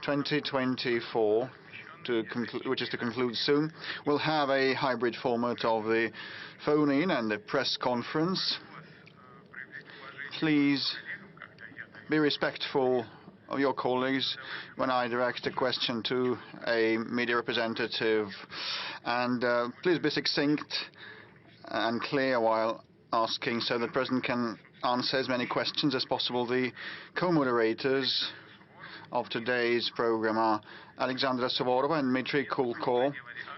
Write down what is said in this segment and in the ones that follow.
2024, which is to conclude soon, will have a hybrid format of the phone-in and the press conference. Please be respectful of your colleagues when I direct a question to a media representative. And please be succinct and clear while asking so the President can answer as many questions as possible. The co-moderators of today's program are Alexandra Suvorova and Dmitry Kulko,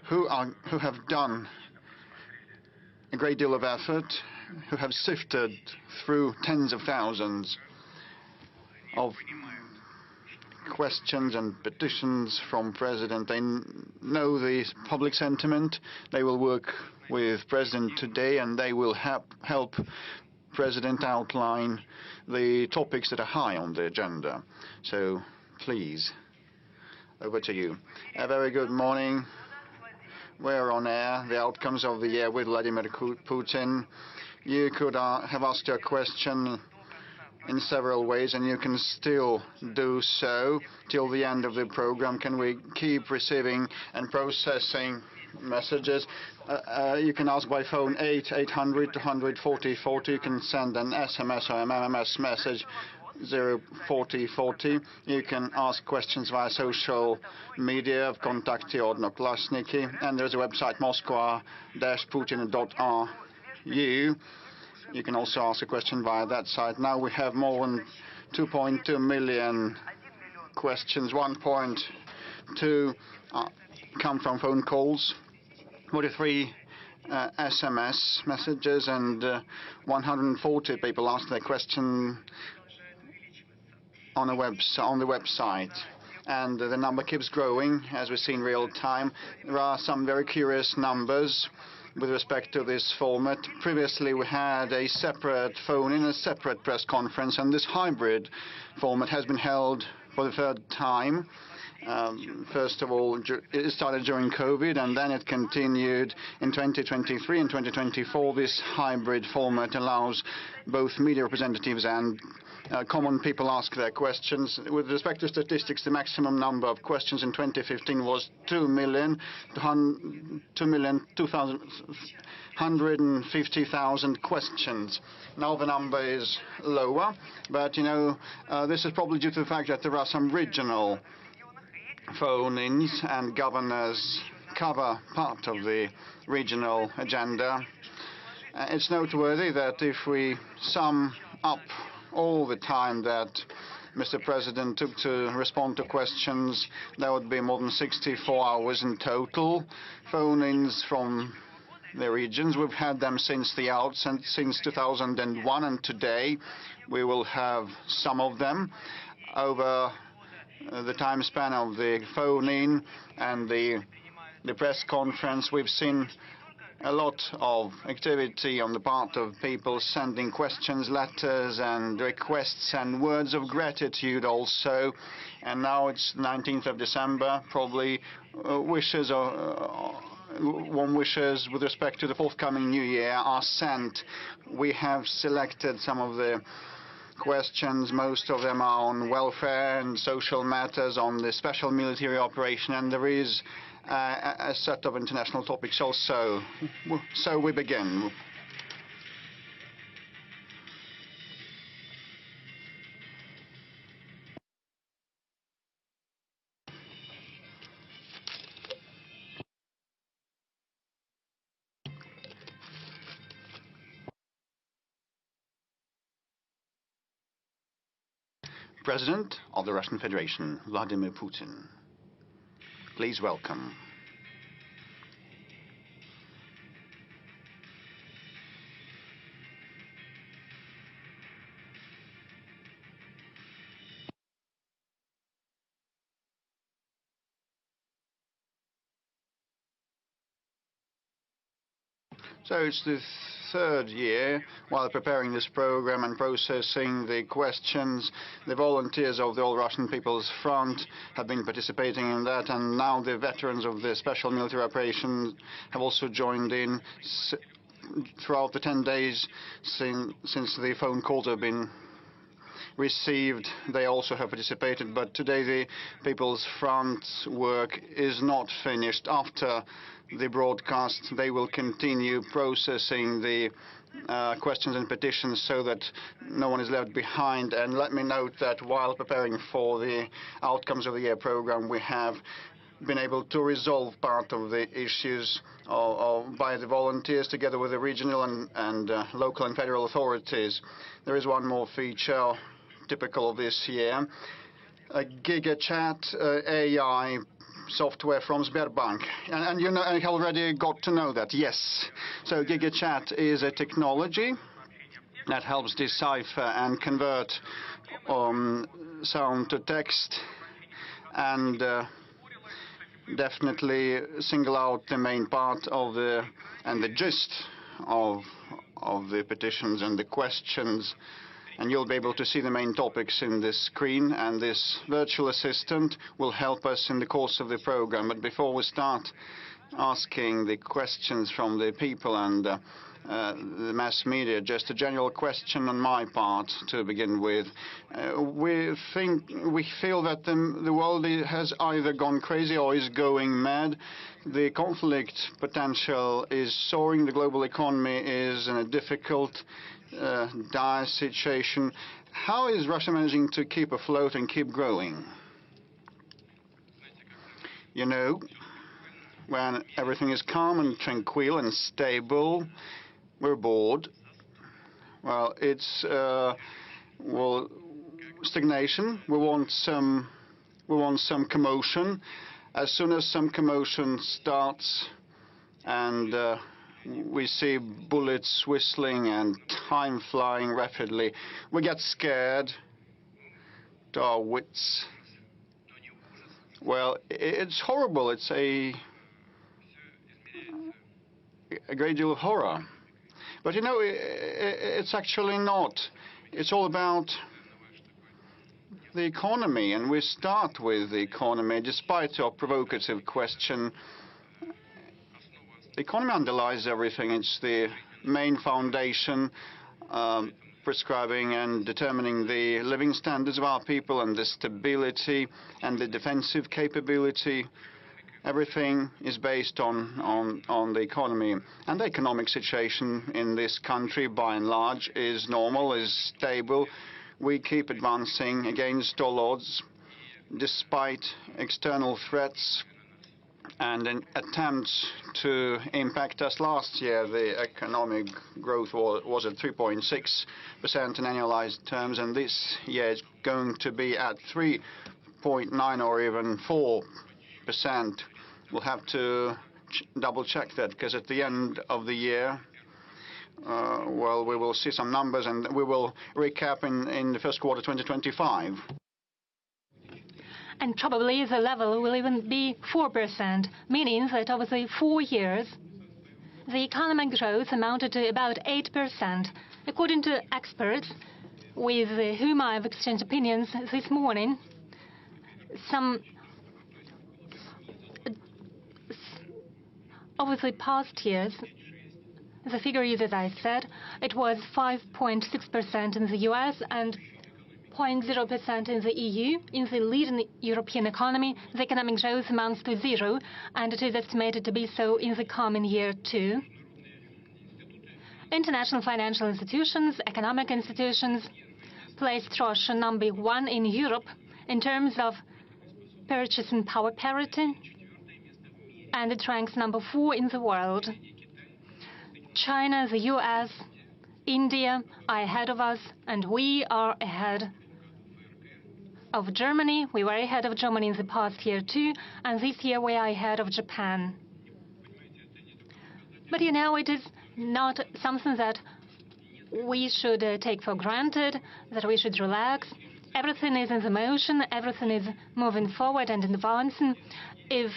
who have done a great deal of effort, who have sifted through tens of thousands of questions and petitions from President. They know the public sentiment. They will work with President today, and they will help President outline the topics that are high on the agenda. So please, over to you. A very good morning. We're on air. The outcomes of the year with Vladimir Putin. You could have asked your question in several ways, and you can still do so till the end of the program. Can we keep receiving and processing messages? You can ask by phone 800-240-40. You can send an SMS or an MMS message 04040. You can ask questions via social media of Kontakty Odnoklasniki, and there's a website moskva-putin.ru. You can also ask a question via that site. Now we have more than 2.2 million questions. 1.2 come from phone calls, 43 SMS messages, and 140 people ask their question on the website. And the number keeps growing as we see in real time. There are some very curious numbers with respect to this format. Previously, we had a separate phone-in, a separate press conference, and this hybrid format has been held for the third time. First of all, it started during COVID, and then it continued in 2023 and 2024. This hybrid format allows both media representatives and common people ask their questions. With respect to statistics, the maximum number of questions in 2015 was 2,250,000 questions. Now the number is lower, but this is probably due to the fact that there are some regional phone-ins, and governors cover part of the regional agenda. It's noteworthy that if we sum up all the time that Mr. President took to respond to questions, there would be more than 64 hours in total. Phone-ins from the regions, we've had them since the outset, since 2001, and today we will have some of them. Over the time span of the phone-in and the press conference, we've seen a lot of activity on the part of people sending questions, letters, and requests, and words of gratitude also. And now it's 19th of December, probably wishes or warm wishes with respect to the forthcoming new year are sent. We have selected some of the questions. Most of them are on welfare and social matters, on the special military operation, and there is a set of international topics also. So we begin. President of the Russian Federation, Vladimir Putin. Please welcome. So it's the third year while preparing this program and processing the questions. The volunteers of the All Russian People's Front have been participating in that, and now the veterans of the special military operation have also joined in throughout the 10 days since the phone calls have been received. They also have participated, but today the People's Front's work is not finished. After the broadcast, they will continue processing the questions and petitions so that no one is left behind. And let me note that while preparing for the outcomes of the year program, we have been able to resolve part of the issues by the volunteers together with the regional and local and federal authorities. There is one more feature typical of this year, a GigaChat AI software from Sberbank. And you know, I already got to know that, yes. So GigaChat is a technology that helps decipher and convert sound to text and definitely single out the main part of the gist of the petitions and the questions. And you'll be able to see the main topics in this screen, and this virtual assistant will help us in the course of the program. But before we start asking the questions from the people and the mass media, just a general question on my part to begin with. We feel that the world has either gone crazy or is going mad. The conflict potential is soaring. The global economy is in a difficult, dire situation. How is Russia managing to keep afloat and keep growing? You know, when everything is calm and tranquil and stable, we're bored. Well, it's stagnation. We want some commotion. As soon as some commotion starts and we see bullets whistling and time flying rapidly, we get scared to our wits. Well, it's horrible. It's a great deal of horror. But you know, it's actually not. It's all about the economy, and we start with the economy. Despite your provocative question, the economy underlies everything. It's the main foundation prescribing and determining the living standards of our people and the stability and the defensive capability. Everything is based on the economy. And the economic situation in this country, by and large, is normal, is stable. We keep advancing against all odds, despite external threats and attempts to impact us. Last year, the economic growth was at 3.6% in annualized terms, and this year it's going to be at 3.9 or even 4%. We'll have to double-check that, because at the end of the year, well, we will see some numbers, and we will recap in the first quarter 2025. And probably the level will even be 4%, meaning that over the 4 years, the economic growth amounted to about 8%. According to experts with whom I've exchanged opinions this morning, over the past years, the figure is, as I said, it was 5.6% in the US and 0.0% in the EU. In the leading European economy, the economic growth amounts to 0, and it is estimated to be so in the coming year too. International financial institutions, economic institutions, placed Russia number 1 in Europe in terms of purchasing power parity, and it ranks number 4 in the world. China, the US, India are ahead of us, and we are ahead of Germany. We were ahead of Germany in the past year too, and this year we are ahead of Japan. But you know, it is not something that we should take for granted, that we should relax. Everything is in the motion, everything is moving forward and advancing. If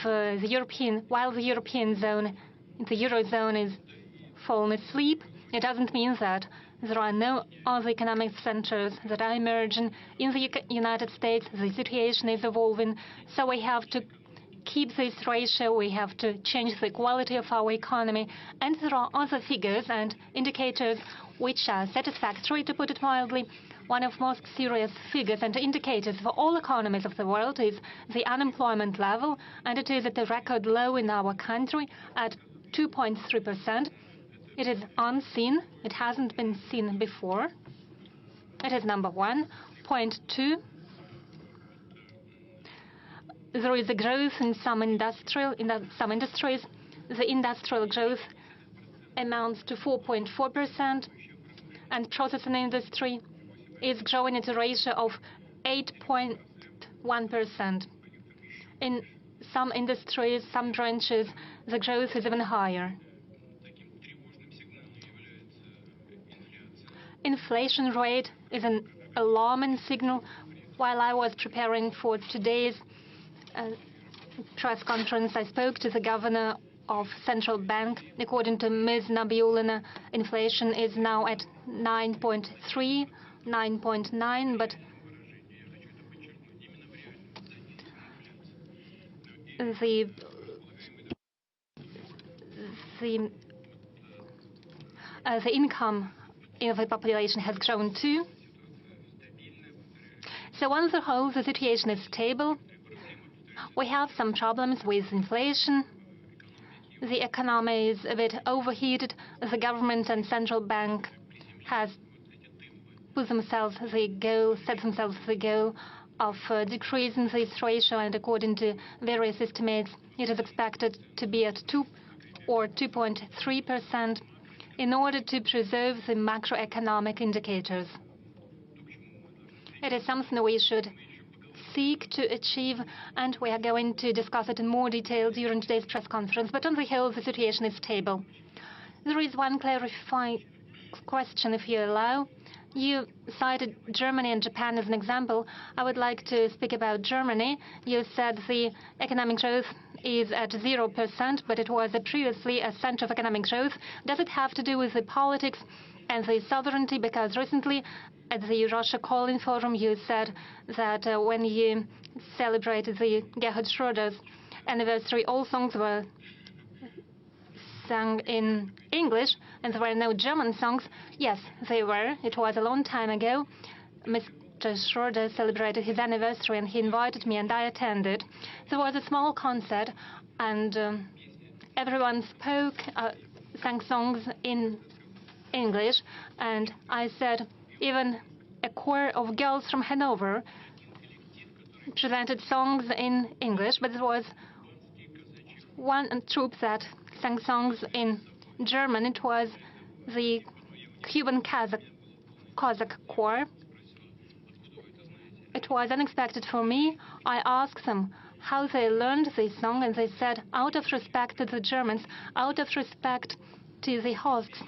while the European zone, the Eurozone is falling asleep, it doesn't mean that there are no other economic centers that are emerging. In the United States, the situation is evolving, so we have to keep this ratio, we have to change the quality of our economy, and there are other figures and indicators which are satisfactory, to put it mildly. one of most serious figures and indicators for all economies of the world is the unemployment level, and it is at a record low in our country at 2.3%. It is unseen. It hasn't been seen before. It is number one. Point two, there is a growth in some industries. The industrial growth amounts to 4.4%, and processing industry is growing at a ratio of 8.1%. In some industries, some branches, the growth is even higher. Inflation rate is an alarming signal. While I was preparing for today's press conference, I spoke to the governor of central bank. According to Ms. Nabiulina, inflation is now at 9.3, 9.9, but the income of the population has grown too. So on the whole, the situation is stable. We have some problems with inflation. The economy is a bit overheated. The government and central bank has set themselves the goal of decreasing this ratio, and according to various estimates, it is expected to be at 2 or 2.3% in order to preserve the macroeconomic indicators. It is something we should seek to achieve, and we are going to discuss it in more detail during today's press conference. But on the whole, the situation is stable. There is one clarifying question, if you allow. You cited Germany and Japan as an example. I would like to speak about Germany. You said the economic growth is at 0%, but it was previously a center of economic growth. Does it have to do with the politics and the sovereignty? Because recently, at the Russia Calling Forum, you said that when you celebrated the Gerhard Schröder's anniversary, all songs were sung in English, and there were no German songs. Yes, they were. It was a long time ago. Mr. Schröder celebrated his anniversary, and he invited me, and I attended. There was a small concert, and everyone sang songs in English, and I said even a choir of girls from Hanover presented songs in English, but there was one troupe that sang songs in German. It was the Cuban Cossack choir. It was unexpected for me. I asked them how they learned this song, and they said, out of respect to the Germans, out of respect to the hosts,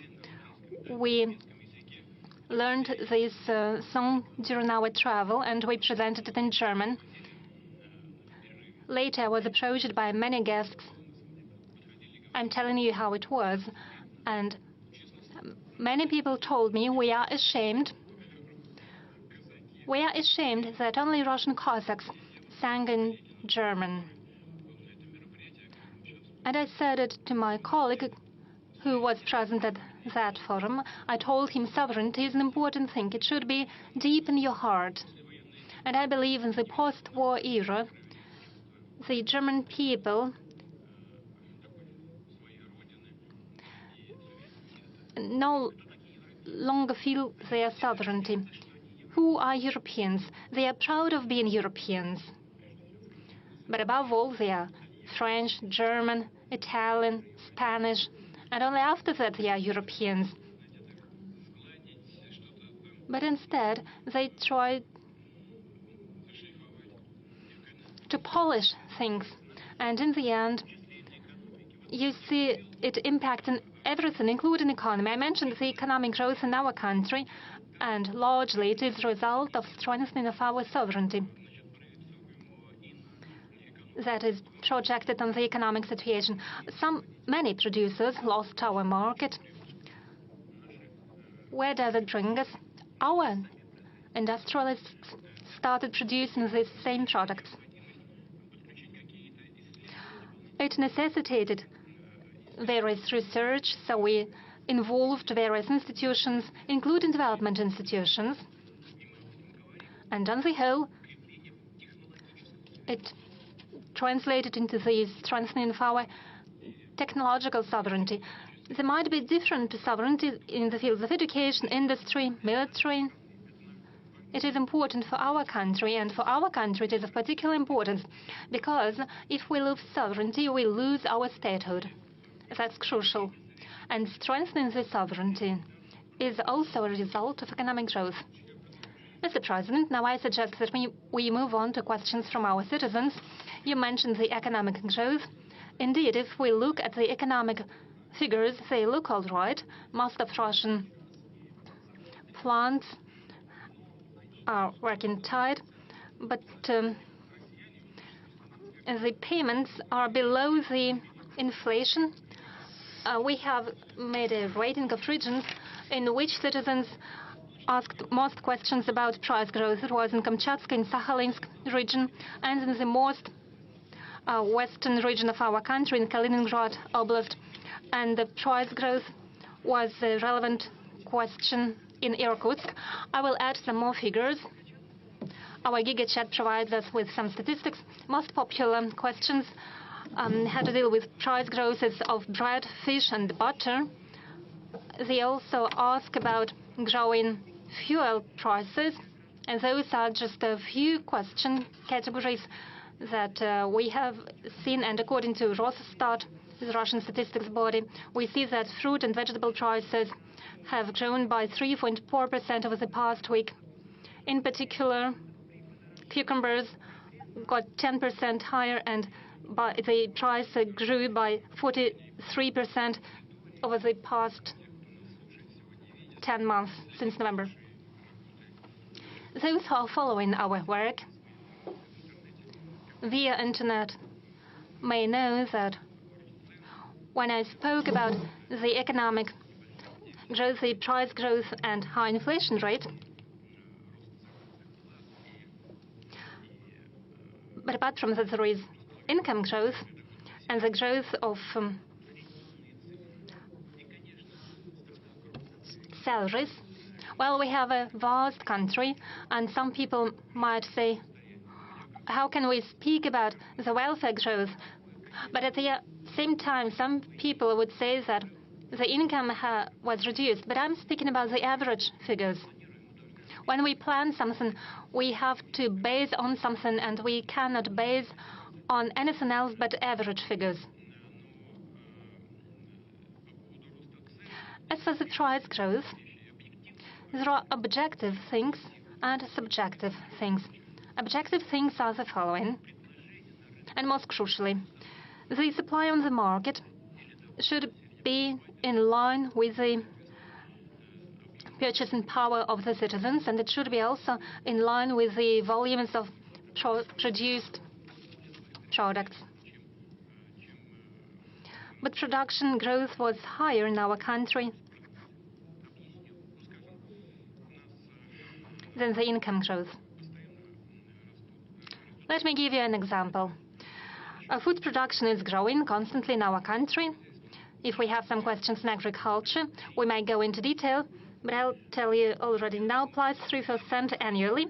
we learned this song during our travel, and we presented it in German. Later, I was approached by many guests. I'm telling you how it was. And many people told me, we are ashamed. We are ashamed that only Russian Cossacks sang in German. And I said it to my colleague who was present at that forum. I told him sovereignty is an important thing. It should be deep in your heart. And I believe in the post-war era, the German people no longer feel their sovereignty. Who are Europeans? They are proud of being Europeans. But above all, they are French, German, Italian, Spanish, and only after that they are Europeans. But instead, they try to polish things. And in the end, you see it impacting everything, including economy. I mentioned the economic growth in our country, and largely it is a result of strengthening of our sovereignty that is projected on the economic situation. Many producers lost our market. Where does it bring us? Our industrialists started producing these same products. It necessitated various research, so we involved various institutions, including development institutions. And on the whole, it translated into the strengthening of our technological sovereignty. There might be different sovereignty in the fields of education, industry, military. It is important for our country, and for our country it is of particular importance, because if we lose sovereignty, we lose our statehood. That's crucial. And strengthening the sovereignty is also a result of economic growth. Mr. President, now I suggest that we move on to questions from our citizens. You mentioned the economic growth. Indeed, if we look at the economic figures, they look all right. Most of Russian plants are working tight, but the payments are below the inflation. We have made a rating of regions in which citizens asked most questions about price growth. It was in Kamchatka, in Sakhalinsk region, and in the most western region of our country, in Kaliningrad Oblast. And the price growth was a relevant question in Irkutsk. I will add some more figures. Our GigaChat provides us with some statistics. Most popular questions had to deal with price growths of bread, fish, and butter. They also ask about growing fuel prices, and those are just a few question categories that we have seen. And according to Rosstat, the Russian statistics body, we see that fruit and vegetable prices have grown by 3.4% over the past week. In particular, cucumbers got 10% higher, and the price grew by 43% over the past 10 months since November. Those who are following our work via internet may know that when I spoke about the economic growth, the price growth, and high inflation rate, but apart from that, there is income growth and the growth of salaries. Well, we have a vast country, and some people might say, how can we speak about the welfare growth? But at the same time, some people would say that the income was reduced. But I'm speaking about the average figures. When we plan something, we have to base on something, and we cannot base on anything else but average figures. As for the price growth, there are objective things and subjective things. Objective things are the following, and most crucially, the supply on the market should be in line with the purchasing power of the citizens, and it should be also in line with the volumes of produced products. But production growth was higher in our country than the income growth. Let me give you an example. Food production is growing constantly in our country. If we have some questions in agriculture, we might go into detail, but I'll tell you already now, plus 3% annually.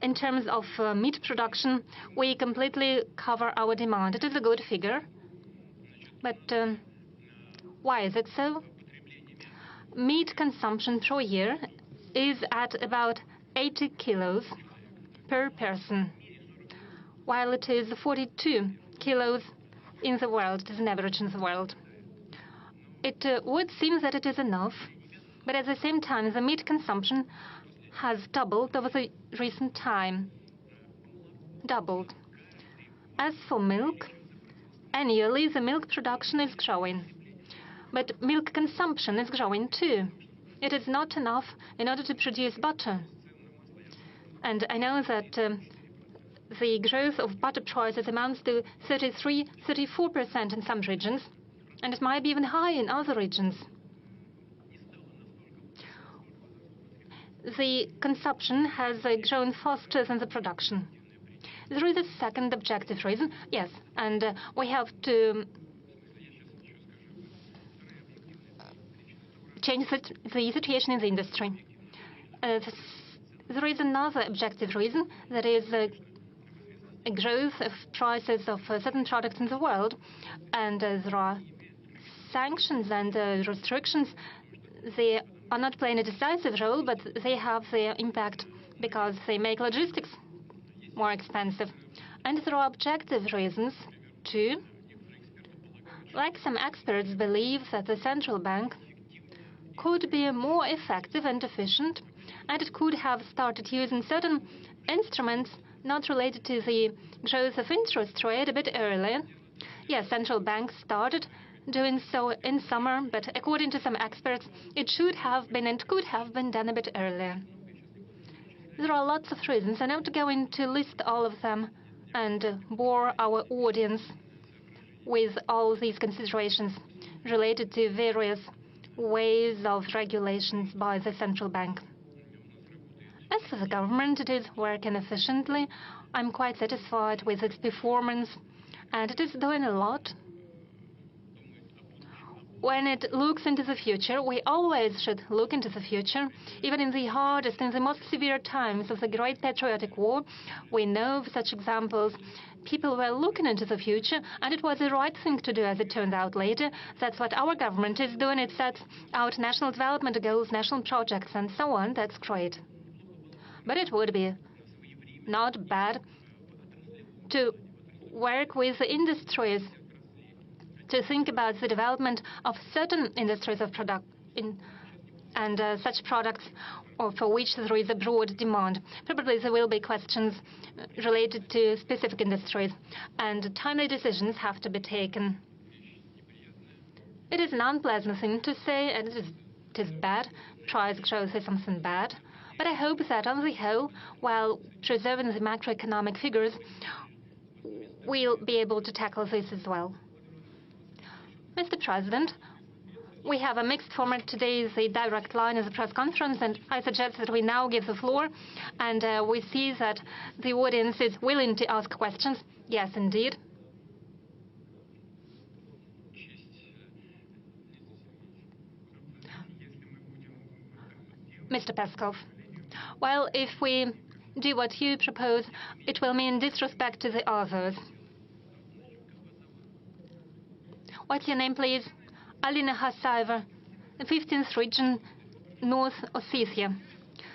In terms of meat production, we completely cover our demand. It is a good figure. But why is it so? Meat consumption per year is at about 80 kilos per person, while it is 42 kilos in the world. It is an average in the world. It would seem that it is enough, but at the same time, the meat consumption has doubled over the recent time. Doubled. As for milk, annually the milk production is growing, but milk consumption is growing too. It is not enough in order to produce butter. And I know that the growth of butter prices amounts to 33–34% in some regions, and it might be even higher in other regions. The consumption has grown faster than the production. There is a second objective reason, yes, and we have to change the situation in the industry. There is another objective reason, that is a growth of prices of certain products in the world, and there are sanctions and restrictions. They are not playing a decisive role, but they have their impact because they make logistics more expensive. And there are objective reasons too. Like some experts believe that the central bank could be more effective and efficient, and it could have started using certain instruments not related to the growth of interest rate a bit earlier. Yes, central banks started doing so in summer, but according to some experts, it should have been and could have been done a bit earlier. There are lots of reasons. I'm not going to list all of them and bore our audience with all these considerations related to various ways of regulations by the central bank. As for the government, it is working efficiently. I'm quite satisfied with its performance, and it is doing a lot. When it looks into the future, we always should look into the future. Even in the hardest and the most severe times of the Great Patriotic War, we know of such examples. People were looking into the future, and it was the right thing to do, as it turned out later. That's what our government is doing. It sets out national development goals, national projects, and so on. That's great. But it would be not bad to work with the industries, to think about the development of certain industries of product and such products or for which there is a broad demand. Probably there will be questions related to specific industries, and timely decisions have to be taken. It is an unpleasant thing to say, and it is bad. Price growth is something bad. But I hope that on the whole, while preserving the macroeconomic figures, we'll be able to tackle this as well. Mr. President, we have a mixed format today. The direct line is a press conference, and I suggest that we now give the floor, and we see that the audience is willing to ask questions. Yes, indeed. Mr. Peskov, well, if we do what you propose, it will mean disrespect to the others. What's your name, please? Alina Hasaeva, 15th region, North Ossetia.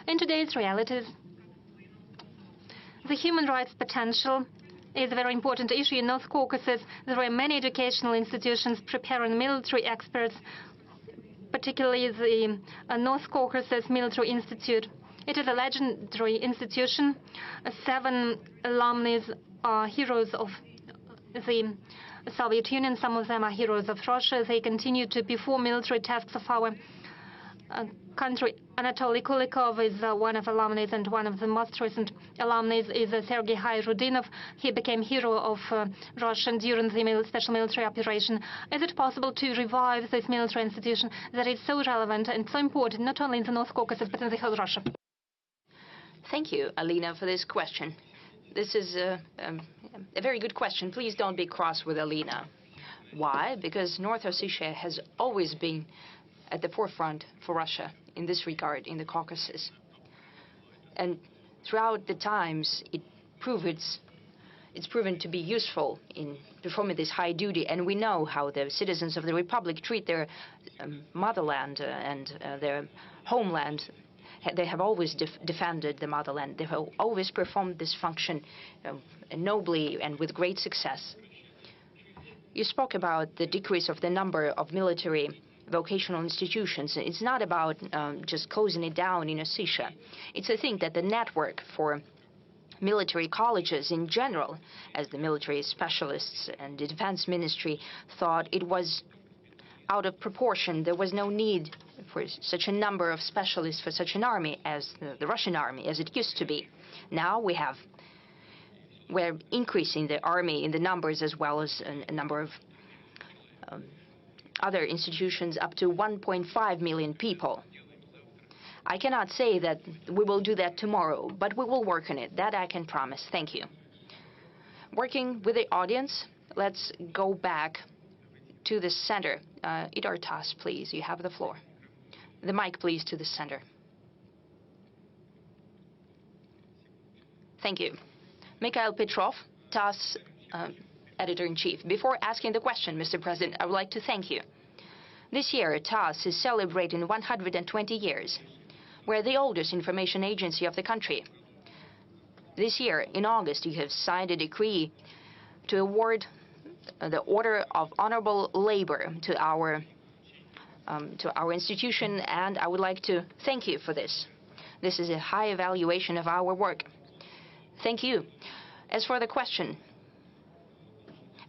In today's realities, the human rights potential is a very important issue in North Caucasus. There are many educational institutions preparing military experts, particularly the North Caucasus Military Institute. It is a legendary institution. 7 alumni are heroes of the Soviet Union. Some of them are heroes of Russia. They continue to perform military tasks of our country. Anatoly Kulikov is one of alumni, and one of the most recent alumni is Sergei Hayrudinov. He became hero of Russia during the special military operation. Is it possible to revive this military institution that is so relevant and so important, not only in the North Caucasus, but in the whole Russia? Thank you, Alina, for this question. This is a very good question. Please don't be cross with Alina. Why? Because North Ossetia has always been at the forefront for Russia in this regard in the Caucasus. And throughout the times, it's proven to be useful in performing this high duty. And we know how the citizens of the Republic treat their motherland and their homeland. They have always defended the motherland. They have always performed this function nobly and with great success. You spoke about the decrease of the number of military vocational institutions. It's not about just closing it down in Ossetia. It's a thing that the network for military colleges in general, as the military specialists and the defense ministry thought it was out of proportion. There was no need for such a number of specialists for such an army as the Russian army, as it used to be. Now we're increasing the army in the numbers as well as a number of other institutions up to 1.5 million people. I cannot say that we will do that tomorrow, but we will work on it. That I can promise. Thank you. Working with the audience, let's go back to the center. Idartas, please, you have the floor. The mic, please, to the center. Thank you. Mikhail Petrov, TASS Editor-in-Chief. Before asking the question, Mr. President, I would like to thank you. This year, TASS is celebrating 120 years. We're the oldest information agency of the country. This year, in August, you have signed a decree to award the Order of Honorable Labor to our institution, and I would like to thank you for this. This is a high evaluation of our work. Thank you. As for the question,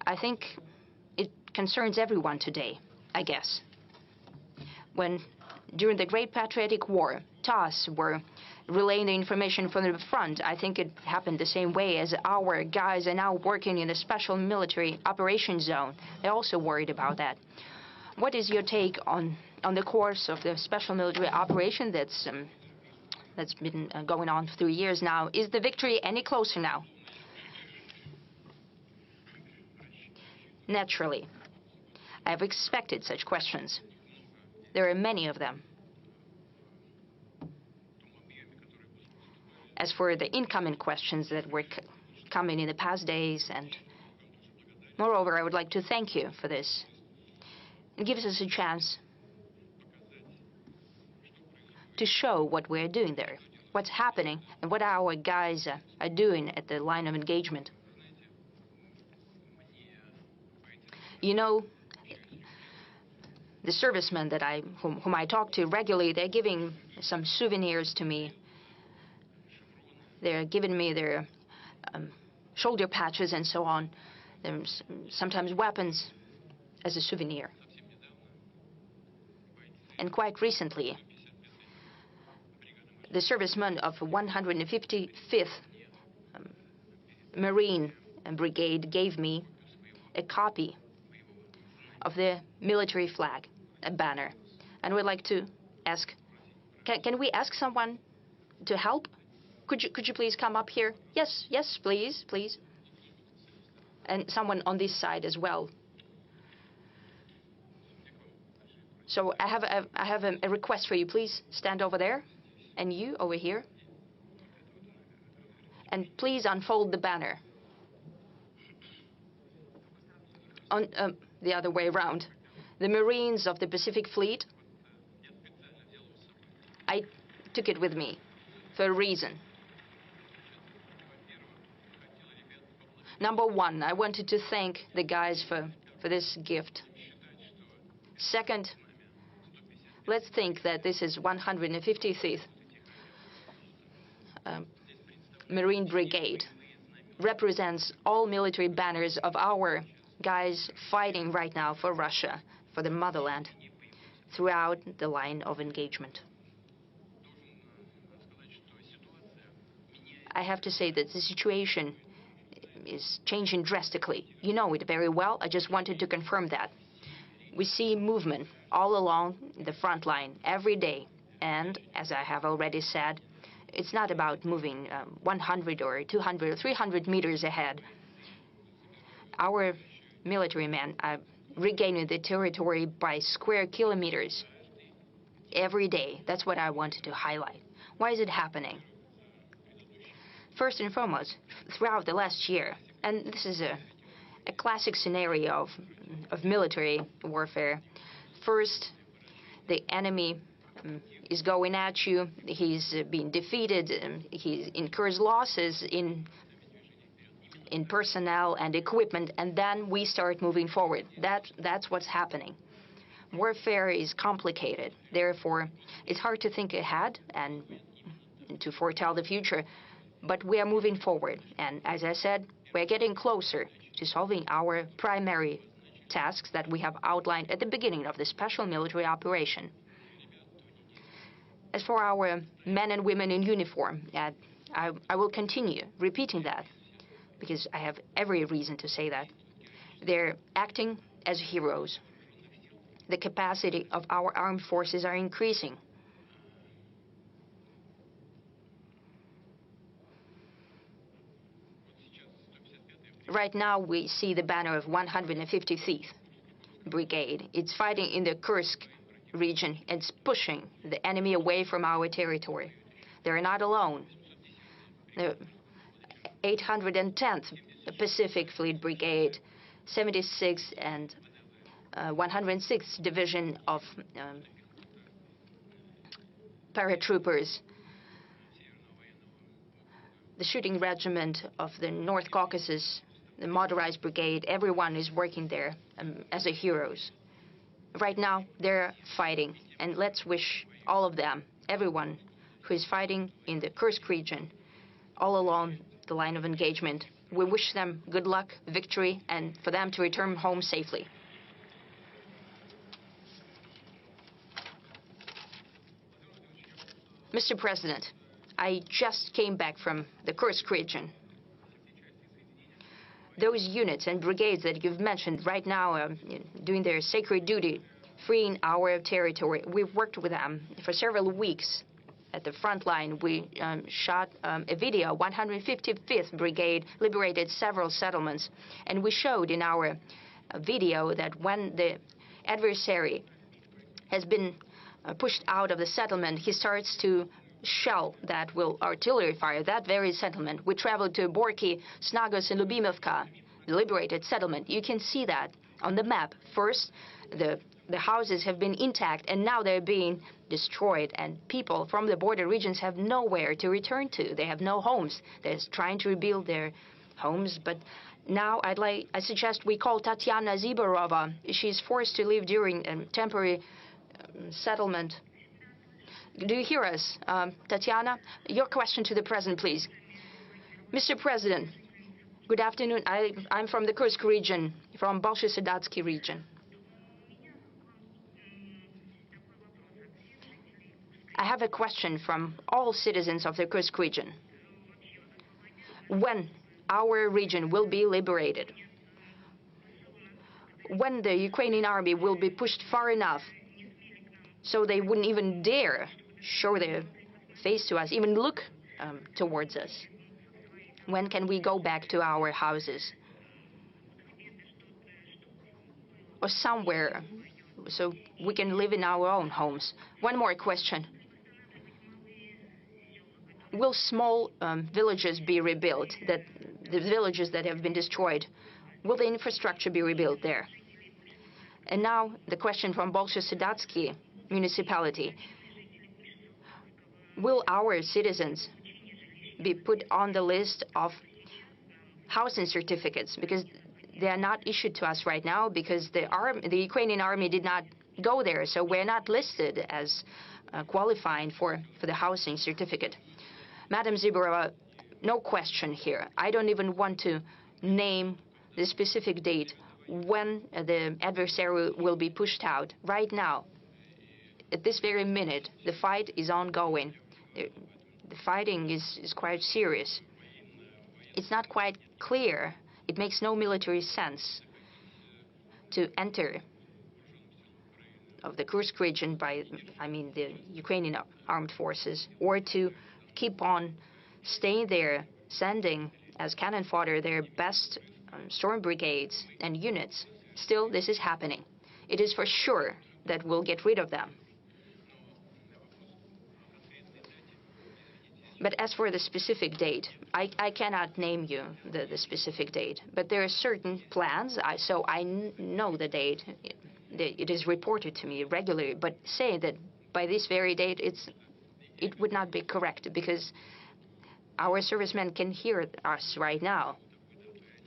I think it concerns everyone today, I guess. During the Great Patriotic War, TASS were relaying the information from the front. I think it happened the same way as our guys are now working in a special military operation zone. They're also worried about that. What is your take on the course of the special military operation that's been going on for 3 years now? Is the victory any closer now? Naturally, I've expected such questions. There are many of them. As for the incoming questions that were coming in the past days, and moreover, I would like to thank you for this. It gives us a chance to show what we're doing there, what's happening, and what our guys are doing at the line of engagement. You know, the servicemen that whom I talk to regularly, they're giving some souvenirs to me. They're giving me their shoulder patches and so on. There's sometimes weapons as a souvenir. And quite recently, the servicemen of 155th Marine Brigade gave me a copy of the military flag, a banner. And we'd like to ask, can we ask someone to help? Could you please come up here? Yes, please. And someone on this side as well. So I have a request for you. Please stand over there, and you over here. And please unfold the banner. On the other way around. The Marines of the Pacific Fleet, I took it with me for a reason. Number one, I wanted to thank the guys for this gift. Second, let's think that this is 150th Marine Brigade. Represents all military banners of our guys fighting right now for Russia, for the motherland, throughout the line of engagement. I have to say that the situation is changing drastically. You know it very well. I just wanted to confirm that. We see movement all along the front line every day. And as I have already said, it's not about moving 100 or 200 or 300 meters ahead. Our military men are regaining the territory by square kilometers every day. That's what I wanted to highlight. Why is it happening? First and foremost, throughout the last year, and this is a classic scenario of military warfare. First, the enemy is going at you, he's being defeated, he incurs losses in personnel and equipment, and then we start moving forward. That's what's happening. Warfare is complicated. Therefore, it's hard to think ahead and to foretell the future. But we are moving forward. And as I said, we're getting closer to solving our primary tasks that we have outlined at the beginning of the special military operation. As for our men and women in uniform, I will continue repeating that, because I have every reason to say that. They're acting as heroes. The capacity of our armed forces are increasing. Right now, we see the banner of 155th Brigade. It's fighting in the Kursk region. It's pushing the enemy away from our territory. They're not alone. 810th Pacific Fleet Brigade, 76th and 106th Division of paratroopers, the shooting regiment of the North Caucasus, the motorized brigade. Everyone is working there as heroes. Right now, they're fighting, and let's wish all of them, everyone who is fighting in the Kursk region, all along the line of engagement. We wish them good luck, victory, and for them to return home safely. Mr. President, I just came back from the Kursk region. Those units and brigades that you've mentioned right now are doing their sacred duty, freeing our territory. We've worked with them for several weeks at the front line. We shot a video. 155th Brigade liberated several settlements. And we showed in our video that when the adversary has been pushed out of the settlement, he starts to shell that will artillery fire that very settlement. We traveled to Borki, Snagos, and Lubimovka, the liberated settlement. You can see that on the map. First, the houses have been intact, and now they're being destroyed, and people from the border regions have nowhere to return to. They have no homes. They're trying to rebuild their homes, but now I suggest we call Tatiana Ziborova. She's forced to live during a temporary settlement. Do you hear us, Tatiana? Your question to the President, please. Mr. President, good afternoon. I'm from the Kursk region, from Balshy-Sedatsky region. I have a question from all citizens of the Kursk region. When our region will be liberated? When the Ukrainian army will be pushed far enough so they wouldn't even dare show their face to us, even look towards us? When can we go back to our houses? Or somewhere so we can live in our own homes? One more question. Will small villages be rebuilt, the villages that have been destroyed? Will the infrastructure be rebuilt there? And now the question from Balshy-Sedatsky municipality. Will our citizens be put on the list of housing certificates? Because they are not issued to us right now because the Ukrainian army did not go there, so we're not listed as qualifying for the housing certificate. Madam Ziborova, no question here. I don't even want to name the specific date when the adversary will be pushed out. Right now, at this very minute, the fight is ongoing. The fighting is quite serious. It's not quite clear. It makes no military sense to enter of the Kursk region by, the Ukrainian armed forces, or to keep on staying there, sending as cannon fodder their best storm brigades and units. Still, this is happening. It is for sure that we'll get rid of them. But as for the specific date, I cannot name you the specific date. But there are certain plans, so I know the date. It is reported to me regularly. But say that by this very date, it would not be correct, because our servicemen can hear us right now.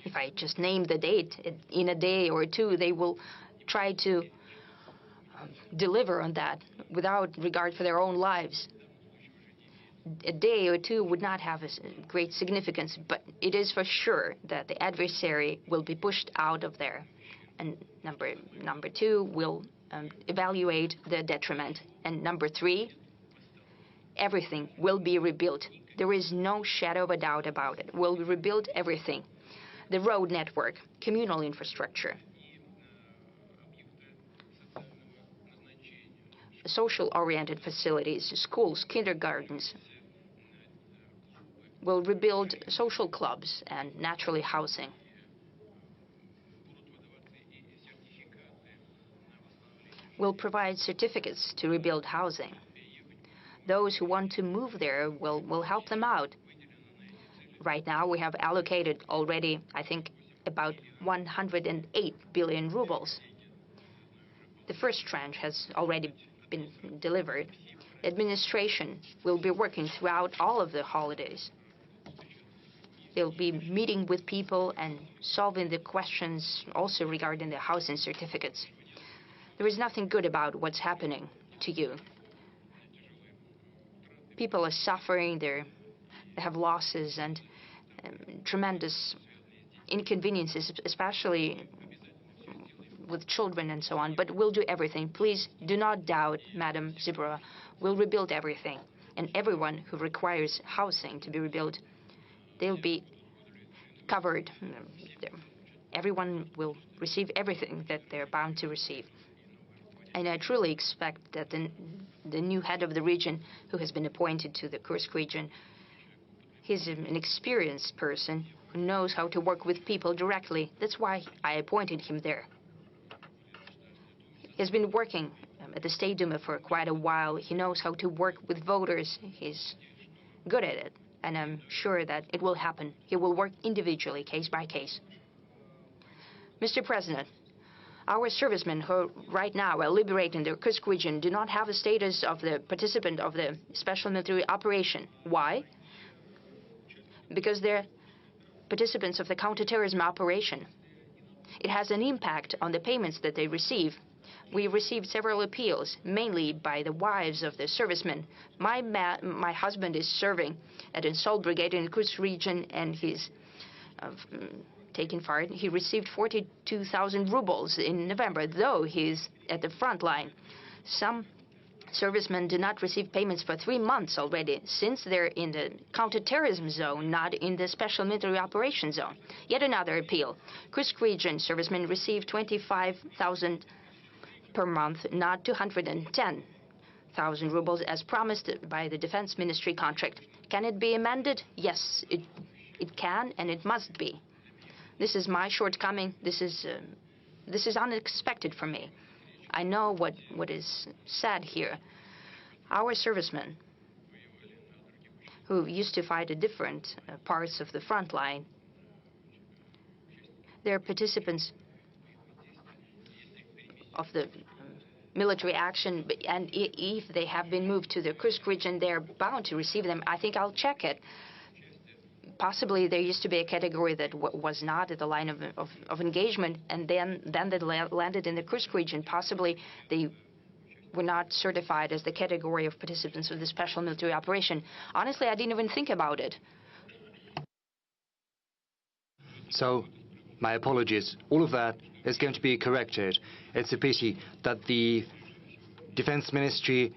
If I just name the date, in a day or two, they will try to deliver on that without regard for their own lives. A day or two would not have a great significance, but it is for sure that the adversary will be pushed out of there. And number two, will evaluate the detriment. And number three, everything will be rebuilt. There is no shadow of a doubt about it. We'll rebuild everything. The road network, communal infrastructure, social-oriented facilities, schools, kindergartens. We'll rebuild social clubs and, naturally, housing. We'll provide certificates to rebuild housing. Those who want to move there, will help them out. Right now, we have allocated already, I think, about 108 billion rubles. The first tranche has already been delivered. The administration will be working throughout all of the holidays. They'll be meeting with people and solving the questions also regarding the housing certificates. There is nothing good about what's happening to you. People are suffering, they have losses and tremendous inconveniences, especially with children and so on. But we'll do everything. Please do not doubt, Madam Zibora. We'll rebuild everything. And everyone who requires housing to be rebuilt, they'll be covered. Everyone will receive everything that they're bound to receive. And I truly expect that the new head of the region, who has been appointed to the Kursk region, he's an experienced person who knows how to work with people directly. That's why I appointed him there. He's been working at the State Duma for quite a while. He knows how to work with voters. He's good at it. And I'm sure that it will happen. He will work individually, case by case. Mr. President, our servicemen who right now are liberating the Kursk region do not have a status of the participant of the special military operation. Why? Because they're participants of the counterterrorism operation. It has an impact on the payments that they receive. We received several appeals, mainly by the wives of the servicemen. My husband is serving at an assault brigade in the Kursk region, and he's taking part. He received 42,000 rubles in November, though he's at the front line. Some servicemen do not receive payments for 3 months already, since they're in the counterterrorism zone, not in the special military operations zone. Yet another appeal. Kursk region servicemen receive 25,000 per month, not 210,000 rubles as promised by the Defense Ministry contract. Can it be amended? Yes, it can and it must be. This is my shortcoming. This is unexpected for me. I know what is said here. Our servicemen who used to fight at different parts of the front line, they're participants of the military action, and if they have been moved to the Kursk region, they're bound to receive them. I think I'll check it. Possibly there used to be a category that was not at the line of engagement, and then they landed in the Kursk region. Possibly they were not certified as the category of participants of the special military operation. Honestly, I didn't even think about it. So, my apologies. All of that is going to be corrected. It's a pity that the Defense Ministry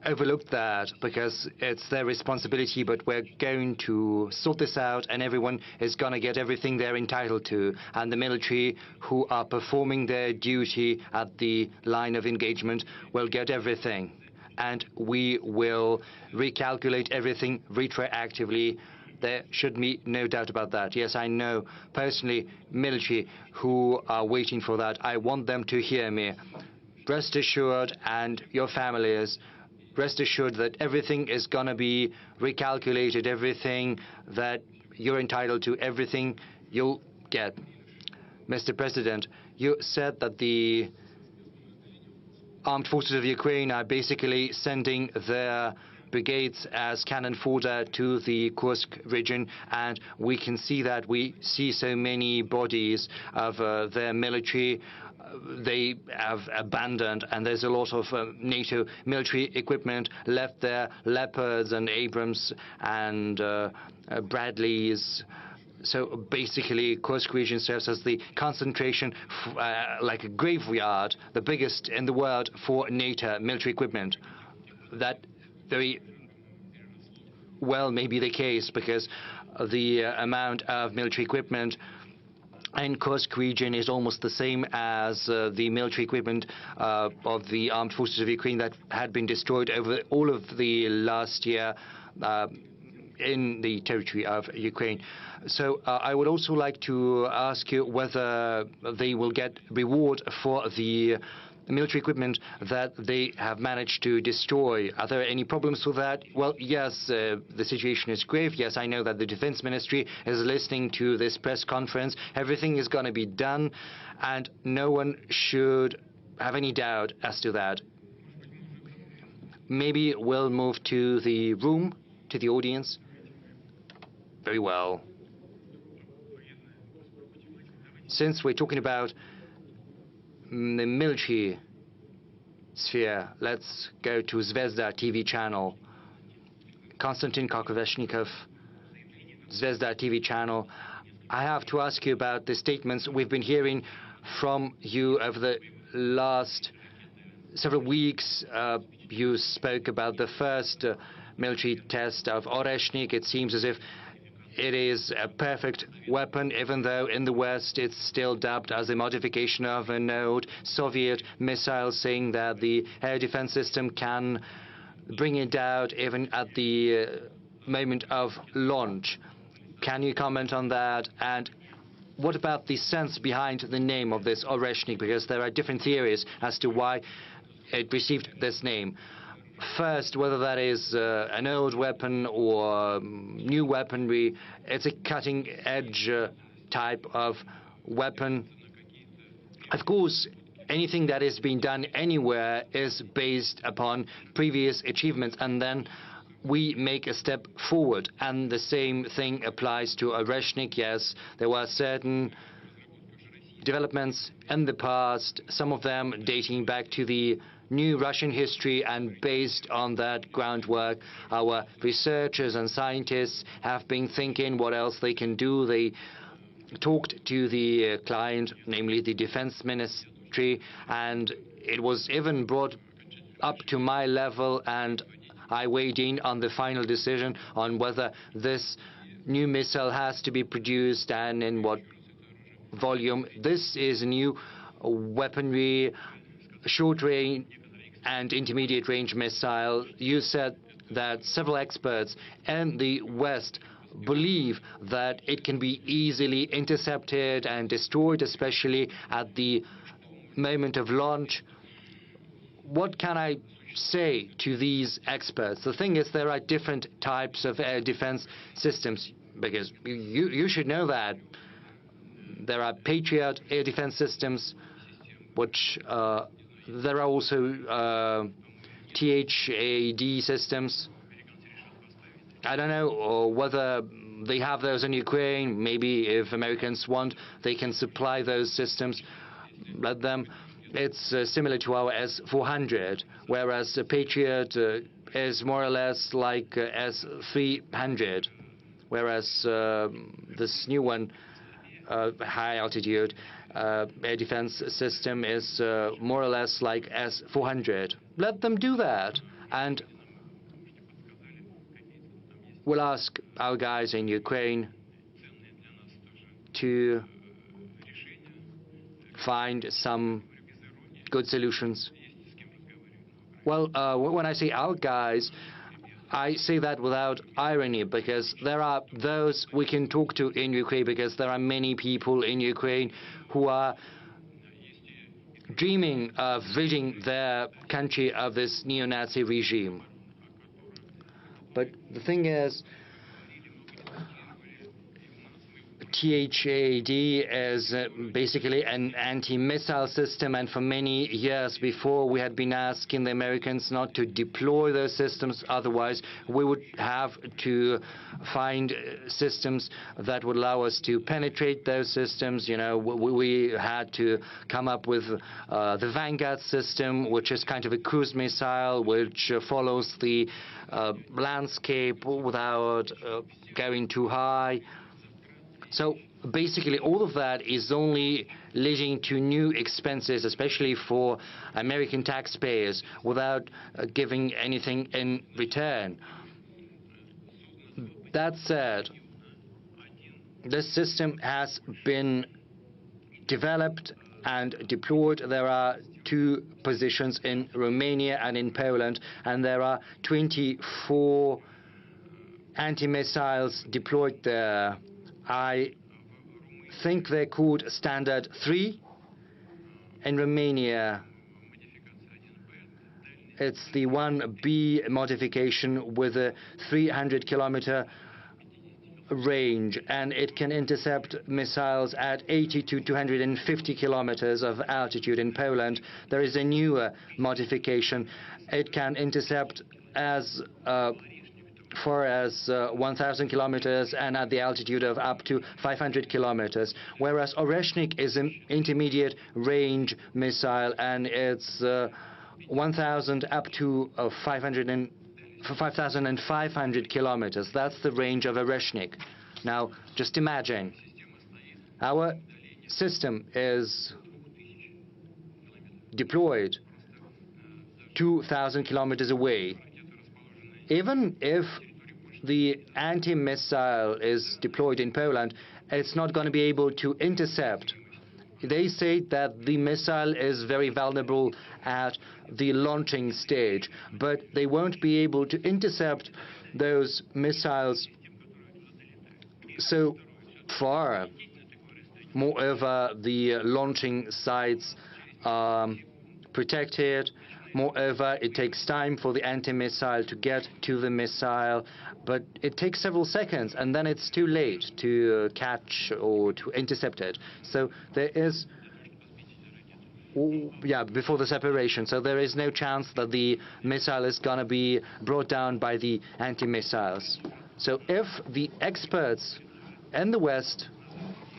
overlooked that because it's their responsibility, but we're going to sort this out and everyone is going to get everything they're entitled to. And the military who are performing their duty at the line of engagement will get everything. And we will recalculate everything retroactively. There should be no doubt about that. Yes, I know personally military who are waiting for that. I want them to hear me. Rest assured, and your families, rest assured that everything is going to be recalculated, everything that you're entitled to, everything you'll get. Mr. President, you said that the armed forces of Ukraine are basically sending their brigades as cannon fodder to the Kursk region, and we can see that. We see so many bodies of their military. They have abandoned, and there's a lot of NATO military equipment left there, Leopards and Abrams and Bradleys. So basically, Kursk region serves as the concentration, like a graveyard, the biggest in the world for NATO military equipment. That very well may be the case because the amount of military equipment in Kursk region is almost the same as the military equipment of the armed forces of Ukraine that had been destroyed over all of the last year in the territory of Ukraine. So I would also like to ask you whether they will get reward for the military equipment that they have managed to destroy. Are there any problems with that? Well, yes, the situation is grave. Yes, I know that the defense ministry is listening to this press conference. Everything is going to be done, and no one should have any doubt as to that. Maybe we'll move to the room, to the audience. Very well. Since we're talking about the military sphere, let's go to Zvezda TV channel. Konstantin Karkoveshnikov, Zvezda TV channel. I have to ask you about the statements we've been hearing from you over the last several weeks. You spoke about the first military test of Oreshnik. It seems as if it is a perfect weapon, even though in the West it's still dubbed as a modification of an old Soviet missile, saying that the air defense system can bring it down even at the moment of launch. Can you comment on that? And what about the sense behind the name of this Oreshnik? Because there are different theories as to why it received this name. First, whether that is an old weapon or new weaponry, it's a cutting-edge type of weapon. Of course, anything that is being done anywhere is based upon previous achievements, and then we make a step forward. And the same thing applies to Oreshnik. Yes, there were certain developments in the past, some of them dating back to the new Russian history, and based on that groundwork, our researchers and scientists have been thinking what else they can do. They talked to the client, namely the defense ministry, and it was even brought up to my level, and I weighed in on the final decision on whether this new missile has to be produced and in what volume. This is a new weaponry, short-range and intermediate-range missile. You said that several experts in the West believe that it can be easily intercepted and destroyed, especially at the moment of launch. What can I say to these experts? The thing is, there are different types of air defense systems, because you should know that there are Patriot air defense systems, which there are also THAAD systems. I don't know whether they have those in Ukraine. Maybe if Americans want, they can supply those systems. Let them. It's similar to our S-400, whereas the Patriot is more or less like S-300, whereas this new one, high altitude air defense system, is more or less like S-400. Let them do that, and we'll ask our guys in Ukraine to find some good solutions. Well, when I say our guys, I say that without irony, because there are those we can talk to in Ukraine, because there are many people in Ukraine who are dreaming of ridding their country of this neo-Nazi regime. But the thing is, THAAD is basically an anti-missile system, and for many years before we had been asking the Americans not to deploy those systems, otherwise we would have to find systems that would allow us to penetrate those systems. You know, we had to come up with the Vanguard system, which is kind of a cruise missile which follows the landscape without going too high. So basically all of that is only leading to new expenses, especially for American taxpayers, without giving anything in return. That said, this system has been developed and deployed. There are 2 positions in Romania and in Poland, and there are 24 anti-missiles deployed there. I think they're called Standard 3. In Romania, It's the 1B modification with a 300-kilometer range, and it can intercept missiles at 80 to 250 kilometers of altitude. In Poland, there is a newer modification. It can intercept as far as 1,000 kilometers and at the altitude of up to 500 kilometers, whereas Oreshnik is an intermediate range missile, and it's 1,000 up to 5,500 kilometers. That's the range of Oreshnik. Now, just imagine, our system is deployed 2,000 kilometers away. Even if the anti-missile is deployed in Poland, it's not going to be able to intercept. They say that the missile is very vulnerable at the launching stage, but they won't be able to intercept those missiles so far. Moreover, the launching sites are protected. Moreover, it takes time for the anti-missile to get to the missile, but it takes several seconds, and then it's too late to catch or to intercept it. So there is, before the separation, so there is no chance that the missile is going to be brought down by the anti-missiles. So if the experts in the West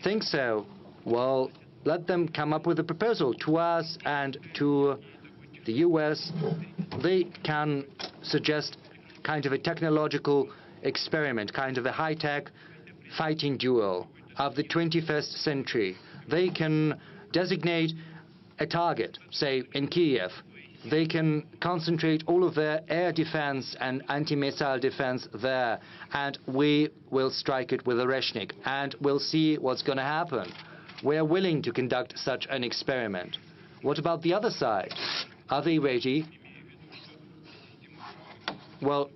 think so, well, let them come up with a proposal to us and to the US. They can suggest kind of a technological experiment, kind of a high-tech fighting duel of the 21st century. They can designate a target, say in Kiev. They can concentrate all of their air defense and anti-missile defense there, and we will strike it with Oreshnik, and we'll see what's going to happen. We are willing to conduct such an experiment. What about the other side? Are they ready? Well,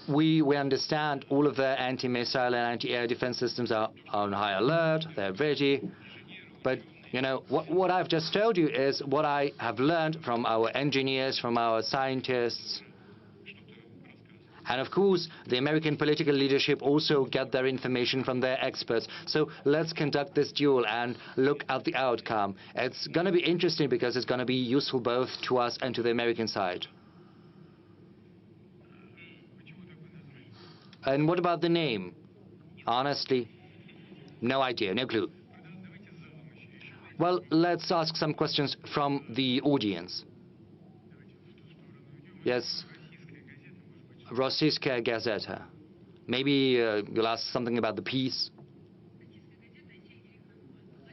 we understand all of their anti-missile and anti-air defense systems are on high alert. They're ready. But, you know, what I've just told you is what I have learned from our engineers, from our scientists. And of course, the American political leadership also get their information from their experts. So let's conduct this duel and look at the outcome. It's going to be interesting because it's going to be useful both to us and to the American side. And what about the name? Honestly, no idea, no clue. Well, let's ask some questions from the audience. Yes. Rossiyskaya Gazeta. Maybe you'll ask something about the peace.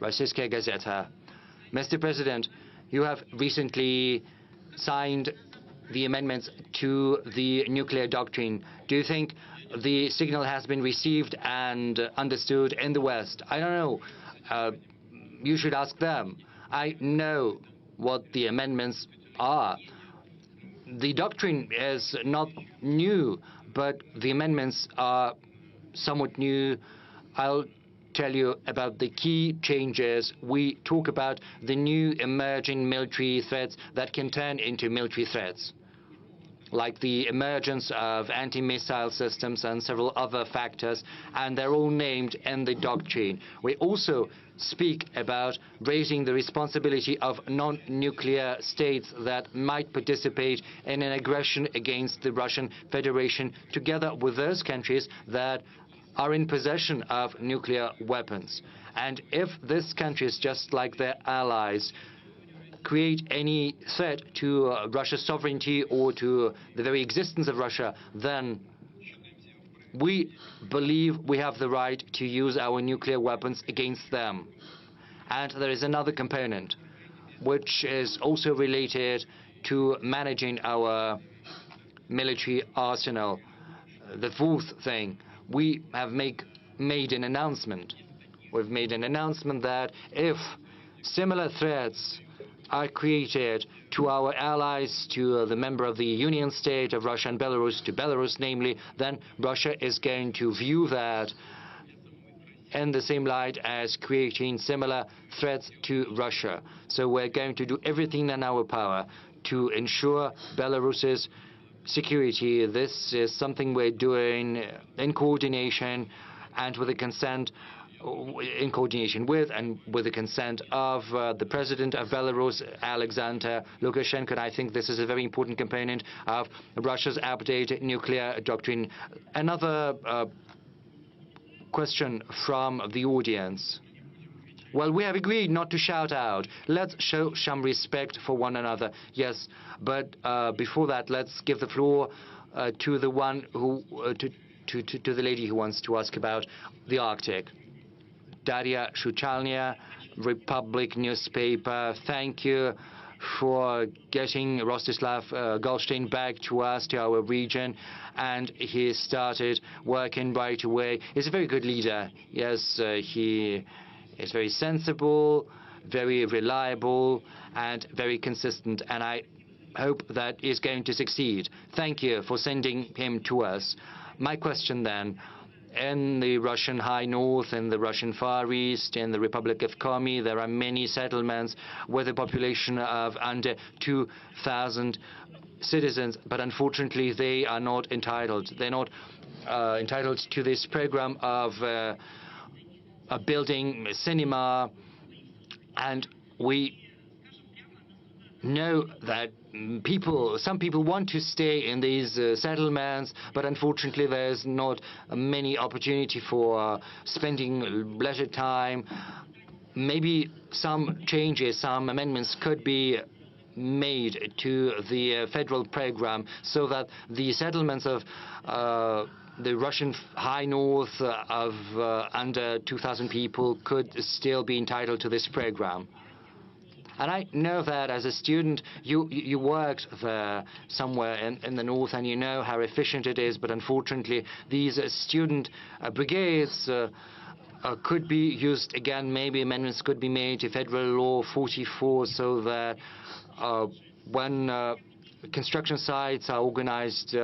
Rossiyskaya Gazeta. Mr. President, you have recently signed the amendments to the nuclear doctrine. Do you think the signal has been received and understood in the West? I don't know. You should ask them. I know what the amendments are. The doctrine is not new, but the amendments are somewhat new. I'll tell you about the key changes. We talk about the new emerging military threats that can turn into military threats, like the emergence of anti-missile systems and several other factors, and they're all named in the doctrine. We also speak about raising the responsibility of non-nuclear states that might participate in an aggression against the Russian Federation, together with those countries that are in possession of nuclear weapons. And if these countries, just like their allies, create any threat to Russia's sovereignty or to the very existence of Russia, then we believe we have the right to use our nuclear weapons against them. And there is another component, which is also related to managing our military arsenal. The fourth thing, we have made an announcement. We've made an announcement that if similar threats are created to our allies, to the member of the Union State of Russia and Belarus, to Belarus namely, then Russia is going to view that in the same light as creating similar threats to Russia. So we're going to do everything in our power to ensure Belarus's security. This is something we're doing in coordination and with the consent with the consent of the president of Belarus, Alexander Lukashenko. And I think this is a very important component of Russia's updated nuclear doctrine. Another question from the audience. Well, we have agreed not to shout out. Let's show some respect for one another. Yes, but before that, let's give the floor to the one who to the lady who wants to ask about the Arctic. Daria Shuchalnia, Republic newspaper. Thank you for getting Rostislav Goldstein back to us, to our region, and he started working right away. He's a very good leader. Yes, he is very sensible, very reliable, and very consistent, and I hope that he's going to succeed. Thank you for sending him to us. My question then, in the Russian High North, in the Russian Far East, in the Republic of Komi, there are many settlements with a population of under 2,000 citizens, but unfortunately they are not entitled. They're not entitled to this program of building a cinema, and we know that some people want to stay in these settlements, but unfortunately there's not many opportunity for spending leisure time. Maybe some changes, some amendments could be made to the federal program so that the settlements of the Russian High North of under 2,000 people could still be entitled to this program. And I know that as a student, you worked there somewhere in the north, and you know how efficient it is. But unfortunately, these student brigades could be used again. Maybe amendments could be made to Federal Law 44 so that when construction sites are organized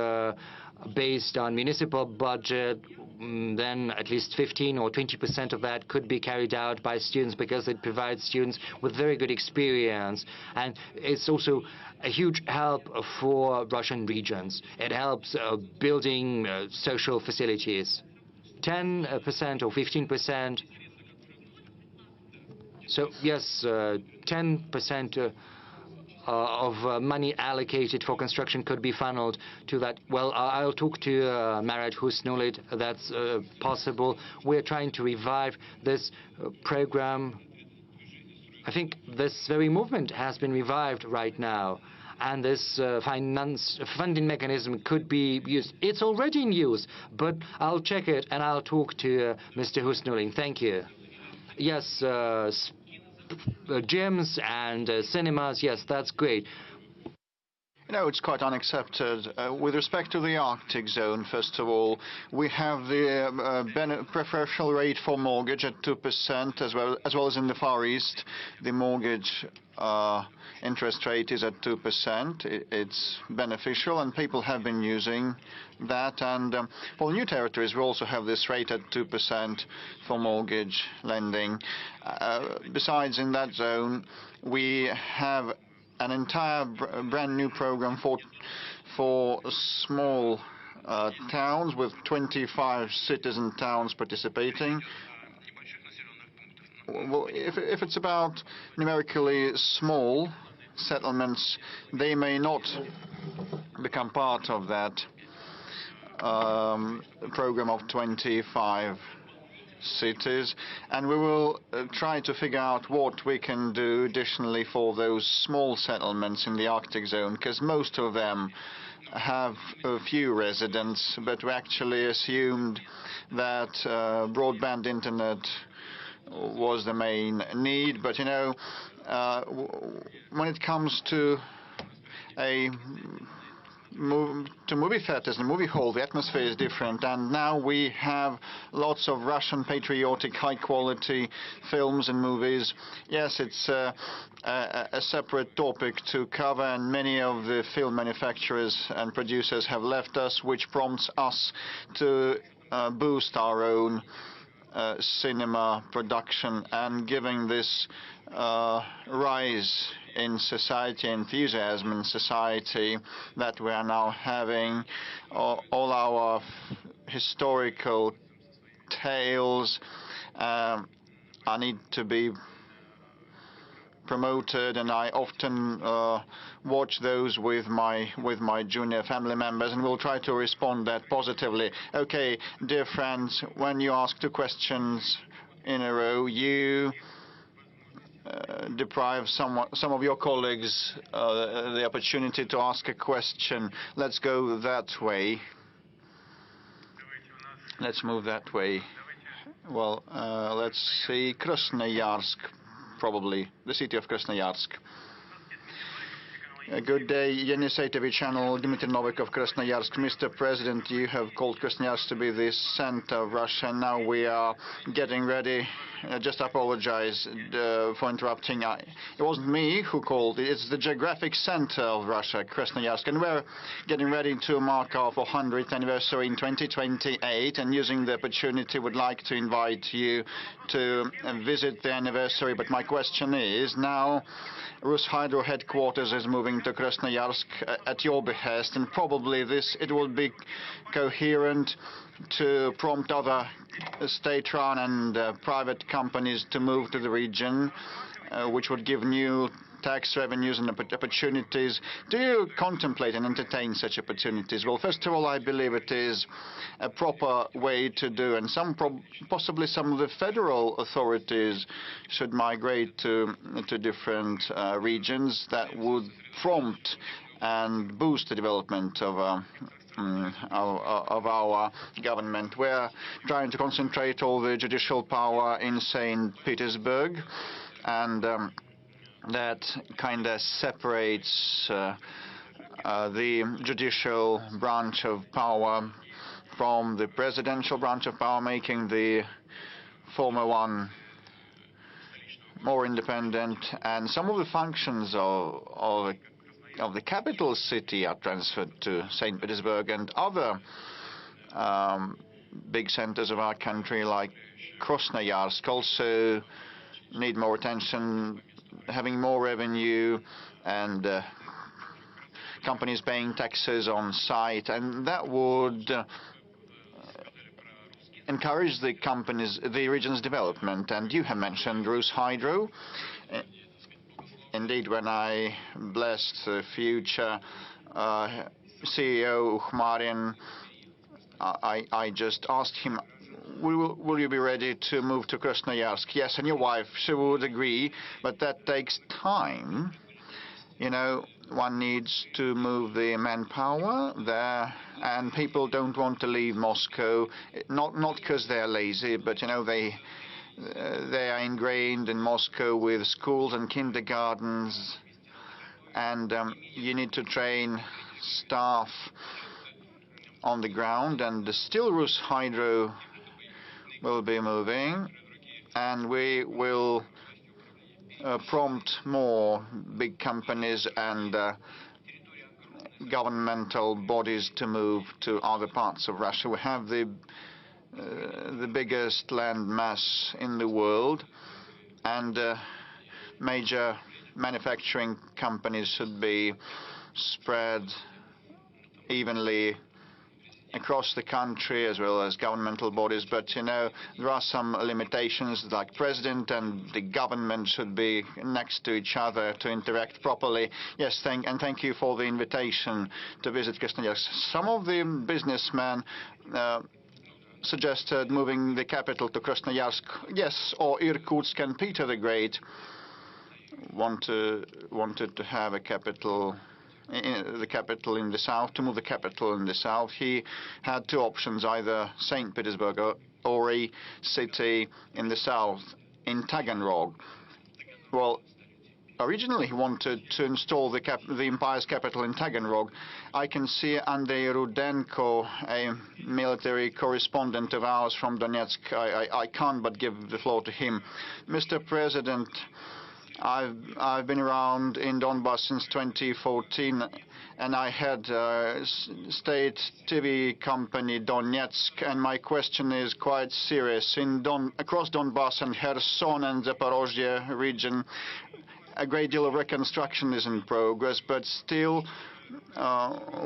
based on municipal budget, then at least 15 or 20% of that could be carried out by students, because it provides students with very good experience, and it's also a huge help for Russian regions. It helps building social facilities. 10% or 15%. So yes, 10% of money allocated for construction could be funneled to that. Well, I'll talk to Marat Husnulit. That's possible. We're trying to revive this program. I think this very movement has been revived right now, and this funding mechanism could be used. It's already in use, but I'll check it and I'll talk to Mr. Husnulit. Thank you. Yes, gyms and cinemas, yes, that's great. You know, it's quite unaccepted. With respect to the Arctic zone, first of all, we have the preferential rate for mortgage at 2%, as well as in the Far East. The mortgage interest rate is at 2%. It's beneficial, and people have been using that. And for new territories, we also have this rate at 2% for mortgage lending. Besides, in that zone, we have an entire brand new program for small towns with 25 citizen towns participating. Well, if it's about numerically small settlements, they may not become part of that program of 25 cities, and we will try to figure out what we can do additionally for those small settlements in the Arctic zone, because most of them have a few residents, but we actually assumed that broadband internet was the main need. But you know, when it comes to movie theaters and movie hall, the atmosphere is different, and now we have lots of Russian patriotic high-quality films and movies. Yes, it's a separate topic to cover, and many of the film manufacturers and producers have left us, which prompts us to boost our own cinema production and giving this rise in society, enthusiasm in society that we are now having. All our historical tales need to be promoted, and I often watch those with my junior family members, and we'll try to respond that positively. Okay, dear friends, when you ask 2 questions in a row, you deprive some of your colleagues the opportunity to ask a question. Let's go that way. Let's move that way. Well, let's see, Krasnoyarsk, probably, the city of Krasnoyarsk. Good day, Yenisei channel, Dmitry Novikov, Krasnoyarsk. Mr. President, you have called Krasnoyarsk to be the center of Russia. Now we are getting ready. Just apologize for interrupting. It wasn't me who called. It's the geographic center of Russia, Krasnoyarsk. And we're getting ready to mark our 400th anniversary in 2028. And using the opportunity, would like to invite you to visit the anniversary. But my question is, now Rushydro headquarters is moving to Krasnoyarsk at your behest, and probably it will be coherent to prompt other state-run and private companies to move to the region, which would give new tax revenues and opportunities. Do you contemplate and entertain such opportunities? Well, first of all, I believe it is a proper way to do, and possibly some of the federal authorities should migrate to different regions. That would prompt and boost the development of our government. We're trying to concentrate all the judicial power in St. Petersburg, and that kind of separates the judicial branch of power from the presidential branch of power, making the former one more independent. And some of the functions of the capital city are transferred to St. Petersburg, and other big centers of our country like Krasnoyarsk also need more attention, having more revenue and companies paying taxes on site, and that would encourage the region's development. And you have mentioned Rushydro. Indeed, when I blessed the future CEO Ukhmarin, I just asked him, will you be ready to move to Krasnoyarsk? Yes, and your wife, she would agree, but that takes time. You know, one needs to move the manpower there, and people don't want to leave Moscow, not because they're lazy, but, you know, they are ingrained in Moscow with schools and kindergartens, and you need to train staff on the ground, and still Rushydro will be moving, and we will prompt more big companies and governmental bodies to move to other parts of Russia. We have the biggest land mass in the world, and major manufacturing companies should be spread evenly across the country, as well as governmental bodies. But, you know, there are some limitations, like president and the government should be next to each other to interact properly. Yes, thank you for the invitation to visit Krasnoyarsk. Some of the businessmen suggested moving the capital to Krasnoyarsk. Yes, or Irkutsk, and Peter the Great wanted to have a capital, the capital in the south, to move the capital in the south. He had 2 options, either St. Petersburg or a city in the south, in Taganrog. Well, originally he wanted to install the empire's capital in Taganrog. I can see Andrei Rudenko, a military correspondent of ours from Donetsk. I can't but give the floor to him. Mr. President, I've been around in Donbass since 2014, and I had state TV company Donetsk, and my question is quite serious. Across Donbass and Kherson and Zaporozhye region, a great deal of reconstruction is in progress, but still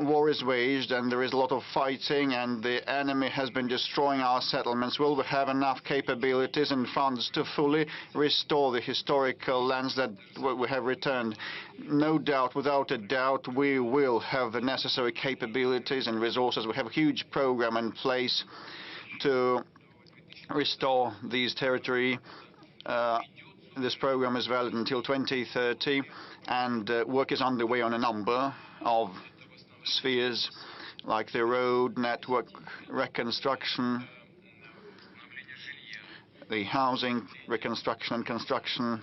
war is waged and there is a lot of fighting, and the enemy has been destroying our settlements. Will we have enough capabilities and funds to fully restore the historical lands that we have returned? No doubt, without a doubt, we will have the necessary capabilities and resources. We have a huge program in place to restore these territory. This program is valid until 2030, and work is underway on a number of spheres, like the road network reconstruction, the housing reconstruction and construction,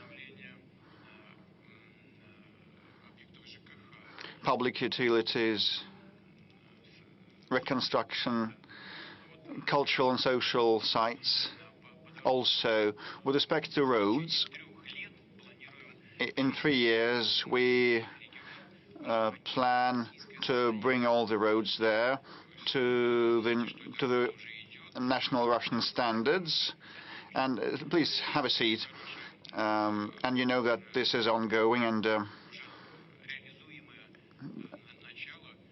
public utilities reconstruction, cultural and social sites. Also, with respect to roads, in 3 years we plan to bring all the roads there to the national Russian standards. And please have a seat. And you know that this is ongoing, and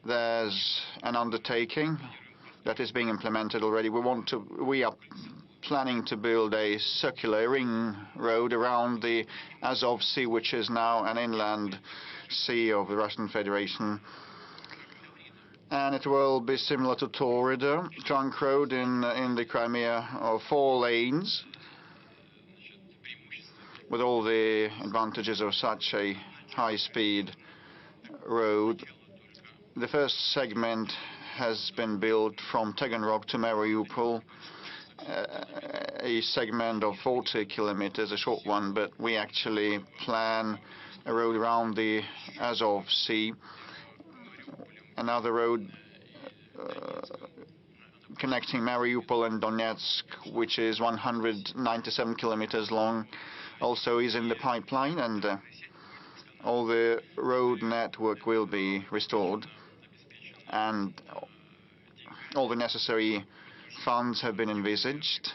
there's an undertaking that is being implemented already. We are planning to build a circular ring road around the Azov Sea, which is now an inland sea of the Russian Federation. And it will be similar to Taurida trunk road in the Crimea, of 4 lanes, with all the advantages of such a high-speed road. The first segment has been built from Taganrog to Mariupol, a segment of 40 kilometers, a short one, but we actually plan a road around the Azov Sea, another road connecting Mariupol and Donetsk, which is 197 kilometers long, also is in the pipeline, and all the road network will be restored, and all the necessary funds have been envisaged,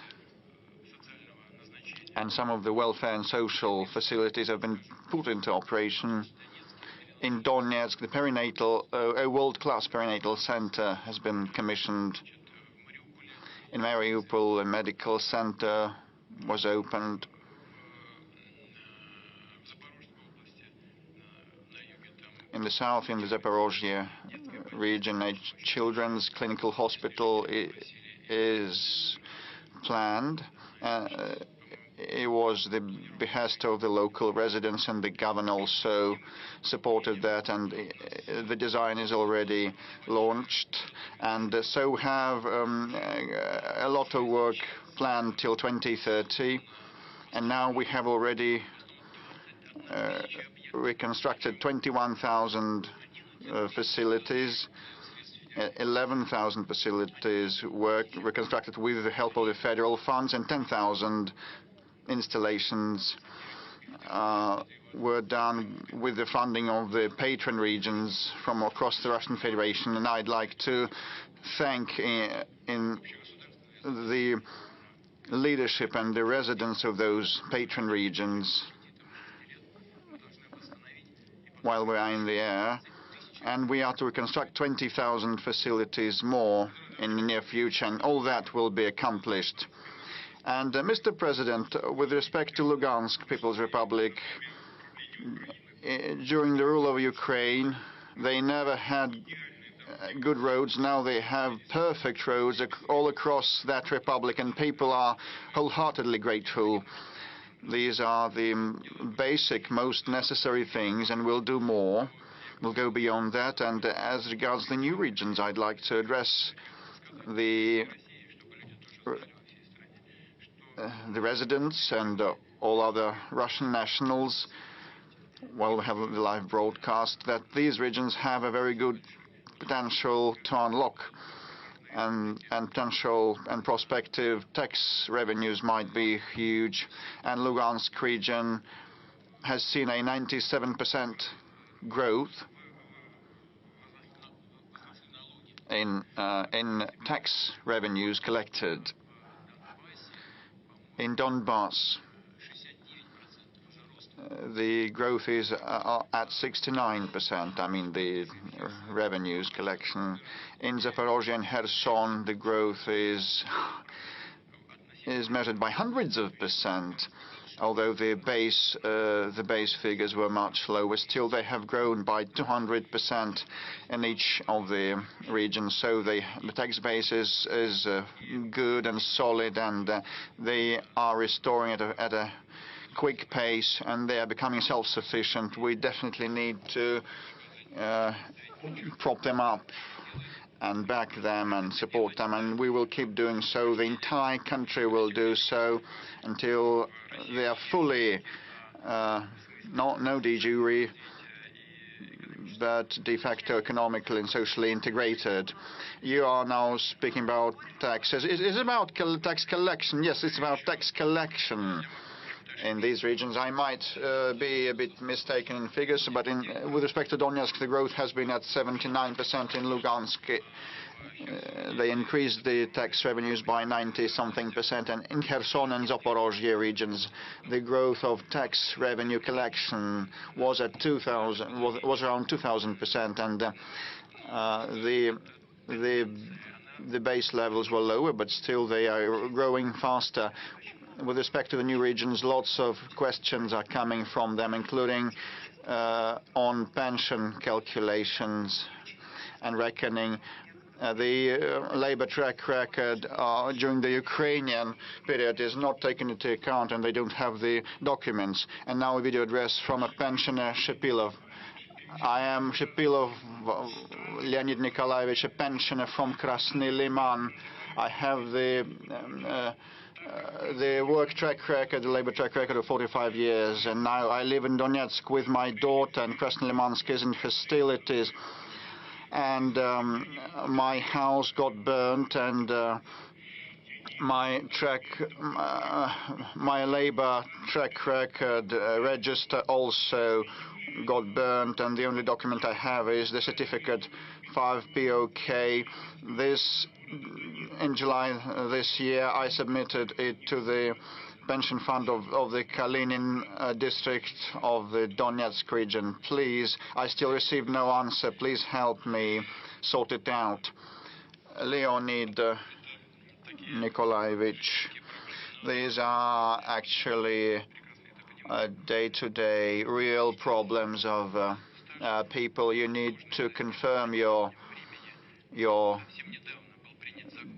and some of the welfare and social facilities have been put into operation. In Donetsk, the perinatal, a world-class perinatal center has been commissioned. In Mariupol, a medical center was opened. In the south, in the Zaporozhye region, a children's clinical hospital is planned. It was the behest of the local residents, and the governor also supported that, and the design is already launched. And so we have a lot of work planned till 2030, and now we have already reconstructed 21,000 facilities. 11,000 facilities were reconstructed with the help of the federal funds, and 10,000 installations were done with the funding of the patron regions from across the Russian Federation. And I'd like to thank in the leadership and the residents of those patron regions while we are in the air. And we are to reconstruct 20,000 facilities more in the near future, and all that will be accomplished. And Mr. President, with respect to Lugansk People's Republic, during the rule of Ukraine, they never had good roads. Now they have perfect roads all across that republic, and people are wholeheartedly grateful. These are the basic, most necessary things, and we'll do more. We'll go beyond that. And as regards the new regions, I'd like to address the residents and all other Russian nationals, while we have the live broadcast, that these regions have a very good potential to unlock, and potential and prospective tax revenues might be huge. And Lugansk region has seen a 97% growth in tax revenues collected. In Donbass, the growth is at 69%, I mean the revenues collection. In Zaporozhye and Kherson, the growth is measured by hundreds of percent, although the base figures were much lower. Still, they have grown by 200% in each of the regions. So the tax base is good and solid, and they are restoring at a quick pace, and they are becoming self-sufficient. We definitely need to prop them up and back them and support them, and we will keep doing so. The entire country will do so until they are fully, no de jure, but de facto economically and socially integrated. You are now speaking about taxes. It's about tax collection. Yes, it's about tax collection. In these regions, I might be a bit mistaken in figures, but with respect to Donetsk, the growth has been at 79%. In Lugansk, they increased the tax revenues by 90-something%, and in Kherson and Zaporozhye regions, the growth of tax revenue collection was at around 2,000%, and the base levels were lower, but still they are growing faster. With respect to the new regions, lots of questions are coming from them, including on pension calculations and reckoning. The labor track record during the Ukrainian period is not taken into account, and they don't have the documents. And now a video address from a pensioner, Shepilov. I am Shepilov Leonid Nikolaevich, a pensioner from Krasny Liman. I have the work track record, the labor track record of 45 years, and now I live in Donetsk with my daughter, and Krasnolimansk is in hostilities, and my house got burnt, and my labor track record register also got burnt, and the only document I have is the certificate 5 POK. In July this year, I submitted it to the pension fund of the Kalinin district of the Donetsk region. Please, I still received no answer. Please help me sort it out. Leonid Nikolaevich, these are actually day-to-day real problems of people. You need to confirm your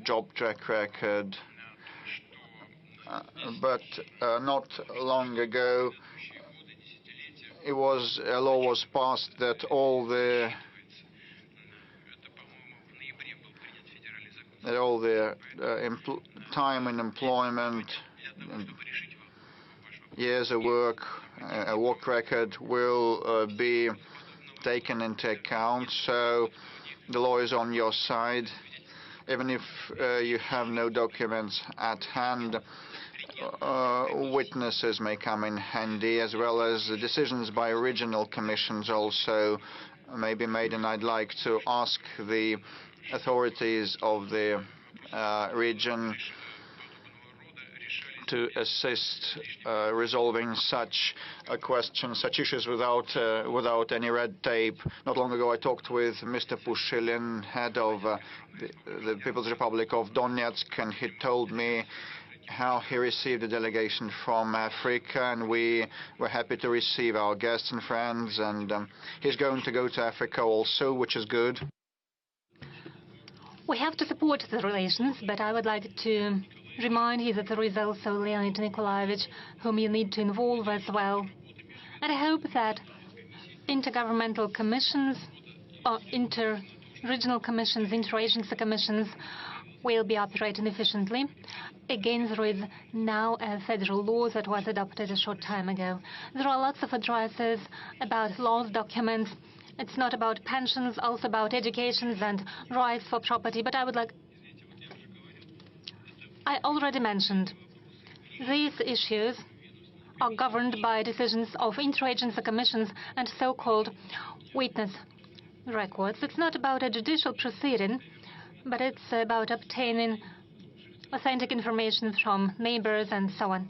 job track record, but not long ago a law was passed that all the time in employment, years of work, a work record will be taken into account. So the law is on your side. Even if you have no documents at hand, witnesses may come in handy, as well as the decisions by regional commissions also may be made, and I'd like to ask the authorities of the region to assist resolving such questions, such issues without any red tape. Not long ago, I talked with Mr. Pushilin, head of the People's Republic of Donetsk, and he told me how he received a delegation from Africa, and we were happy to receive our guests and friends, and he's going to go to Africa also, which is good. We have to support the relations, but I would like to remind you that there is also Leonid Nikolaevich, whom you need to involve as well. And I hope that intergovernmental commissions, or inter-regional commissions, inter-agency commissions will be operating efficiently. Again, there is now a federal law that was adopted a short time ago. There are lots of addresses about laws, documents. It's not about pensions, also about education and rights for property. But I already mentioned these issues are governed by decisions of interagency commissions and so-called witness records. It's not about a judicial proceeding, but it's about obtaining authentic information from neighbors and so on.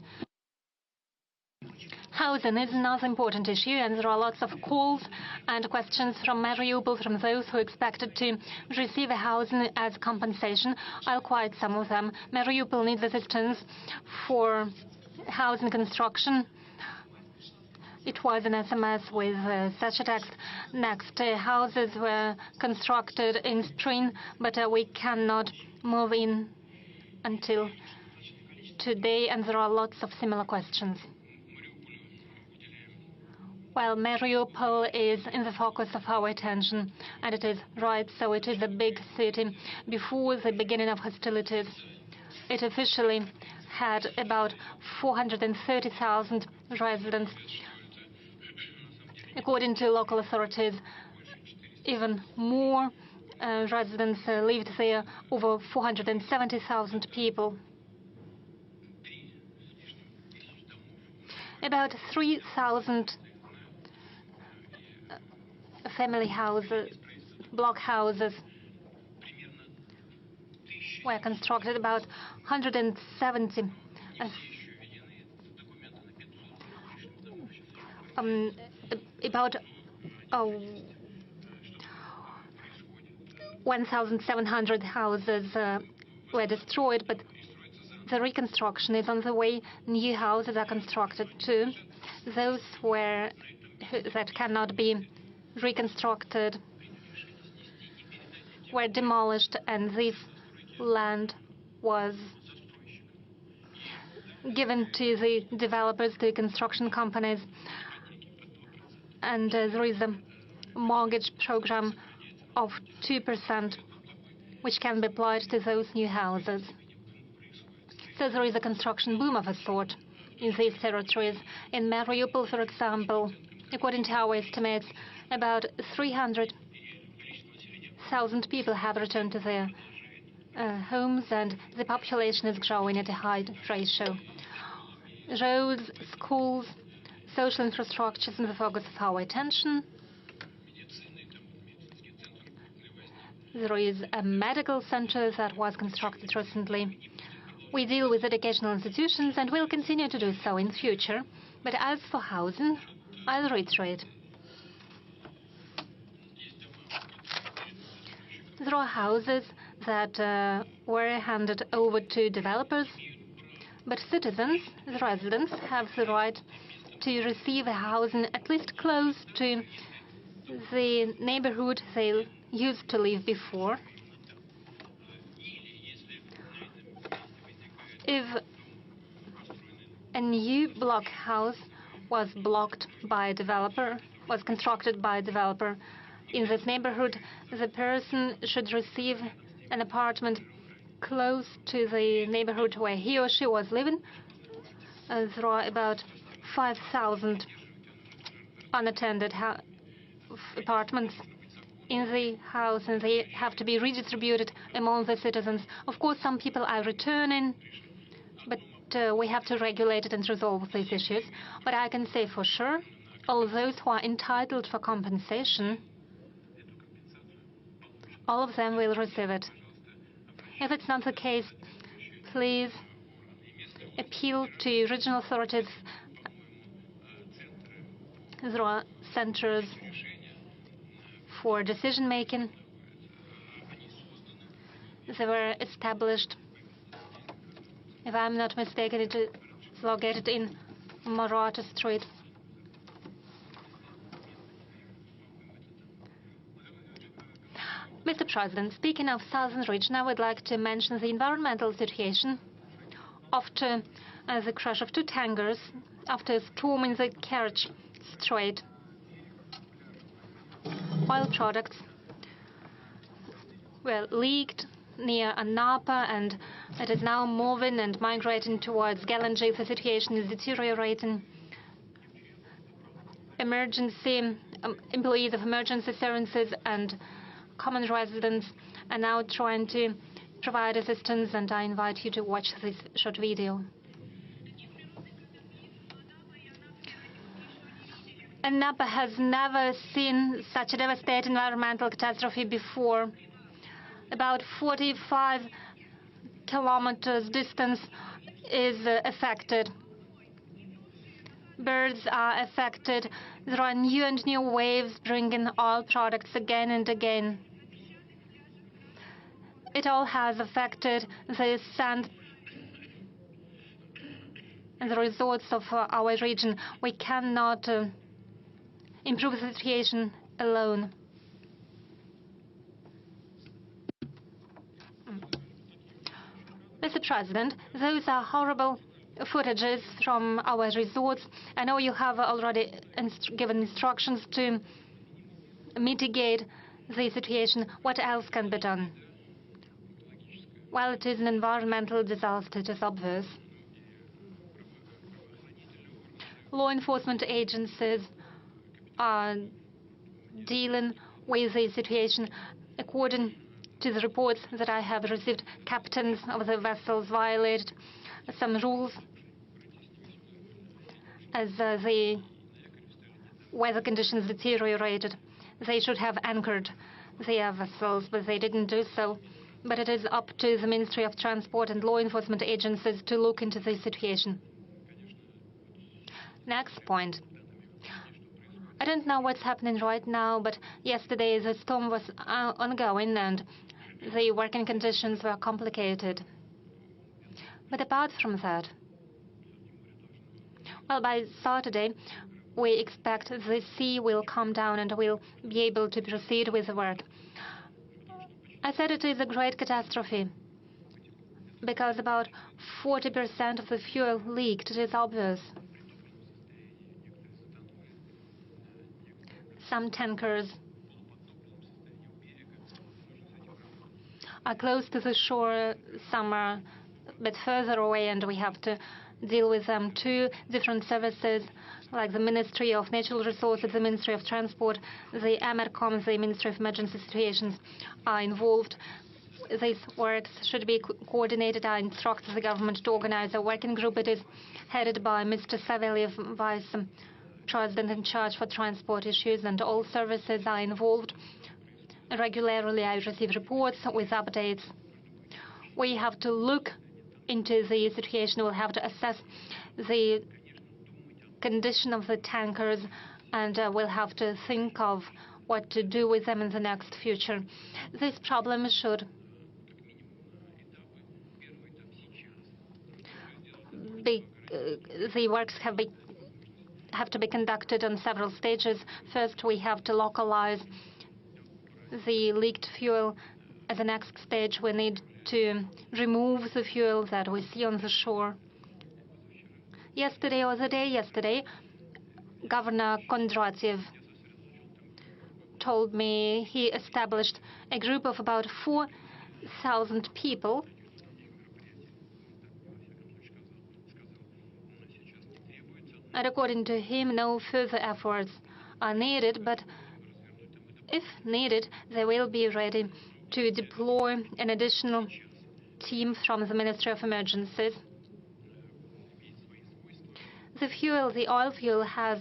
Housing is another important issue, and there are lots of calls and questions from Mariupol, from those who expected to receive a housing as compensation. I'll quote some of them. Mariupol needs assistance for housing construction. It was an SMS with such a text. Next, houses were constructed in spring, but we cannot move in until today, and there are lots of similar questions. Well, Mariupol is in the focus of our attention, and it is right, so it is a big city. Before the beginning of hostilities, it officially had about 430,000 residents. According to local authorities, even more residents lived there, over 470,000 people. About 3,000 family houses, block houses, were constructed. About 170 about 1,700 houses were destroyed, but the reconstruction is on the way. New houses are constructed too. Those that cannot be reconstructed were demolished, and this land was given to the developers, the construction companies, and there is a mortgage program of 2%, which can be applied to those new houses. So there is a construction boom of a sort in these territories. In Mariupol, for example, according to our estimates, about 300,000 people have returned to their homes, and the population is growing at a high ratio. Roads, schools, social infrastructure is in the focus of our attention. There is a medical center that was constructed recently. We deal with educational institutions and will continue to do so in future. But as for housing, I'll reiterate. There are houses that were handed over to developers, but citizens, the residents, have the right to receive a housing at least close to the neighborhood they used to live before. If a new block house was constructed by a developer in this neighborhood, the person should receive an apartment close to the neighborhood where he or she was living. There are about 5,000 unattended apartments in the house, and they have to be redistributed among the citizens. Of course, some people are returning, but we have to regulate it and resolve these issues. But I can say for sure, all those who are entitled for compensation, all of them will receive it. If it's not the case, please appeal to regional authorities. There are centers for decision-making. They were established, if I'm not mistaken, it is located in Maratha Street. Mr. President, speaking of southern region, I would like to mention the environmental situation after the crash of two tankers after a storm in the Kerch Strait. Oil products were leaked near Anapa, and it is now moving and migrating towards Galanji. The situation is deteriorating. Employees of emergency services and common residents are now trying to provide assistance, and I invite you to watch this short video. And Napa has never seen such a devastating environmental catastrophe before. About 45 kilometers distance is affected. Birds are affected. There are new and new waves bringing oil products again and again. It all has affected the sand and the resorts of our region. We cannot improve the situation alone. Mr. President, those are horrible footages from our resorts. I know you have already given instructions to mitigate the situation. What else can be done? Well, it is an environmental disaster, it is obvious. Law enforcement agencies are dealing with the situation. According to the reports that I have received, captains of the vessels violated some rules as the weather conditions deteriorated. They should have anchored their vessels, but they didn't do so. But it is up to the Ministry of Transport and law enforcement agencies to look into this situation. Next point. I don't know what's happening right now, but yesterday the storm was ongoing and the working conditions were complicated. But apart from that, well, by Saturday, we expect the sea will calm down and we'll be able to proceed with the work. I said it is a great catastrophe because about 40% of the fuel leaked. It is obvious. Some tankers are close to the shore, some are a bit further away, and we have to deal with them. Two different services, like the Ministry of Natural Resources, the Ministry of Transport, the Amercom, the Ministry of Emergency Situations, are involved. These works should be coordinated. I instruct the government to organize a working group. It is headed by Mr. Savelyev, Vice President in charge for transport issues, and all services are involved. Regularly, I receive reports with updates. We have to look into the situation. We'll have to assess the condition of the tankers, and we'll have to think of what to do with them in the next future. This problem should be, the works have to be conducted on several stages. First, we have to localize the leaked fuel. As the next stage, we need to remove the fuel that we see on the shore. Yesterday, or the day yesterday, Governor Kondratiev told me he established a group of about 4,000 people and according to him, no further efforts are needed, but if needed, they will be ready to deploy an additional team from the Ministry of Emergencies. The fuel, the oil fuel, has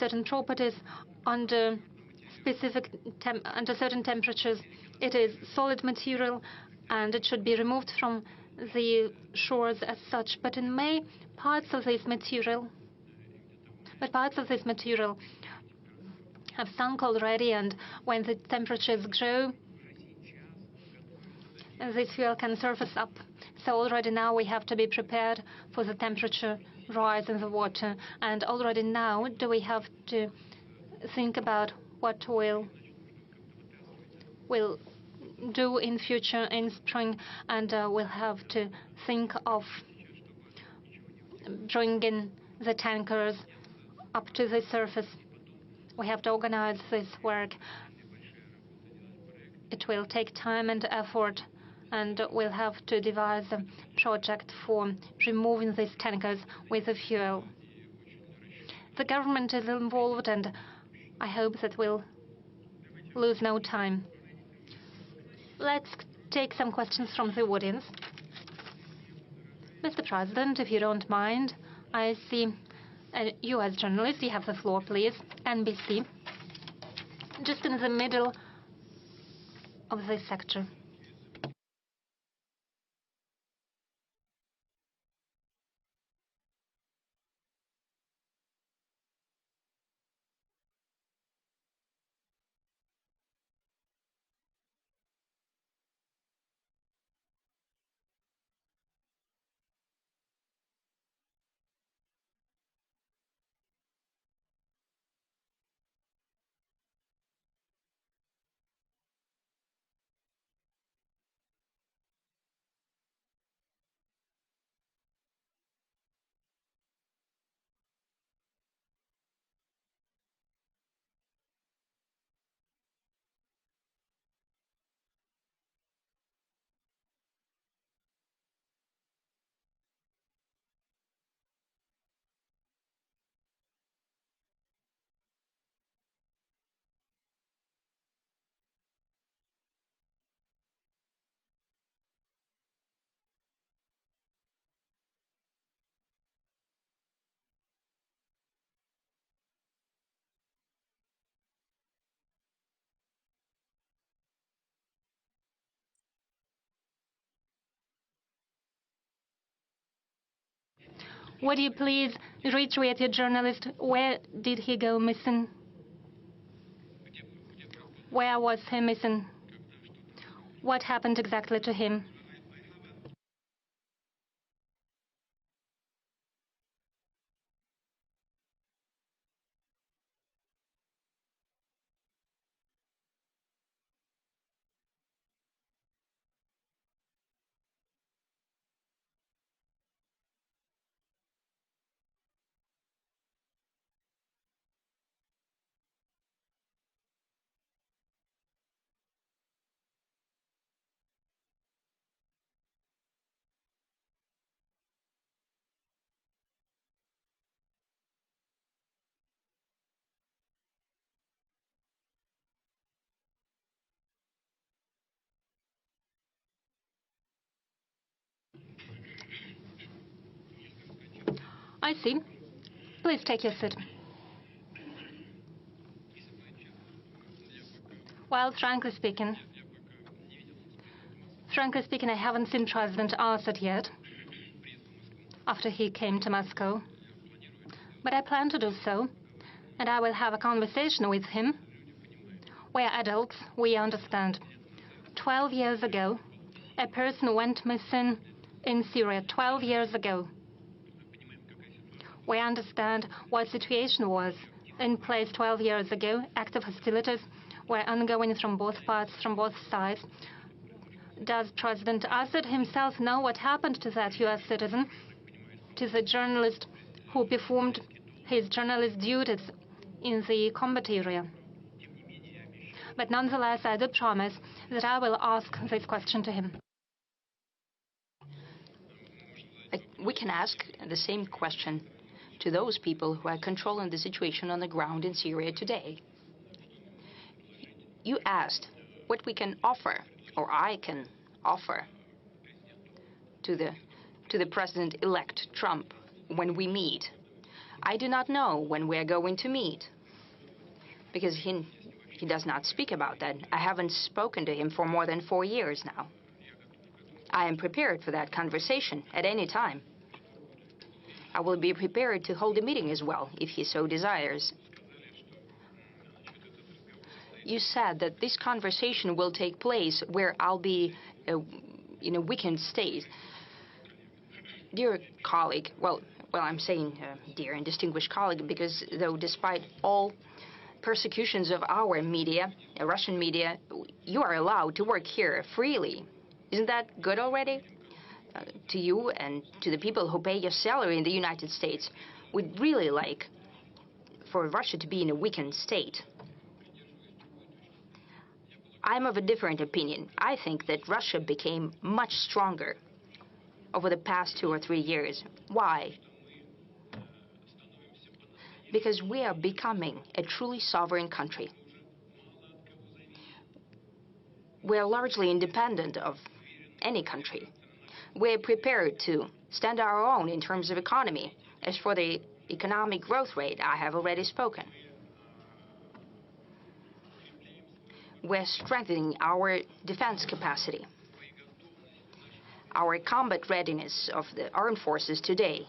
certain properties under certain temperatures. It is solid material, and it should be removed from the shores as such. But in May, parts of this material have sunk already, and when the temperatures grow, this fuel can surface up. So already now we have to be prepared for the temperature rise in the water. And already now we have to think about what we'll do in future in spring, and we'll have to think of bringing the tankers up to the surface. We have to organize this work. It will take time and effort, and we'll have to devise a project for removing these tankers with the fuel. The government is involved, and I hope that we'll lose no time. Let's take some questions from the audience. Mr. President, if you don't mind, I see You as journalist, you have the floor, please. NBC. Just in the middle of this sector. Would you please retrieve your journalist? Where did he go missing? Where was he missing? What happened exactly to him? I see. Please take your seat. Well, frankly speaking, I haven't seen President Assad yet, after he came to Moscow. But I plan to do so, and I will have a conversation with him. We are adults, we understand. 12 years ago, a person went missing in Syria 12 years ago. We understand what situation was in place 12 years ago. Active hostilities were ongoing from both parts, from both sides. Does President Assad himself know what happened to that U.S. citizen, to the journalist who performed his journalist duties in the combat area? But nonetheless, I do promise that I will ask this question to him. We can ask the same question to those people who are controlling the situation on the ground in Syria today. You asked what we can offer, or I can offer, to the President-elect Trump when we meet. I do not know when we are going to meet, because he does not speak about that. I haven't spoken to him for more than 4 years now. I am prepared for that conversation at any time. I will be prepared to hold a meeting as well, if he so desires. You said that this conversation will take place where I'll be in a weakened state. Dear colleague, well, I'm saying dear and distinguished colleague, because though despite all persecutions of our media, Russian media, you are allowed to work here freely. Isn't that good already? To you and to the people who pay your salary in the United States, we'd really like for Russia to be in a weakened state. I'm of a different opinion. I think that Russia became much stronger over the past 2 or 3 years. Why? Because we are becoming a truly sovereign country. We are largely independent of any country. We're prepared to stand our own in terms of economy. As for the economic growth rate, I have already spoken. We're strengthening our defense capacity. Our combat readiness of the armed forces today,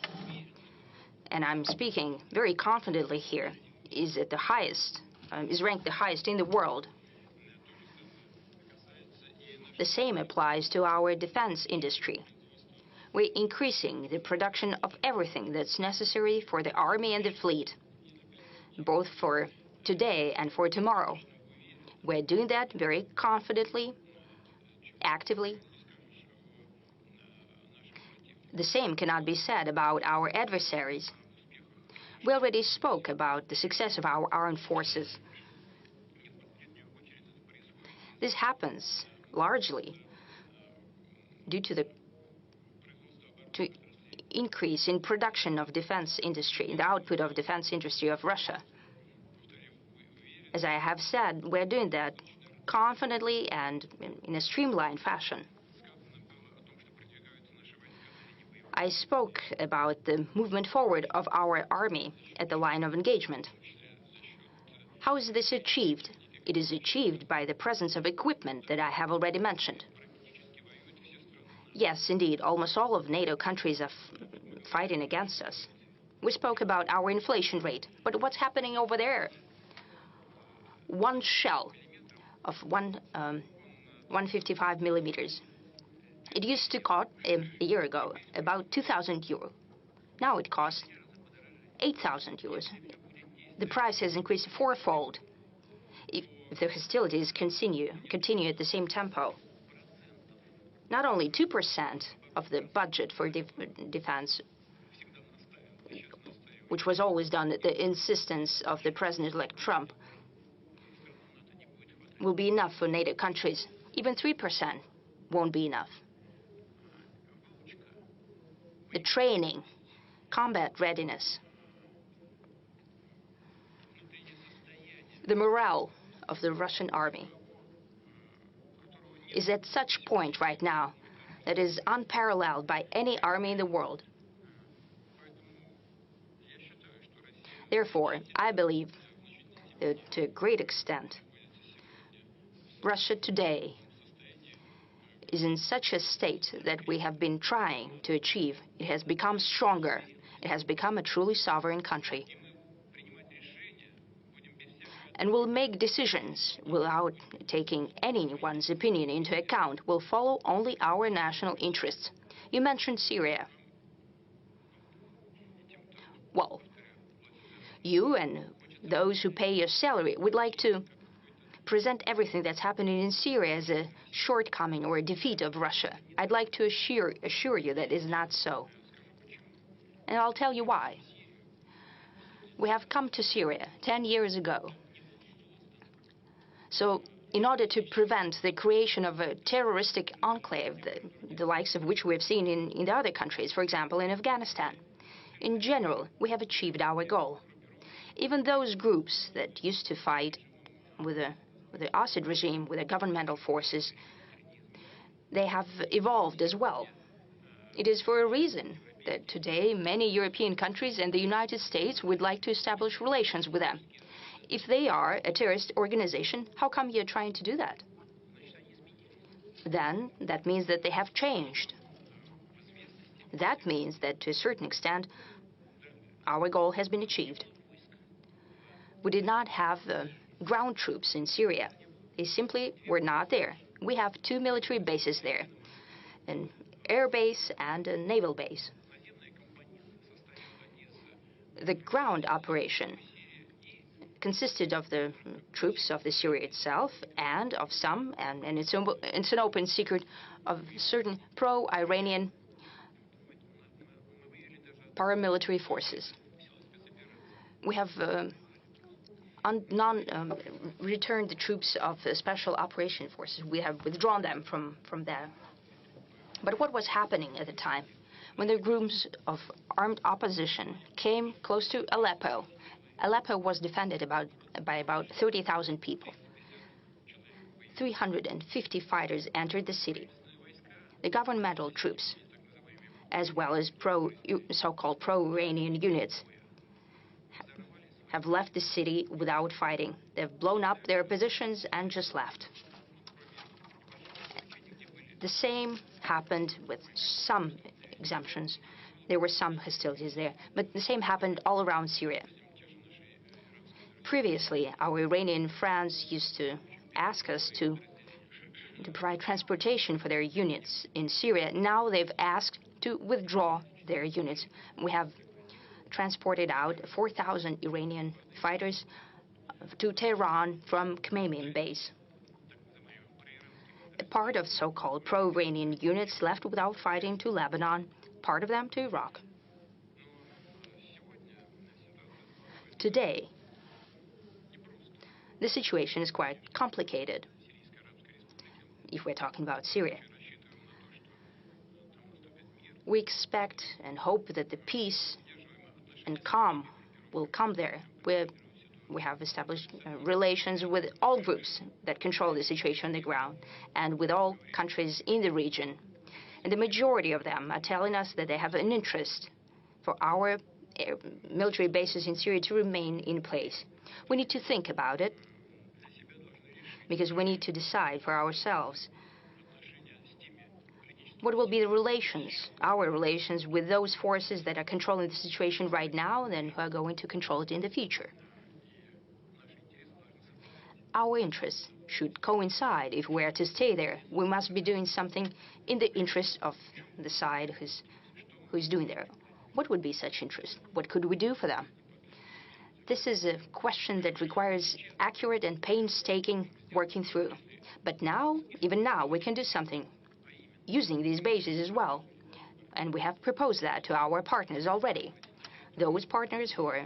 and I'm speaking very confidently here, is at the highest, is ranked the highest in the world. The same applies to our defense industry. We're increasing the production of everything that's necessary for the army and the fleet, both for today and for tomorrow. We're doing that very confidently, actively. The same cannot be said about our adversaries. We already spoke about the success of our armed forces. This happens largely due to the increase in production of defense industry, in the output of defense industry of Russia. As I have said, we're doing that confidently and in a streamlined fashion. I spoke about the movement forward of our army at the line of engagement. How is this achieved? It is achieved by the presence of equipment that I have already mentioned. Yes, indeed, almost all of NATO countries are fighting against us. We spoke about our inflation rate, but what's happening over there? One shell of 155 millimeters. It used to cost, a year ago, about 2,000 euros. Now it costs 8,000 euros. The price has increased fourfold. If the hostilities continue at the same tempo, not only 2% of the budget for defense, which was always done at the insistence of the President-elect Trump, will be enough for NATO countries. Even 3% won't be enough. The training, combat readiness, the morale of the Russian army is at such point right now that is unparalleled by any army in the world. Therefore, I believe that to a great extent, Russia today is in such a state that we have been trying to achieve. It has become stronger. It has become a truly sovereign country. And will make decisions without taking anyone's opinion into account, will follow only our national interests. You mentioned Syria. Well, you and those who pay your salary would like to present everything that's happening in Syria as a shortcoming or a defeat of Russia. I'd like to assure you that is not so. And I'll tell you why. We have come to Syria 10 years ago. So in order to prevent the creation of a terroristic enclave, the likes of which we have seen in the other countries, for example, in Afghanistan, in general, we have achieved our goal. Even those groups that used to fight with the Assad regime, with the governmental forces, they have evolved as well. It is for a reason that today many European countries and the United States would like to establish relations with them. If they are a terrorist organization, how come you're trying to do that? Then that means that they have changed. That means that to a certain extent, our goal has been achieved. We did not have ground troops in Syria. They simply were not there. We have 2 military bases there, an air base and a naval base. The ground operation consisted of the troops of the Syria itself and of some, and it's an open secret, of certain pro-Iranian paramilitary forces. We have returned the troops of the Special Operation Forces. We have withdrawn them from there. But what was happening at the time? When the groups of armed opposition came close to Aleppo, Aleppo was defended by about 30,000 people. 350 fighters entered the city. The governmental troops, as well as so-called pro-Iranian units, have left the city without fighting. They've blown up their positions and just left. The same happened with some exemptions. There were some hostilities there, but the same happened all around Syria. Previously, our Iranian friends used to ask us to provide transportation for their units in Syria. Now they've asked to withdraw their units. We have transported out 4,000 Iranian fighters to Tehran from Khmeimim base. A part of so-called pro-Iranian units left without fighting to Lebanon, part of them to Iraq. Today, the situation is quite complicated if we're talking about Syria. We expect and hope that the peace and calm will come there. We have established relations with all groups that control the situation on the ground and with all countries in the region. And the majority of them are telling us that they have an interest for our military bases in Syria to remain in place. We need to think about it because we need to decide for ourselves what will be the relations, our relations with those forces that are controlling the situation right now and who are going to control it in the future. Our interests should coincide. If we are to stay there, we must be doing something in the interest of the side who's doing there. What would be such interest? What could we do for them? This is a question that requires accurate and painstaking working through. But now, even now, we can do something using these bases as well. And we have proposed that to our partners already. Those partners who are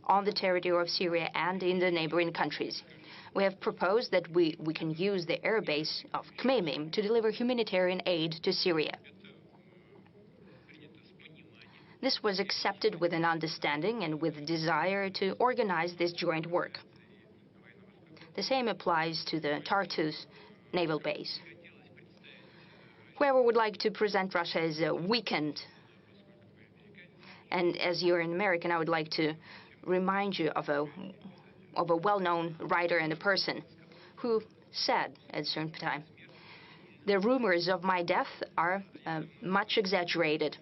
on the territory of Syria and in the neighboring countries. We have proposed that we can use the air base of Khmeimim to deliver humanitarian aid to Syria. This was accepted with an understanding and with a desire to organize this joint work. The same applies to the Tartus naval base. Whoever would like to present Russia as weakened, and as you're an American, I would like to remind you of a well-known writer and a person who said at a certain time, the rumors of my death are much exaggerated.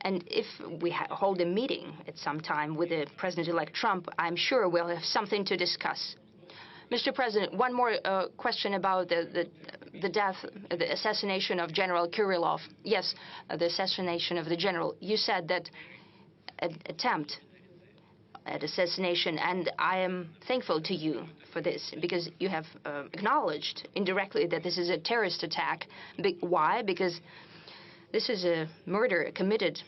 And if we hold a meeting at some time with the President-elect Trump, I'm sure we'll have something to discuss. Mr. President, one more question about the death, the assassination of General Kirillov. Yes, the assassination of the general. You said that an attempt at assassination, and I am thankful to you for this, because you have acknowledged indirectly that this is a terrorist attack. Why? Because this is a murder committed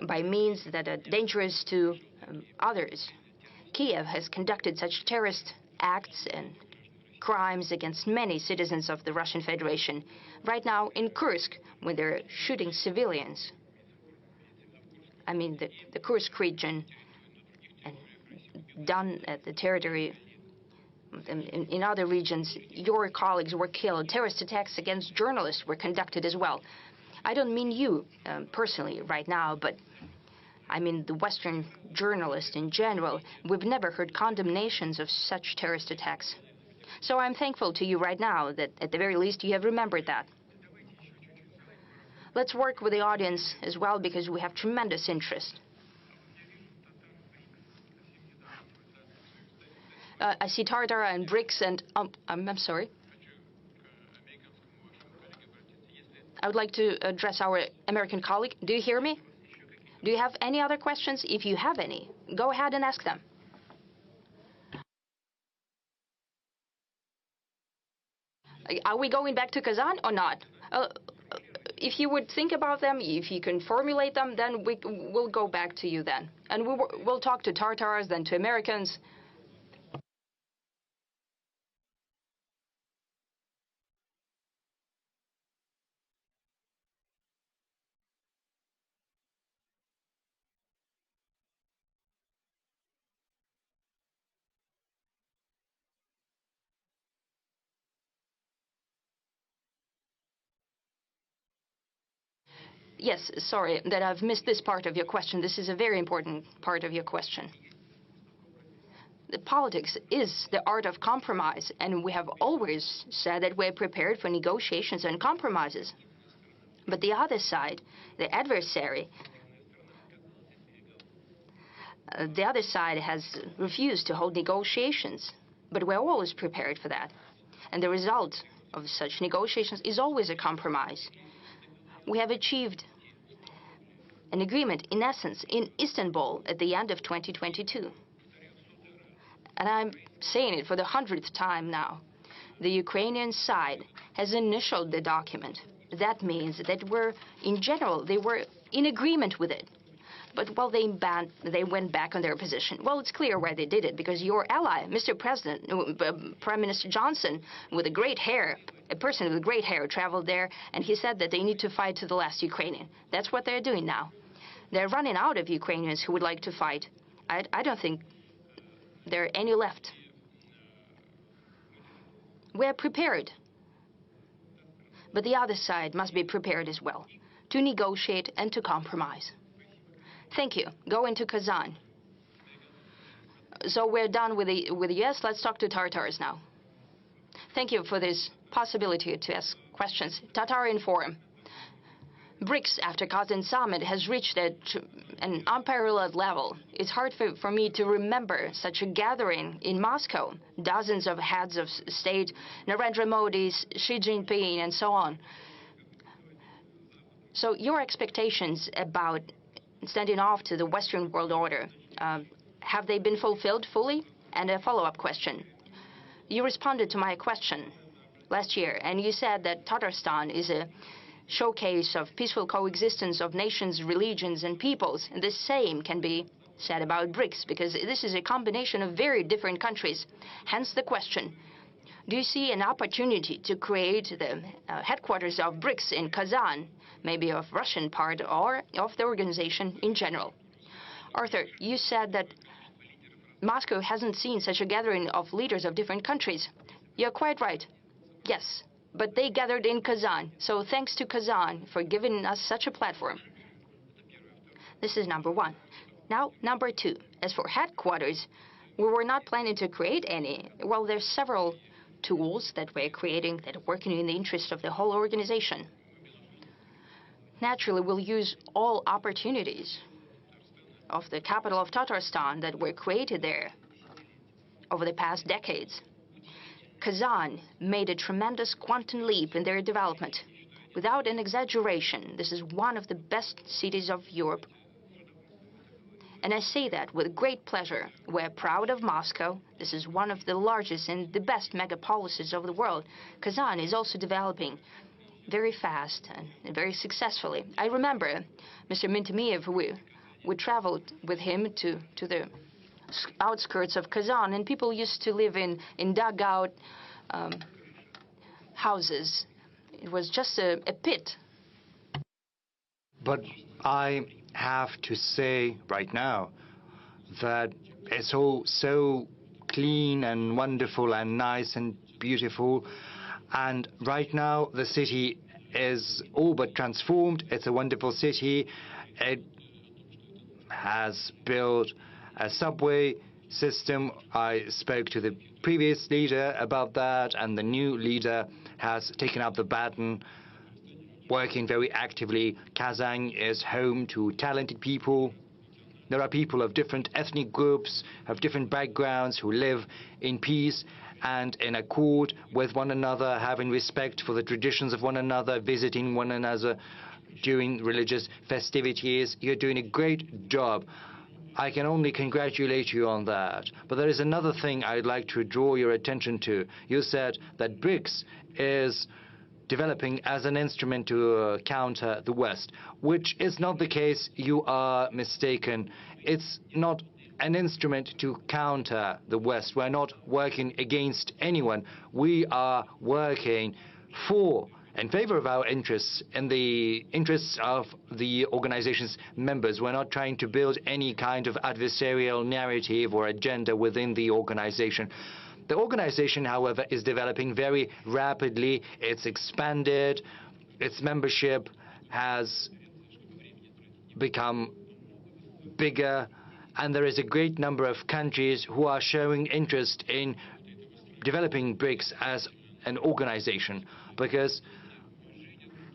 by means that are dangerous to others. Kiev has conducted such terrorist acts and crimes against many citizens of the Russian Federation. Right now in Kursk, when they're shooting civilians, I mean the Kursk region, and done at the territory in other regions, your colleagues were killed. Terrorist attacks against journalists were conducted as well. I don't mean you personally right now, but I mean the Western journalists in general. We've never heard condemnations of such terrorist attacks. So I'm thankful to you right now that at the very least you have remembered that. Let's work with the audience as well, because we have tremendous interest. I see Tartar and BRICS and I'm sorry. I would like to address our American colleague. Do you hear me? Do you have any other questions? If you have any, go ahead and ask them. Are we going back to Kazan or not? If you would think about them, if you can formulate them, then we'll go back to you then. And we'll talk to Tartars, then to Americans. Yes, sorry that I've missed this part of your question. This is a very important part of your question. The politics is the art of compromise, and we have always said that we're prepared for negotiations and compromises. But the other side, the adversary, the other side has refused to hold negotiations. But we're always prepared for that. And the result of such negotiations is always a compromise. We have achieved an agreement, in essence, in Istanbul at the end of 2022. And I'm saying it for the 100th time now. The Ukrainian side has initialed the document. That means that in general, they were in agreement with it. But while they went back on their position. Well, it's clear why they did it, because your ally, Mr. President, Prime Minister Johnson, with a great hair, a person with great hair, traveled there, and he said that they need to fight to the last Ukrainian. That's what they're doing now. They're running out of Ukrainians who would like to fight. I don't think there are any left. We're prepared. But the other side must be prepared as well, to negotiate and to compromise. Thank you. Go into Kazan. So we're done with the US. Let's talk to Tatars now. Thank you for this possibility to ask questions. Tatarian Forum. BRICS, after Kazan summit, has reached an unparalleled level. It's hard for me to remember such a gathering in Moscow. Dozens of heads of state, Narendra Modi, Xi Jinping, and so on. So your expectations about standing off to the Western world order, have they been fulfilled fully? And a follow-up question. You responded to my question last year, and you said that Tatarstan is a showcase of peaceful coexistence of nations, religions, and peoples. And the same can be said about BRICS, because this is a combination of very different countries. Hence the question, do you see an opportunity to create the headquarters of BRICS in Kazan, maybe of Russian part or of the organization in general? Arthur, you said that Moscow hasn't seen such a gathering of leaders of different countries. You're quite right. Yes, but they gathered in Kazan. So thanks to Kazan for giving us such a platform. This is number one. Now, number two. As for headquarters, we were not planning to create any. Well, there's several tools that we're creating that are working in the interest of the whole organization. Naturally, we'll use all opportunities of the capital of Tatarstan that were created there over the past decades. Kazan made a tremendous quantum leap in their development. Without an exaggeration, this is one of the best cities of Europe. And I say that with great pleasure. We're proud of Moscow. This is one of the largest and the best megapolises of the world. Kazan is also developing very fast and very successfully. I remember Mr. Mintemiev, we traveled with him to the outskirts of Kazan, and people used to live in dugout houses. It was just a pit. But I have to say right now that it's all so clean and wonderful and nice and beautiful. And right now the city is all but transformed. It's a wonderful city. It has built a subway system. I spoke to the previous leader about that, and the new leader has taken up the baton, working very actively. Kazan is home to talented people. There are people of different ethnic groups, of different backgrounds, who live in peace and in accord with one another, having respect for the traditions of one another, visiting one another during religious festivities. You're doing a great job. I can only congratulate you on that. But there is another thing I'd like to draw your attention to. You said that BRICS is developing as an instrument to counter the West, which is not the case. You are mistaken. It's not an instrument to counter the West. We're not working against anyone. We are working in favor of our interests, in the interests of the organization's members. We're not trying to build any kind of adversarial narrative or agenda within the organization. The organization, however, is developing very rapidly. It's expanded. Its membership has become bigger, and there is a great number of countries who are showing interest in developing BRICS as an organization, because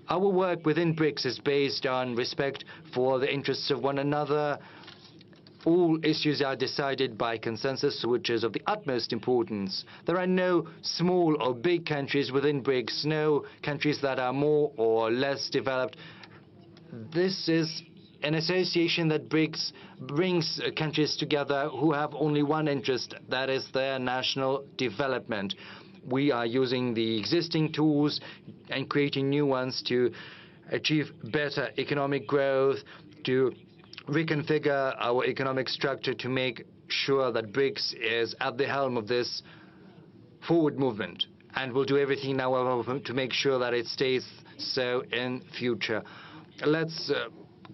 our work within BRICS is based on respect for the interests of one another. All issues are decided by consensus, which is of the utmost importance. There are no small or big countries within BRICS, no countries that are more or less developed. This is an association that brings countries together who have only one interest, that is their national development. We are using the existing tools and creating new ones to achieve better economic growth, to reconfigure our economic structure to make sure that BRICS is at the helm of this forward movement. And we'll do everything now to make sure that it stays so in future. Let's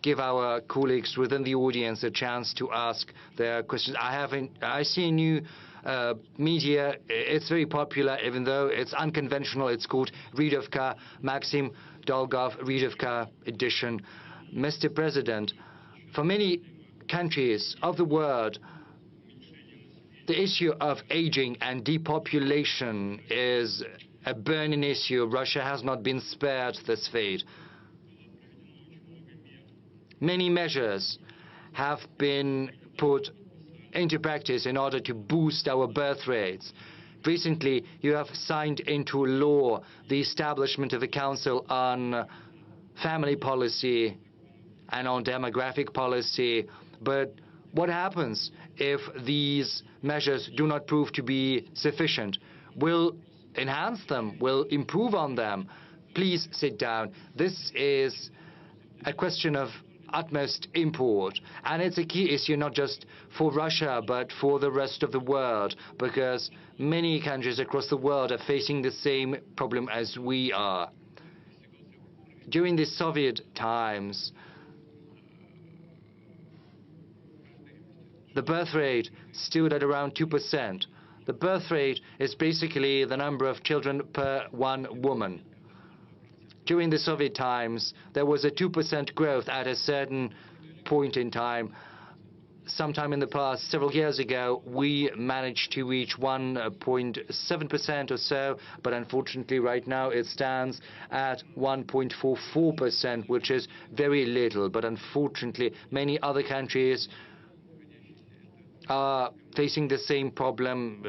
give our colleagues within the audience a chance to ask their questions. I see a new media. It's very popular, even though it's unconventional. It's called Readovka, Maxim Dolgov Readovka edition. Mr. President, for many countries of the world, the issue of aging and depopulation is a burning issue. Russia has not been spared this fate. Many measures have been put into practice in order to boost our birth rates. Recently, you have signed into law the establishment of a Council on Family Policy and on Demographic Policy. But what happens if these measures do not prove to be sufficient? We'll enhance them, we'll improve on them. Please sit down. This is a question of utmost import, and it's a key issue not just for Russia but for the rest of the world, because many countries across the world are facing the same problem as we are. During the Soviet times, the birth rate stood at around 2%. The birth rate is basically the number of children per one woman. During the Soviet times, there was a 2% growth at a certain point in time. Sometime in the past, several years ago, we managed to reach 1.7% or so, but unfortunately right now it stands at 1.44%, which is very little. But unfortunately, many other countries are facing the same problem.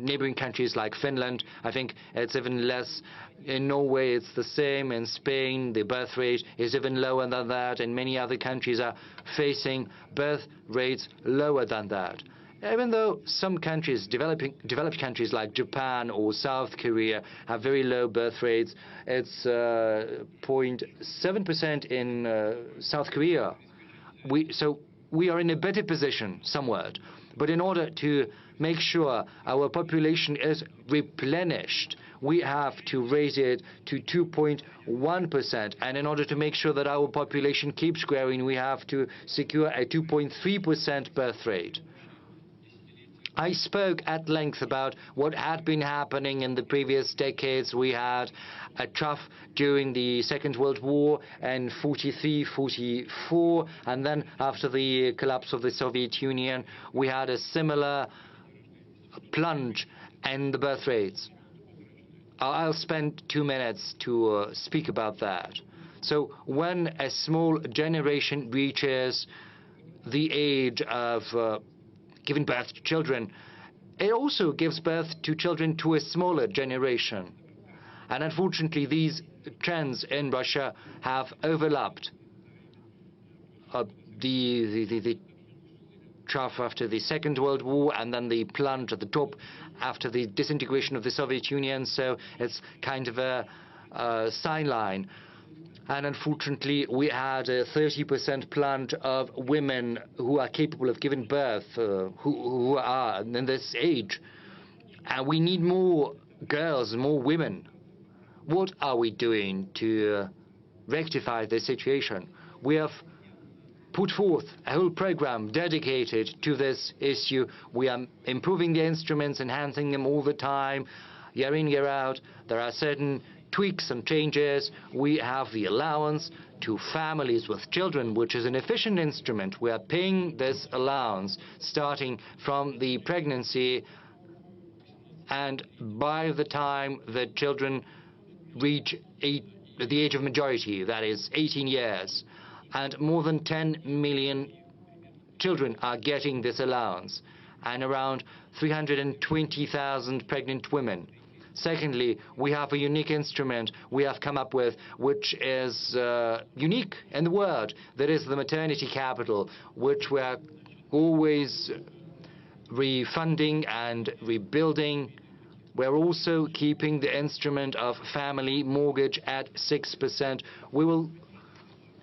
Neighboring countries like Finland, I think it's even less. In Norway, it's the same. In Spain, the birth rate is even lower than that, and many other countries are facing birth rates lower than that. Even though some countries, developed countries like Japan or South Korea, have very low birth rates, it's 0.7% in South Korea. So we are in a better position somewhat. But in order to make sure our population is replenished, we have to raise it to 2.1%. And in order to make sure that our population keeps growing, we have to secure a 2.3% birth rate. I spoke at length about what had been happening in the previous decades. We had a trough during the Second World War in 43-44, and then after the collapse of the Soviet Union, we had a similar plunge in the birth rates. I'll spend 2 minutes to speak about that. So when a small generation reaches the age of giving birth to children, it also gives birth to children to a smaller generation. And unfortunately, these trends in Russia have overlapped. The trough after the Second World War, and then the plunge at the top after the disintegration of the Soviet Union. So it's kind of a sign line. And unfortunately, we had a 30% plunge of women who are capable of giving birth, who are in this age. And we need more girls, more women. What are we doing to rectify this situation? We have put forth a whole program dedicated to this issue. We are improving the instruments, enhancing them all the time, year in, year out. There are certain tweaks and changes. We have the allowance to families with children, which is an efficient instrument. We are paying this allowance starting from the pregnancy and by the time the children reach the age of majority, that is 18 years. And more than 10 million children are getting this allowance, and around 320,000 pregnant women. Secondly, we have a unique instrument we have come up with, which is unique in the world. That is the maternity capital, which we are always refunding and rebuilding. We're also keeping the instrument of family mortgage at 6%. We will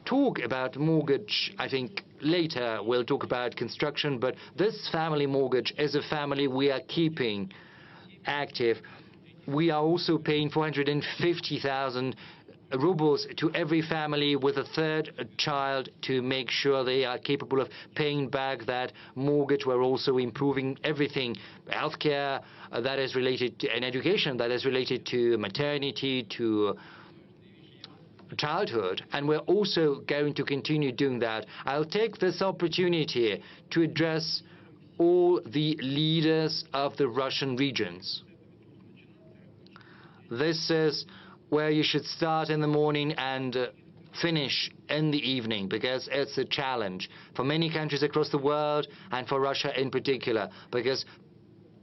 talk about mortgage, I think, later. We'll talk about construction, but this family mortgage is a family we are keeping active. We are also paying 450,000 rubles to every family with a third child to make sure they are capable of paying back that mortgage. We're also improving everything, healthcare that is related to, and education that is related to maternity, to childhood, and we're also going to continue doing that. I'll take this opportunity to address all the leaders of the Russian regions. This is where you should start in the morning and finish in the evening, because it's a challenge for many countries across the world and for Russia in particular, because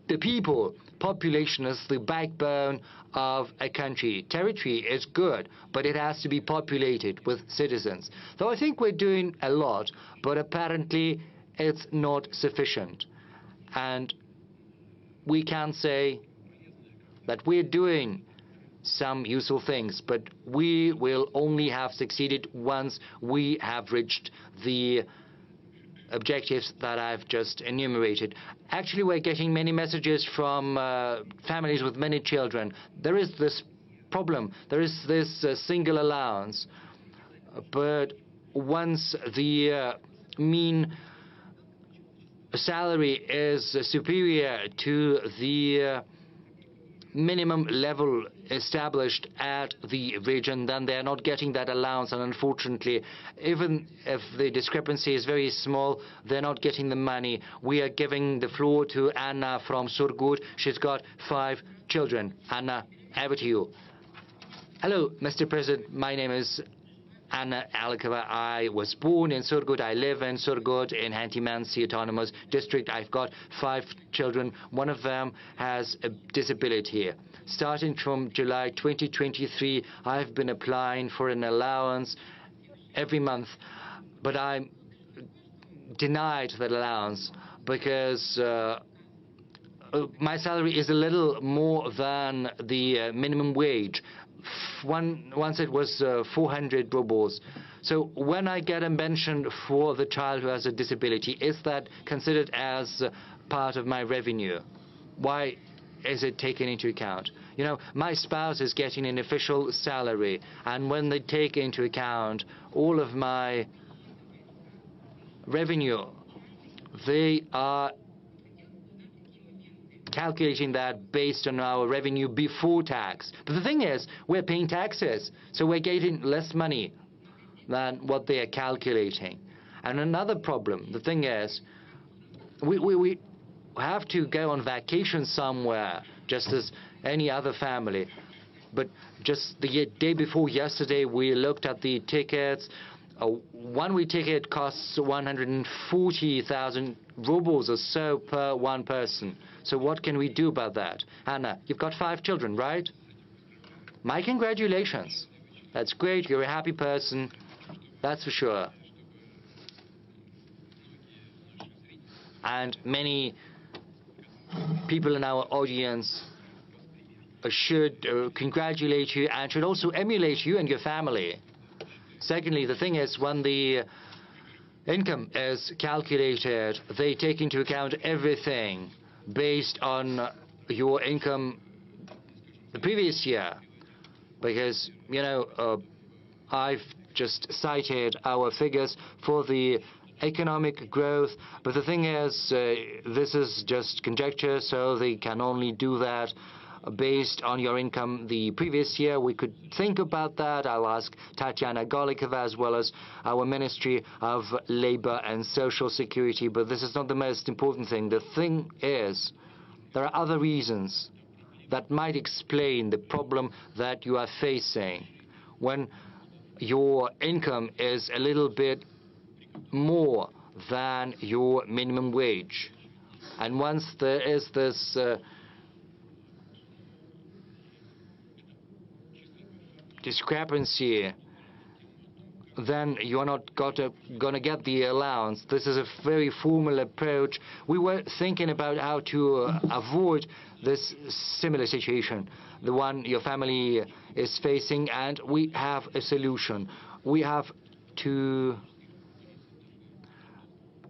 the people, population is the backbone of a country. Territory is good, but it has to be populated with citizens. So I think we're doing a lot, but apparently it's not sufficient. And we can say that we're doing some useful things, but we will only have succeeded once we have reached the objectives that I've just enumerated. Actually, we're getting many messages from families with many children. There is this problem. There is this single allowance. But once the mean salary is superior to the minimum level established at the region, then they are not getting that allowance, and unfortunately, even if the discrepancy is very small, they're not getting the money. We are giving the floor to Anna from Surgut. She's got 5 children. Anna, over to you. Hello, Mr. President. My name is Anna Alikova. I was born in Surgut. I live in Surgut in Hanti-Mansi Autonomous District. I've got 5 children. One of them has a disability. Starting from July 2023, I've been applying for an allowance every month, but I'm denied that allowance because my salary is a little more than the minimum wage. Once it was 400 rubles. So when I get a pension for the child who has a disability, is that considered as part of my revenue? Why is it taken into account? You know, my spouse is getting an official salary, and when they take into account all of my revenue, they are calculating that based on our revenue before tax. But the thing is, we're paying taxes, so we're getting less money than what they are calculating. And another problem, the thing is, we have to go on vacation somewhere, just as any other family. But just the day before yesterday, we looked at the tickets. A one-way ticket costs 140,000 rubles or so per one person. So what can we do about that? Anna, you've got 5 children, right? My congratulations. That's great. You're a happy person. That's for sure. And many people in our audience should congratulate you and should also emulate you and your family. Secondly, the thing is, when the income is calculated, they take into account everything based on your income the previous year. Because, you know, I've just cited our figures for the economic growth, but the thing is, this is just conjecture, so they can only do that based on your income the previous year. We could think about that. I'll ask Tatiana Golikova as well as our Ministry of Labor and Social Security, but this is not the most important thing. The thing is, there are other reasons that might explain the problem that you are facing. When your income is a little bit more than your minimum wage, and once there is this discrepancy, then you're not gonna get the allowance. This is a very formal approach. We were thinking about how to avoid this similar situation, the one your family is facing, and we have a solution. We have to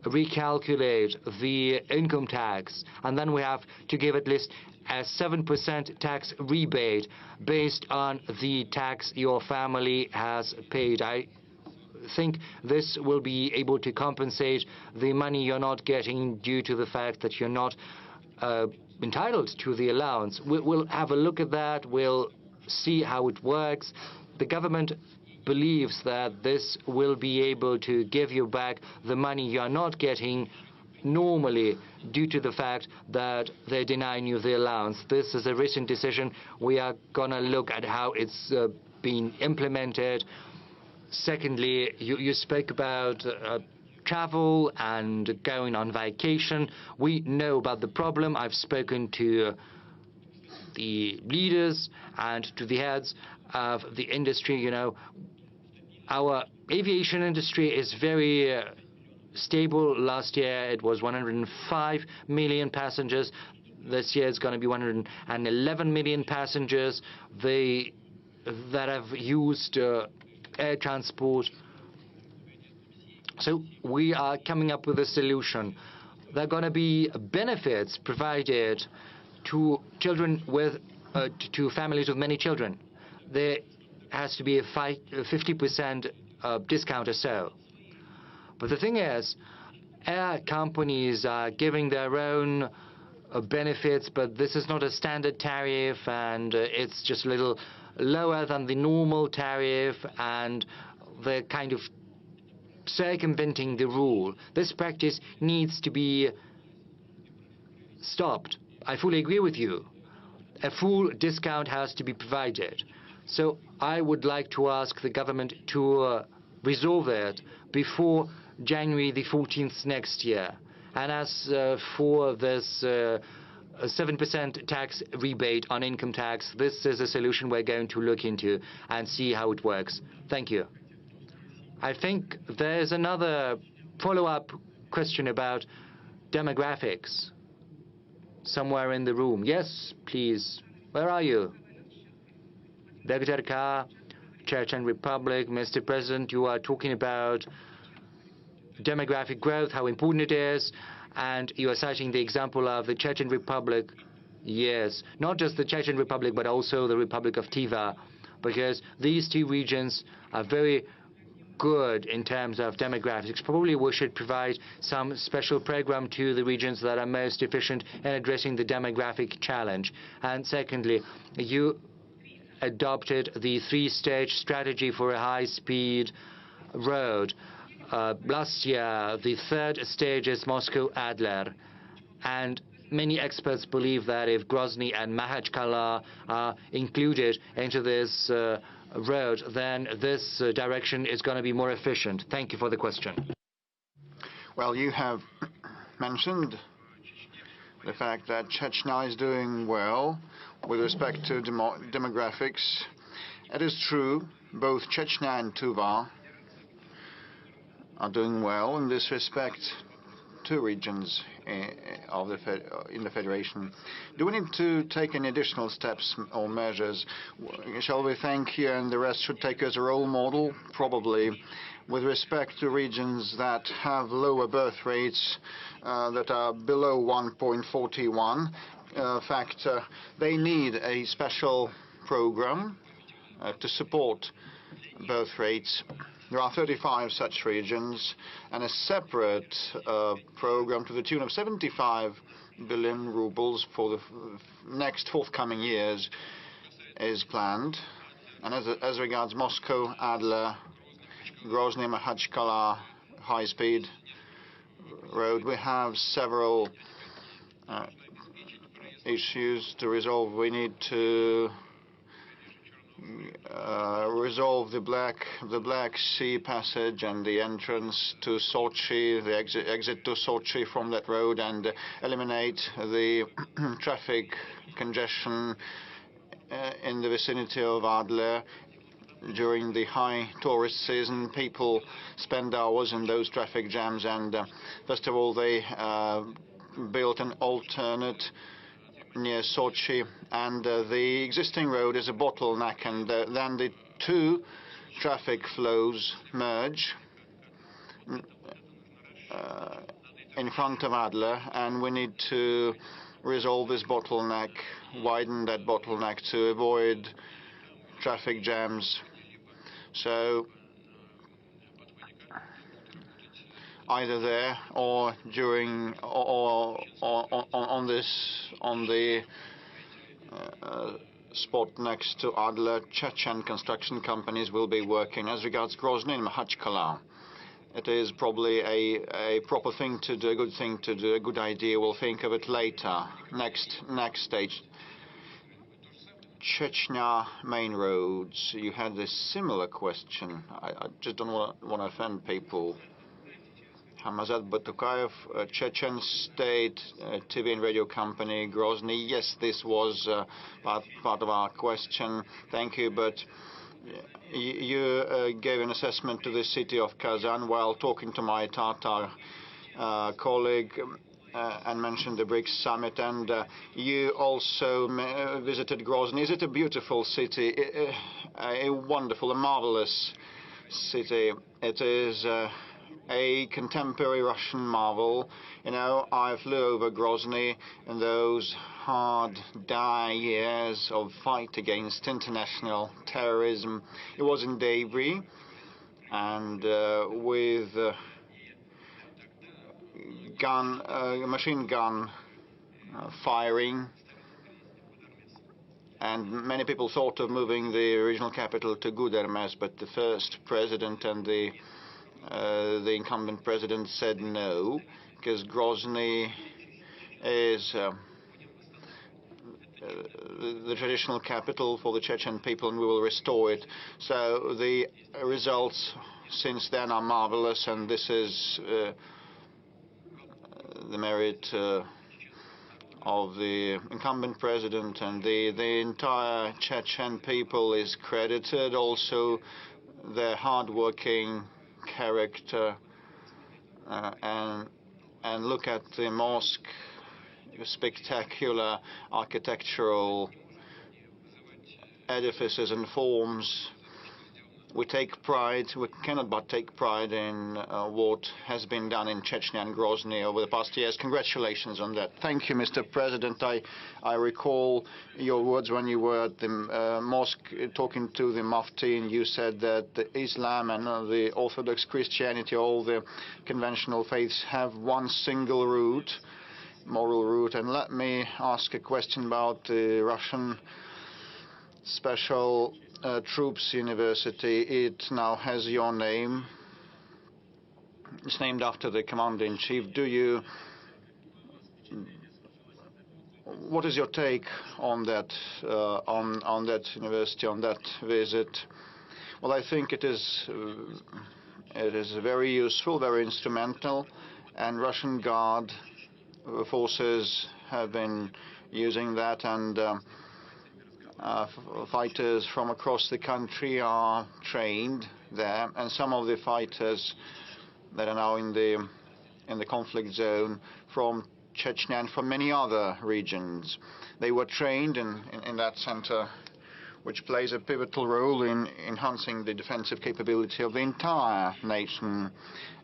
recalculate the income tax, and then we have to give at least a 7% tax rebate based on the tax your family has paid. I think this will be able to compensate the money you're not getting due to the fact that you're not entitled to the allowance. We'll have a look at that. We'll see how it works. The government believes that this will be able to give you back the money you're not getting normally due to the fact that they're denying you the allowance. This is a recent decision. We are going to look at how it's been implemented. Secondly, you spoke about travel and going on vacation. We know about the problem. I've spoken to the leaders and to the heads of the industry. You know, our aviation industry is very stable. Last year it was 105 million passengers. This year it's going to be 111 million passengers that have used air transport. So we are coming up with a solution. There are going to be benefits provided to children with to families with many children. There has to be a 50% discount or so. But the thing is, air companies are giving their own benefits, but this is not a standard tariff, and it's just a little lower than the normal tariff, and they're kind of circumventing the rule. This practice needs to be stopped. I fully agree with you. A full discount has to be provided. So I would like to ask the government to resolve it before January the 14th next year. And as for this 7% tax rebate on income tax, this is a solution we're going to look into and see how it works. Thank you. I think there's another follow-up question about demographics somewhere in the room. Yes, please. Where are you? Dr. K, Czech and Republic. Mr. President, you are talking about demographic growth, how important it is, and you are citing the example of the Czech Republic. Yes, not just the Czech Republic, but also the Republic of Tiva, because these two regions are very good in terms of demographics. Probably we should provide some special program to the regions that are most efficient in addressing the demographic challenge. And secondly, you adopted the three-stage strategy for a high-speed road. Last year, the third stage is Moscow-Adler, and many experts believe that if Grozny and Makhachkala are included into this road, then this direction is going to be more efficient. Thank you for the question. Well, you have mentioned the fact that Chechnya is doing well with respect to demographics. It is true, both Chechnya and Tuva are doing well in this respect. Two regions in the Federation. Do we need to take any additional steps or measures? Shall we think here and the rest should take as a role model? Probably. With respect to regions that have lower birth rates that are below 1.41 factor, they need a special program to support birth rates. There are 35 such regions, and a separate program to the tune of 75 billion rubles for the next forthcoming years is planned. And as regards Moscow, Adler, Grozny, Makhachkala high-speed road, we have several issues to resolve. We need to resolve the Black Sea passage and the entrance to Sochi, the exit to Sochi from that road, and eliminate the traffic congestion in the vicinity of Adler. During the high tourist season, people spend hours in those traffic jams, and first of all, they built an alternate near Sochi, and the existing road is a bottleneck, and then the two traffic flows merge in front of Adler, and we need to resolve this bottleneck, widen that bottleneck to avoid traffic jams. So either there or during or on the spot next to Adler, Chechen construction companies will be working. As regards Grozny and Makhachkala, it is probably a proper thing to do, a good thing to do, a good idea. We'll think of it later. Next stage. Chechnya main roads. You had a similar question. I just don't want to offend people. Hamazat Batukayev, Chechen State TV and radio company, Grozny. Yes, this was part of our question. Thank you, but you gave an assessment to the city of Kazan while talking to my Tatar colleague and mentioned the BRICS summit, and you also visited Grozny. Is it a beautiful city? A wonderful, a marvelous city. It is a contemporary Russian marvel. You know, I flew over Grozny in those hard, dire years of fight against international terrorism. It was in debris, and with machine gun firing, and many people thought of moving the regional capital to Gudermes, but the first president and the incumbent president said no, because Grozny is the traditional capital for the Chechen people, and we will restore it. So the results since then are marvelous, and this is the merit of the incumbent president, and the entire Chechen people is credited. Also, their hard-working character, and look at the mosque, spectacular architectural edifices and forms. We take pride, we cannot but take pride in what has been done in Chechnya and Grozny over the past years. Congratulations on that. Thank you, Mr. President. I recall your words when you were at the mosque talking to the Mufti, and you said that the Islam and the Orthodox Christianity, all the conventional faiths, have one single root, moral root. And let me ask a question about the Russian Special Troops University. It now has your name. It's named after the commander-in-chief. What is your take on that university, on that visit? Well, I think it is very useful, very instrumental, and Russian Guard forces have been using that, and fighters from across the country are trained there, and some of the fighters that are now in the conflict zone from Chechnya and from many other regions, they were trained in that center, which plays a pivotal role in enhancing the defensive capability of the entire nation.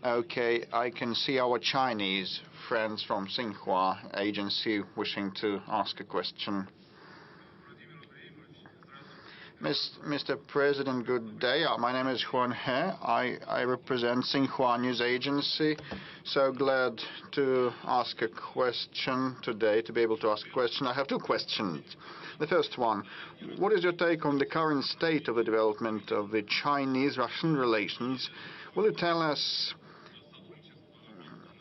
Okay, I can see our Chinese friends from Xinhua agency wishing to ask a question. Mr. President, good day. My name is Huan He. I represent Xinhua News Agency. So glad to ask a question today, to be able to ask a question. I have two questions. The first one, what is your take on the current state of the development of the Chinese-Russian relations? Will you tell us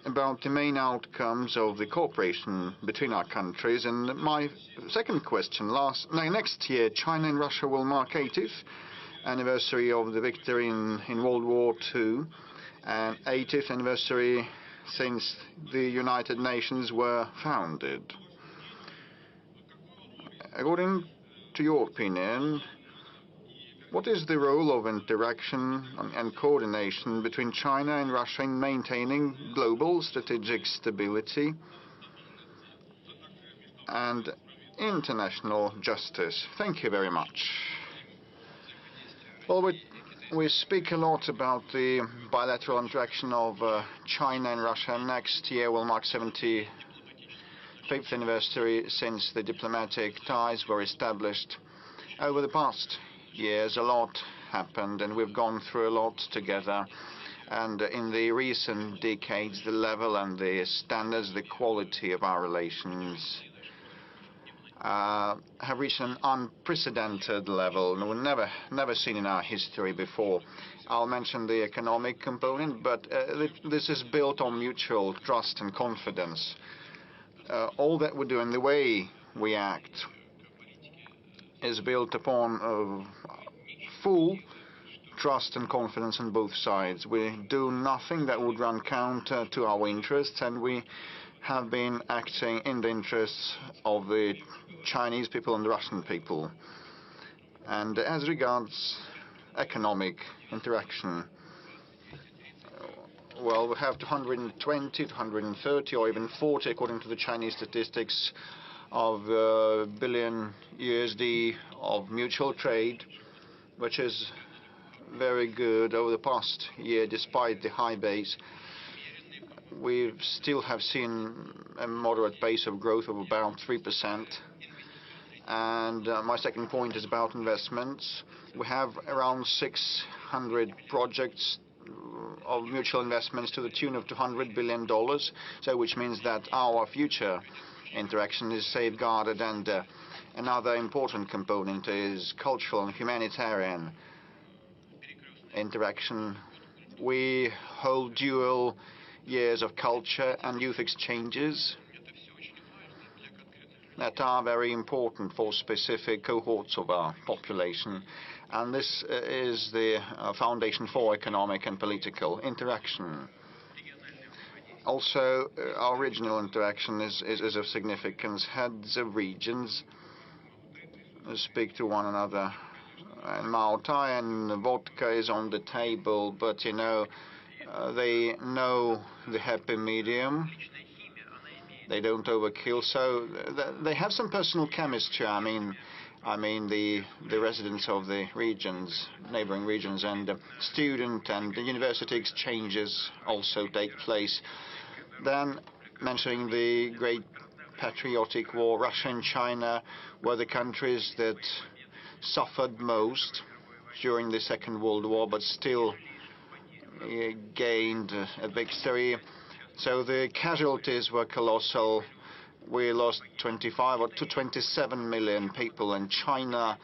about the main outcomes of the cooperation between our countries? And my second question, next year, China and Russia will mark 80th anniversary of the victory in World War II, and 80th anniversary since the United Nations were founded. According to your opinion, what is the role of interaction and coordination between China and Russia in maintaining global strategic stability and international justice? Thank you very much. Well, we speak a lot about the bilateral interaction of China and Russia. Next year will mark 75th anniversary since the diplomatic ties were established. Over the past years, a lot happened, and we've gone through a lot together. And in the recent decades, the level and the standards, the quality of our relations have reached an unprecedented level, and we've never seen in our history before. I'll mention the economic component, but this is built on mutual trust and confidence. All that we do and the way we act is built upon full trust and confidence on both sides. We do nothing that would run counter to our interests, and we have been acting in the interests of the Chinese people and the Russian people. And as regards economic interaction, well, we have 220, 230, or even 40, according to the Chinese statistics, of billion USD of mutual trade, which is very good. Over the past year, despite the high base, we still have seen a moderate pace of growth of about 3%. And my second point is about investments. We have around 600 projects of mutual investments to the tune of $200 billion, so which means that our future interaction is safeguarded. And another important component is cultural and humanitarian interaction. We hold dual years of culture and youth exchanges that are very important for specific cohorts of our population. And this is the foundation for economic and political interaction. Also, our regional interaction is of significance. Heads of regions speak to one another. And Malta and vodka is on the table, but, you know, they know the happy medium. They don't overkill, so they have some personal chemistry. I mean the residents of the regions, neighboring regions, and student and university exchanges also take place. Then, mentioning the great patriotic war, Russia and China were the countries that suffered most during the Second World War, but still gained a victory. So the casualties were colossal. We lost 25 or to 27 million people, and China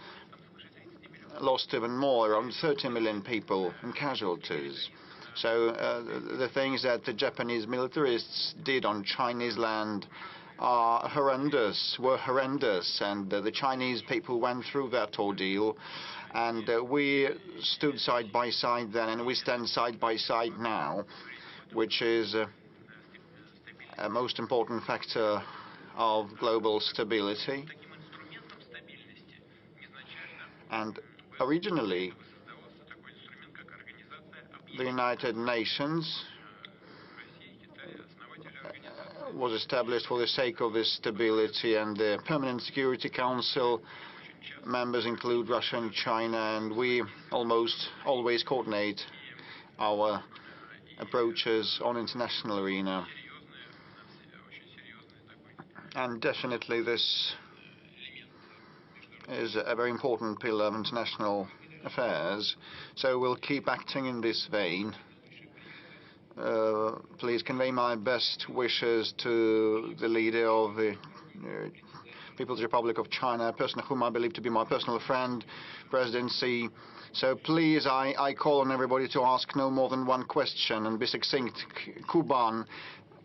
lost even more, around 30 million people in casualties. So the things that the Japanese militarists did on Chinese land are horrendous, and the Chinese people went through that ordeal. And we stood side by side then, and we stand side by side now, which is a most important factor of global stability. And originally, the United Nations was established for the sake of this stability, and the Permanent Security Council members include Russia and China, and we almost always coordinate our approaches on international arena. And definitely this is a very important pillar of international affairs, so we'll keep acting in this vein. Please convey my best wishes to the leader of the People's Republic of China, a person whom I believe to be my personal friend, President Xi. So please, I call on everybody to ask no more than one question and be succinct. Kuban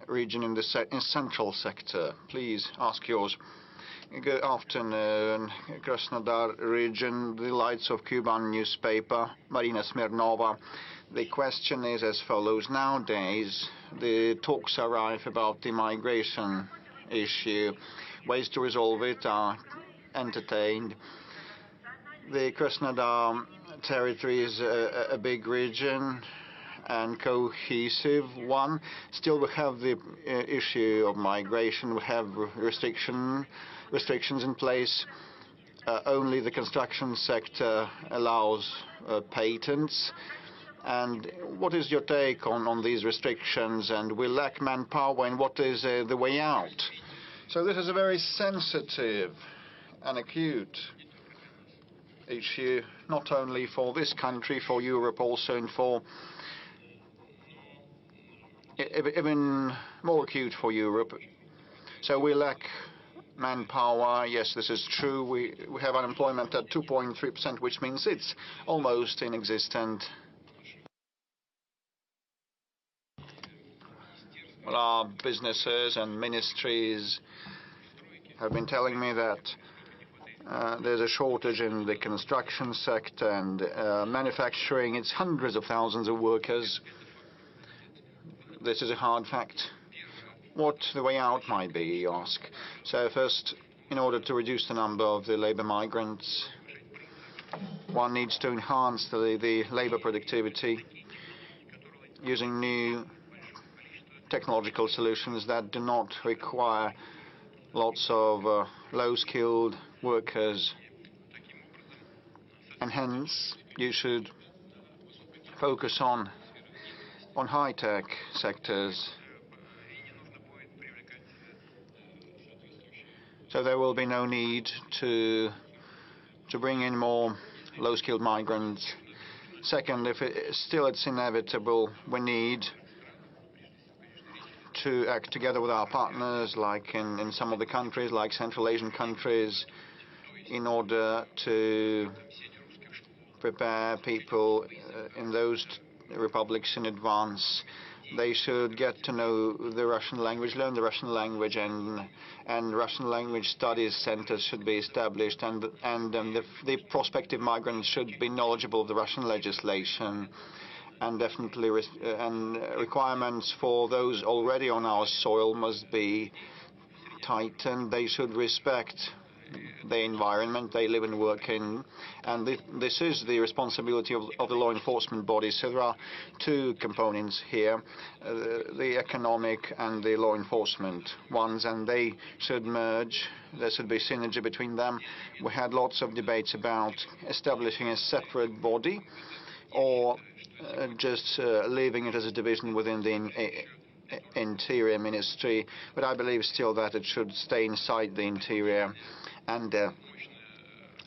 region in the central sector. Please ask yours. Good afternoon. Krasnodar region, the Lights of Kuban newspaper, Marina Smirnova. The question is as follows. Nowadays, the talks are rife about the migration issue. Ways to resolve it are entertained. The Krasnodar territory is a big region and cohesive one. Still, we have the issue of migration. We have restrictions in place. Only the construction sector allows patents. And what is your take on these restrictions? And we lack manpower, and what is the way out? So this is a very sensitive and acute issue, not only for this country, for Europe also, and for even more acute for Europe. So we lack manpower. Yes, this is true. We have unemployment at 2.3%, which means it's almost inexistent. Well, our businesses and ministries have been telling me that there's a shortage in the construction sector and manufacturing. It's hundreds of thousands of workers. This is a hard fact. What the way out might be, you ask. So first, in order to reduce the number of the labor migrants, one needs to enhance the labor productivity using new technological solutions that do not require lots of low-skilled workers. And hence, you should focus on high-tech sectors. So there will be no need to bring in more low-skilled migrants. Second, if it's inevitable, we need to act together with our partners, like in some of the countries, like Central Asian countries, in order to prepare people in those republics in advance. They should get to know the Russian language, learn the Russian language, and Russian language studies centers should be established, and the prospective migrants should be knowledgeable of the Russian legislation. And definitely requirements for those already on our soil must be tightened. They should respect the environment they live and work in. And this is the responsibility of the law enforcement bodies. So there are two components here, the economic and the law enforcement ones, and they should merge. There should be synergy between them. We had lots of debates about establishing a separate body or just leaving it as a division within the Interior Ministry, but I believe still that it should stay inside the Interior, and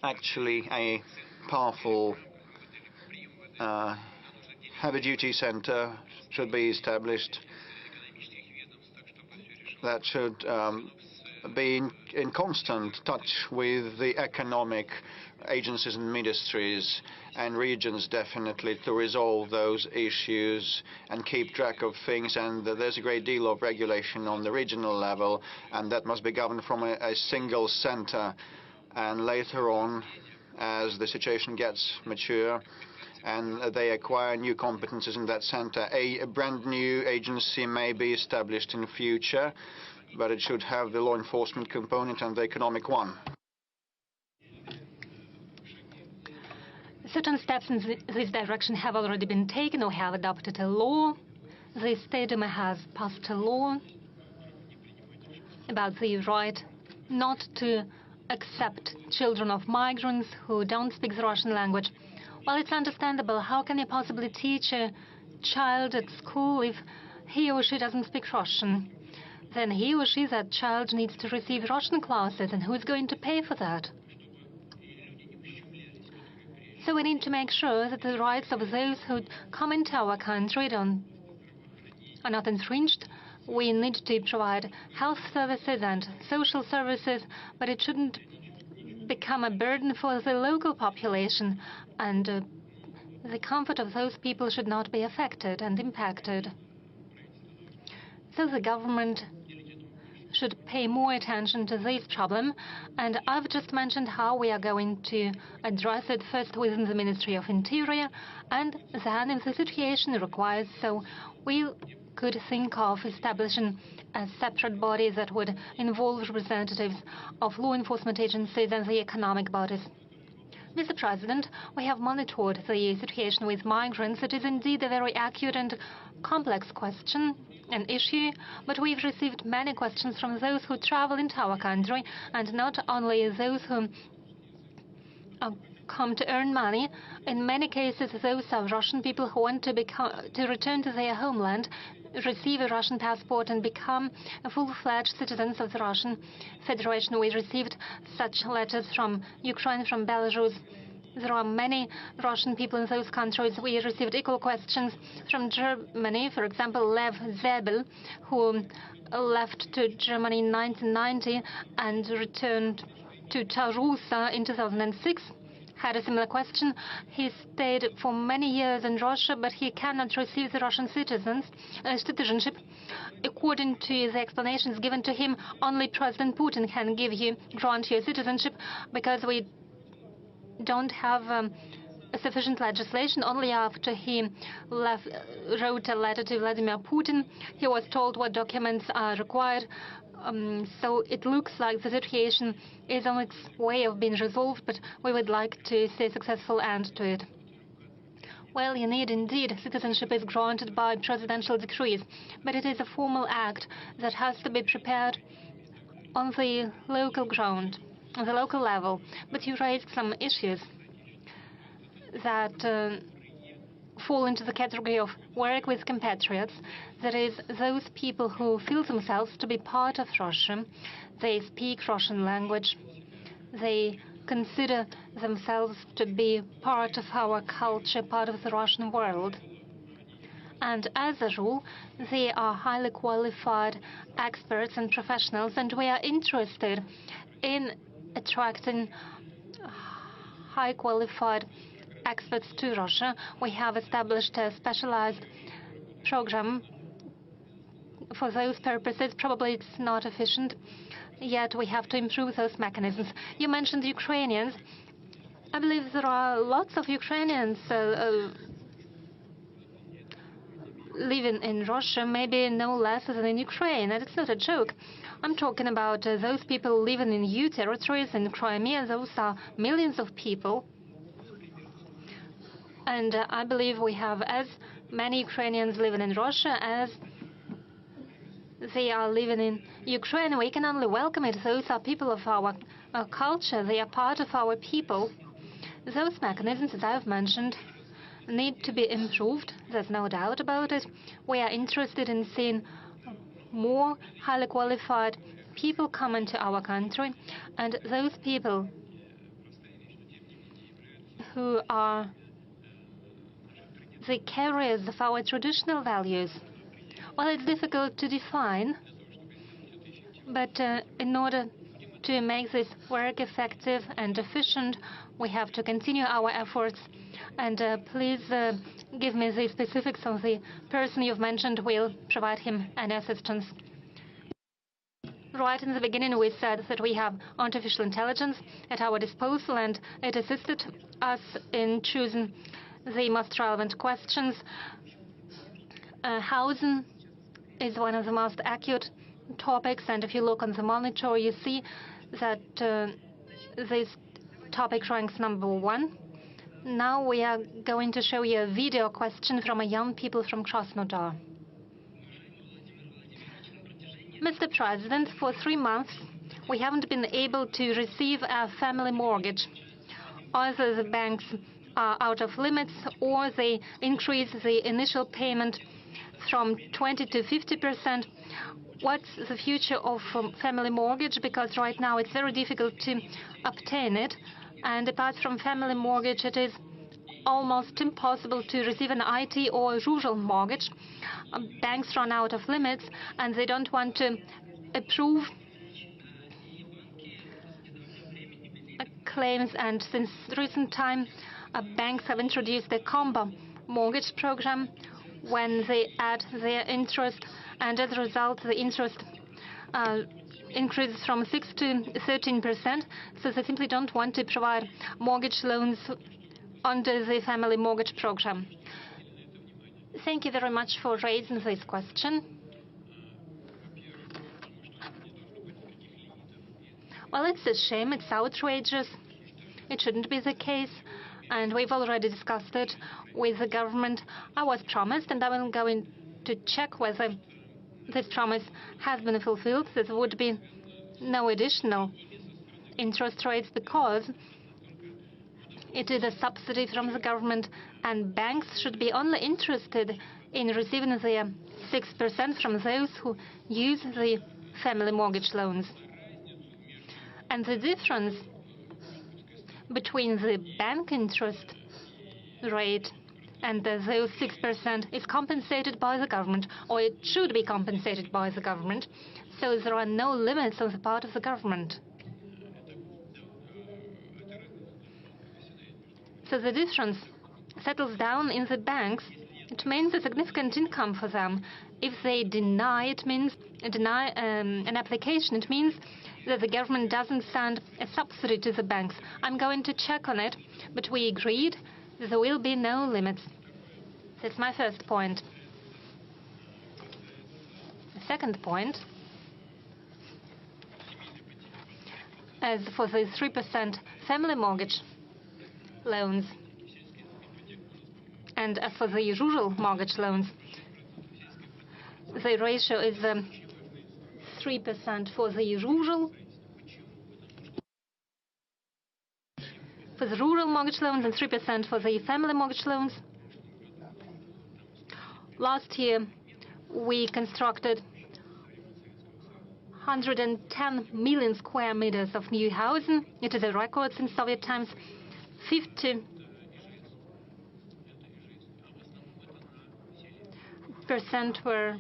actually a powerful heavy-duty center should be established that should be in constant touch with the economic agencies and ministries and regions, definitely, to resolve those issues and keep track of things. And there's a great deal of regulation on the regional level, and that must be governed from a single center. And later on, as the situation gets mature and they acquire new competences in that center, a brand new agency may be established in the future, but it should have the law enforcement component and the economic one. Certain steps in this direction have already been taken or have adopted a law. The State Duma has passed a law about the right not to accept children of migrants who don't speak the Russian language. Well, it's understandable. How can you possibly teach a child at school if he or she doesn't speak Russian? Then he or she, that child, needs to receive Russian classes, and who's going to pay for that? So we need to make sure that the rights of those who come into our country don't are not infringed. We need to provide health services and social services, but it shouldn't become a burden for the local population, and the comfort of those people should not be affected and impacted. So the government should pay more attention to this problem, and I've just mentioned how we are going to address it, first within the Ministry of Interior, and then if the situation requires so, we could think of establishing a separate body that would involve representatives of law enforcement agencies and the economic bodies. Mr. President, we have monitored the situation with migrants. It is indeed a very acute and complex question, an issue, but we've received many questions from those who travel into our country, and not only those who come to earn money. In many cases, those are Russian people who want to return to their homeland, receive a Russian passport, and become full-fledged citizens of the Russian Federation. We received such letters from Ukraine, from Belarus. There are many Russian people in those countries. We received equal questions from Germany. For example, Lev Zebel, who left to Germany in 1990 and returned to Tarusa in 2006. Had a similar question. He stayed for many years in Russia, but he cannot receive the Russian citizenship. According to the explanations given to him, only President Putin can grant you citizenship, because we don't have sufficient legislation. Only after he wrote a letter to Vladimir Putin, he was told what documents are required. So it looks like the situation is on its way of being resolved, but we would like to see a successful end to it. Well, indeed, citizenship is granted by presidential decrees, but it is a formal act that has to be prepared on the local ground, on the local level. But you raised some issues that fall into the category of work with compatriots. That is, those people who feel themselves to be part of Russia. They speak Russian language. They consider themselves to be part of our culture, part of the Russian world. And as a rule, they are highly qualified experts and professionals, and we are interested in attracting high qualified experts to Russia. We have established a specialized program for those purposes. Probably it's not efficient, yet we have to improve those mechanisms. You mentioned Ukrainians. I believe there are lots of Ukrainians living in Russia, maybe no less than in Ukraine, and it's not a joke. I'm talking about those people living in EU territories, in Crimea. Those are millions of people. And I believe we have as many Ukrainians living in Russia as they are living in Ukraine. We can only welcome it. Those are people of our culture. They are part of our people. Those mechanisms, as I've mentioned, need to be improved. There's no doubt about it. We are interested in seeing more highly qualified people come into our country, and those people who are the carriers of our traditional values. Well, it's difficult to define, but in order to make this work effective and efficient, we have to continue our efforts. And please give me the specifics of the person you've mentioned. We'll provide him any assistance. Right in the beginning, we said that we have artificial intelligence at our disposal, and it assisted us in choosing the most relevant questions. Housing is one of the most acute topics, and if you look on the monitor, you see that this topic ranks #1. Now we are going to show you a video question from a young people from Krasnodar. Mr. President, for 3 months, we haven't been able to receive a family mortgage. Either the banks are out of limits, or they increase the initial payment from 20 to 50%. What's the future of family mortgage? Because right now it's very difficult to obtain it. And apart from family mortgage, it is almost impossible to receive an IT or rural mortgage. banks run out of limits and they don't want to approve claims. And since recent time, banks have introduced the combo mortgage program when they add their interest, and as a result, the interest increases from 6 to 13%. So they simply don't want to provide mortgage loans under the family mortgage program. Thank you very much for raising this question. Well, it's a shame. It's outrageous. It shouldn't be the case. And we've already discussed it with the government. I was promised, and I'm going to check whether this promise has been fulfilled. There would be no additional interest rates because it is a subsidy from the government, and banks should be only interested in receiving their 6% from those who use the family mortgage loans. And the difference between the bank interest rate and those 6% is compensated by the government, or it should be compensated by the government. So there are no limits on the part of the government. So the difference settles down in the banks. It means a significant income for them. If they deny an application, it means that the government doesn't send a subsidy to the banks. I'm going to check on it, but we agreed that there will be no limits. That's my first point. The second point, as for the 3% family mortgage loans, and as for the rural mortgage loans, the ratio is 3% for the rural mortgage loans and 3% for the family mortgage loans. Last year, we constructed 110 million square meters of new housing. It is a record since Soviet times. 50% were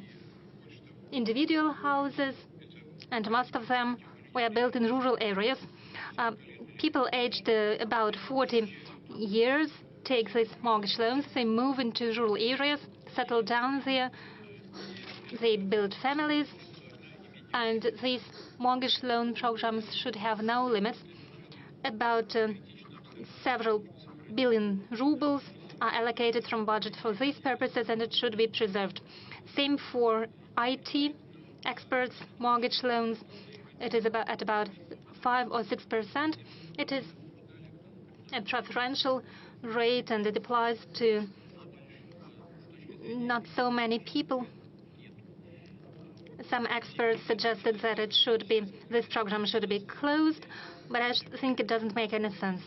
individual houses, and most of them were built in rural areas. People aged about 40 years take these mortgage loans. They move into rural areas, settle down there. They build families, and these mortgage loan programs should have no limits. About several billion rubles are allocated from budget for these purposes, and it should be preserved. Same for IT experts' mortgage loans. It is at about 5 or 6%. It is a preferential rate, and it applies to not so many people. Some experts suggested that this program should be closed, but I think it doesn't make any sense.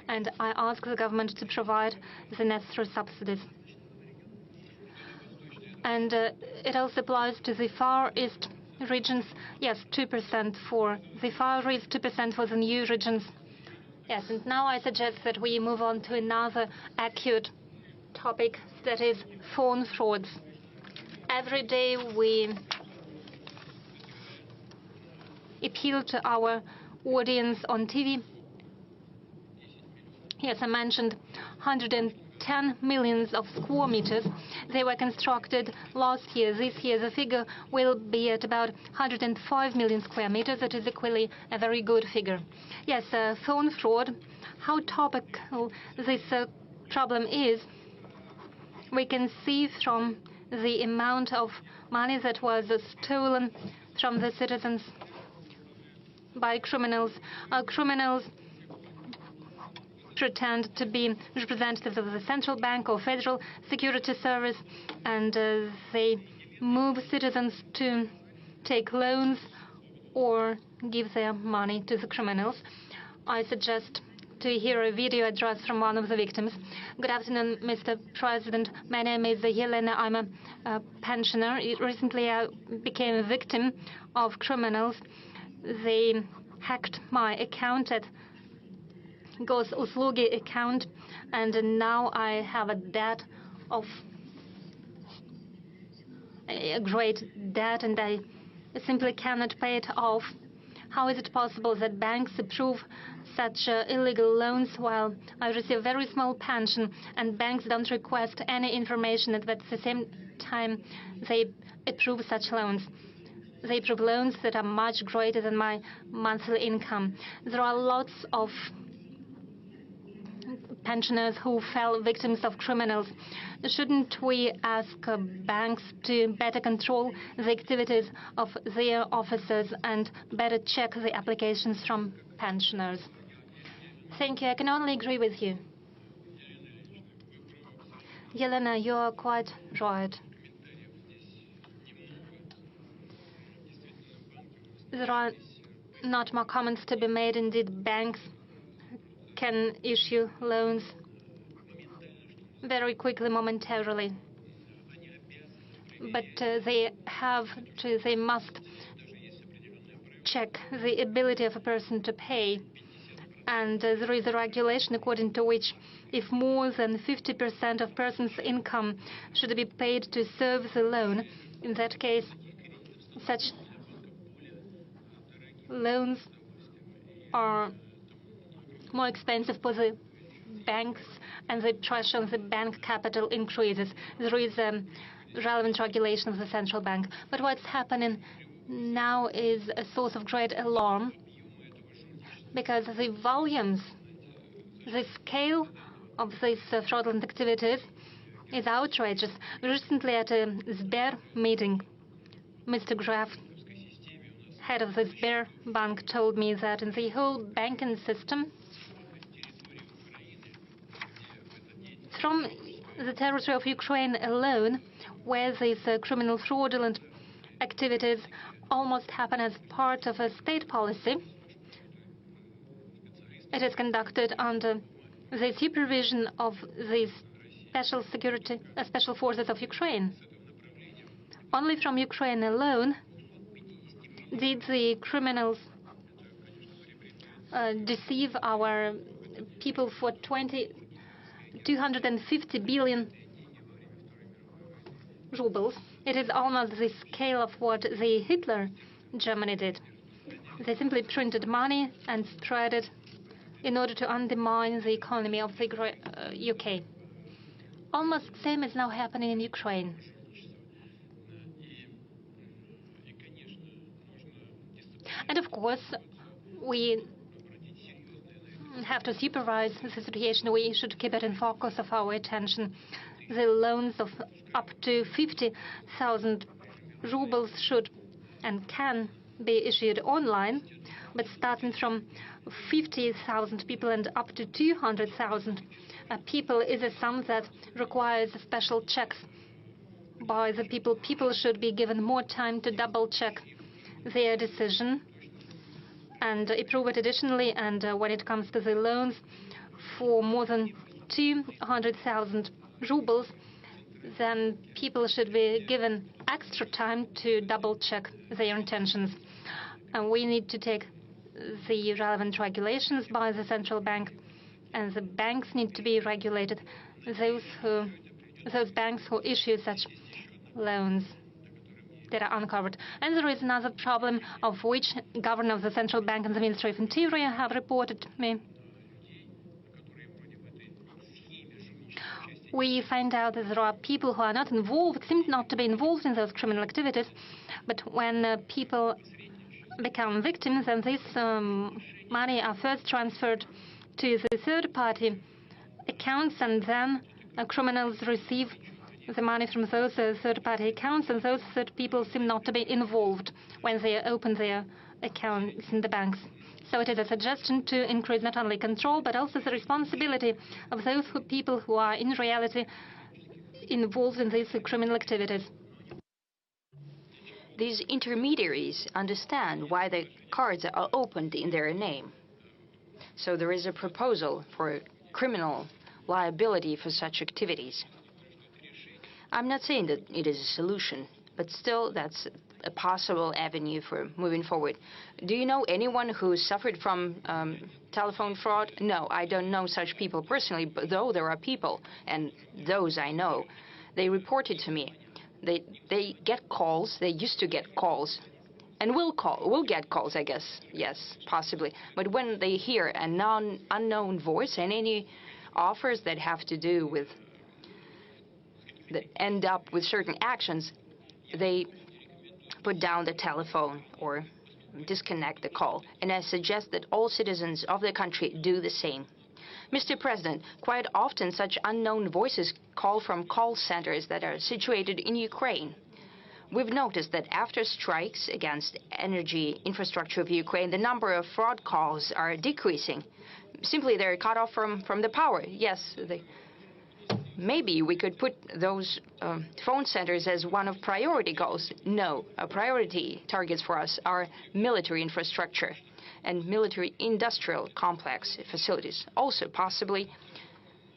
And I ask the government to provide the necessary subsidies. And it also applies to the Far East regions. Yes, 2% for the Far East, 2% for the new regions. Yes, and now I suggest that we move on to another acute topic, that is phone frauds. Every day we appeal to our audience on TV. Yes, I mentioned 110 million of square meters. They were constructed last year. This year the figure will be at about 105 million square meters. That is equally a very good figure. Yes, phone fraud, how topical this problem is, we can see from the amount of money that was stolen from the citizens by criminals. Criminals pretend to be representatives of the central bank or federal security service, and they move citizens to take loans or give their money to the criminals. I suggest to hear a video address from one of the victims. Good afternoon, Mr. President. My name is Yelena. I'm a pensioner. Recently, I became a victim of criminals. They hacked my account at Gosuslugi account, and now I have a debt of a great debt and I simply cannot pay it off. How is it possible that banks approve such illegal loans while I receive a very small pension and banks don't request any information and at the same time they approve such loans? They approve loans that are much greater than my monthly income. There are lots of pensioners who fell victims of criminals. Shouldn't we ask banks to better control the activities of their officers and better check the applications from pensioners? Thank you. I can only agree with you. Yelena, you are quite right. There are not more comments to be made. Indeed, banks can issue loans very quickly, momentarily. But they must check the ability of a person to pay. And there is a regulation according to which if more than 50% of person's income should be paid to serve the loan, in that case, such loans are more expensive for the banks and the pressure on the bank capital increases. There is a relevant regulation of the central bank. But what's happening now is a source of great alarm because the volumes, the scale of these fraudulent activities is outrageous. Recently at a Sber meeting, Mr. Graf, head of the Sberbank, told me that in the whole banking system, from the territory of Ukraine alone, where these criminal fraudulent activities almost happen as part of a state policy, it is conducted under the supervision of the special forces of Ukraine. Only from Ukraine alone did the criminals deceive our people for 250 billion rubles. It is almost the scale of what the Hitler Germany did. They simply printed money and spread it in order to undermine the economy of the UK. Almost the same is now happening in Ukraine. And of course, we have to supervise the situation. We should keep it in focus of our attention. The loans of up to 50,000 rubles should and can be issued online, but starting from 50,000 people and up to 200,000 people is a sum that requires special checks by the people. People should be given more time to double-check their decision and approve it additionally. And when it comes to the loans for more than 200,000 rubles, then people should be given extra time to double-check their intentions. And we need to take the relevant regulations by the central bank, and the banks need to be regulated. Those banks who issue such loans that are uncovered. And there is another problem of which Governor of the Central Bank and the Ministry of Interior have reported to me. We find out that there are people who are not involved, seem not to be involved in those criminal activities, but when people become victims, and this money are first transferred to the third-party accounts, and then criminals receive the money from those third-party accounts, and those third people seem not to be involved when they open their accounts in the banks. So it is a suggestion to increase not only control, but also the responsibility of those people who are in reality involved in these criminal activities. These intermediaries understand why the cards are opened in their name. So there is a proposal for criminal liability for such activities. I'm not saying that it is a solution, but still that's a possible avenue for moving forward. Do you know anyone who suffered from telephone fraud? No, I don't know such people personally, but though there are people, and those I know, they reported to me They get calls. They used to get calls, and will get calls, I guess. Yes, possibly. But when they hear an unknown voice and any offers that have to do with that end up with certain actions, they put down the telephone or disconnect the call. And I suggest that all citizens of the country do the same. Mr. President, quite often such unknown voices call from call centers that are situated in Ukraine. We've noticed that after strikes against energy infrastructure of Ukraine, the number of fraud calls are decreasing. Simply, they're cut off from the power. Yes, maybe we could put those phone centers as one of priority goals. No, priority targets for us are military infrastructure and military industrial complex facilities, also possibly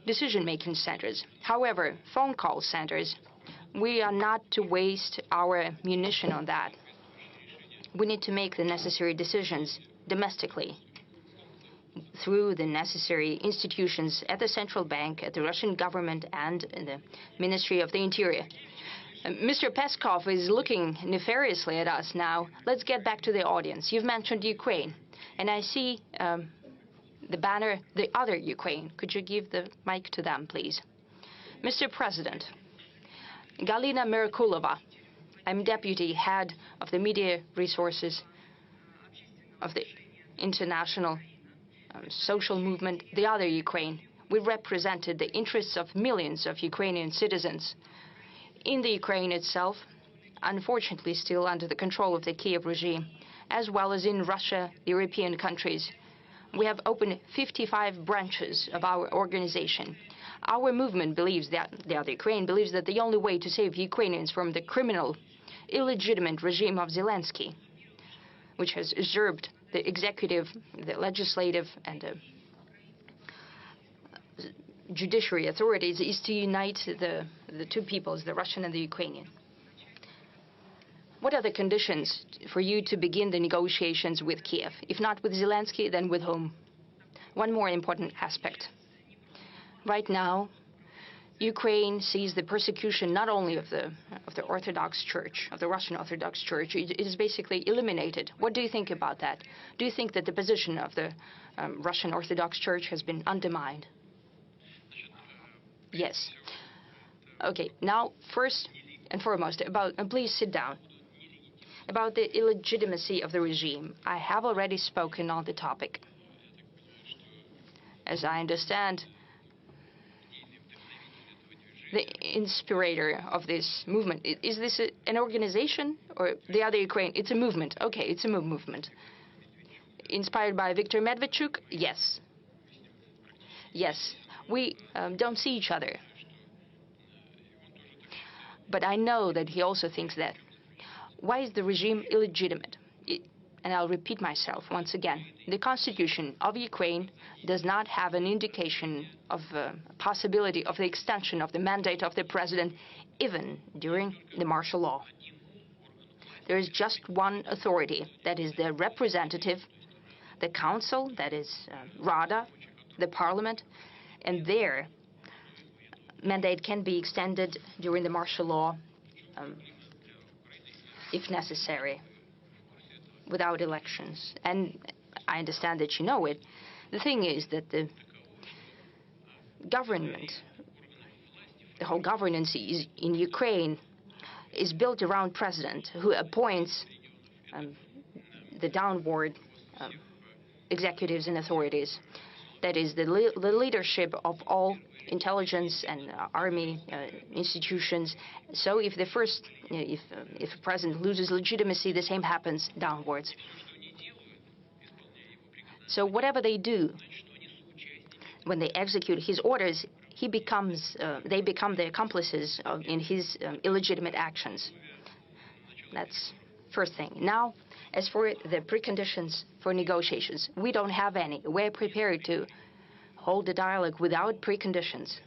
decision-making centers. However, phone call centers, we are not to waste our munition on that. We need to make the necessary decisions domestically through the necessary institutions at the central bank, at the Russian government, and in the Ministry of the Interior. Mr. Peskov is looking nefariously at us now. Let's get back to the audience. You've mentioned Ukraine, and I see the banner, the other Ukraine. Could you give the mic to them, please? Mr. President, Galina Merkulova, I'm deputy head of the media resources of the international social movement, the other Ukraine. We represented the interests of millions of Ukrainian citizens in the Ukraine itself, unfortunately still under the control of the Kiev regime, as well as in Russia, European countries. We have opened 55 branches of our organization. Our movement believes that the other Ukraine believes that the only way to save Ukrainians from the criminal, illegitimate regime of Zelensky, which has usurped the executive, the legislative, and judiciary authorities, is to unite the two peoples, the Russian and the Ukrainian. What are the conditions for you to begin the negotiations with Kiev? If not with Zelensky, then with whom? One more important aspect. Right now, Ukraine sees the persecution not only of the Orthodox Church, of the Russian Orthodox Church. It is basically eliminated. What do you think about that? Do you think that the position of the Russian Orthodox Church has been undermined? Yes. Okay, now first and foremost, please sit down. About the illegitimacy of the regime, I have already spoken on the topic. As I understand, the inspirator of this movement, is this an organization or the other Ukraine? It's a movement. Okay, it's a movement. Inspired by Viktor Medvedchuk? Yes. Yes, we don't see each other. But I know that he also thinks that. Why is the regime illegitimate? And I'll repeat myself once again. The constitution of Ukraine does not have an indication of possibility of the extension of the mandate of the president, even during the martial law. There is just one authority, that is the representative, the council, that is Rada, the parliament, and their mandate can be extended during the martial law if necessary, without elections. And I understand that you know it. The thing is that the government, the whole governance in Ukraine is built around president who appoints the downward executives and authorities. That is the leadership of all intelligence and army institutions. So if the first, if a president loses legitimacy, the same happens downwards. So whatever they do, when they execute his orders, they become the accomplices in his illegitimate actions. That's first thing. Now, as for the preconditions for negotiations, we don't have any. We're prepared to hold a dialogue without preconditions.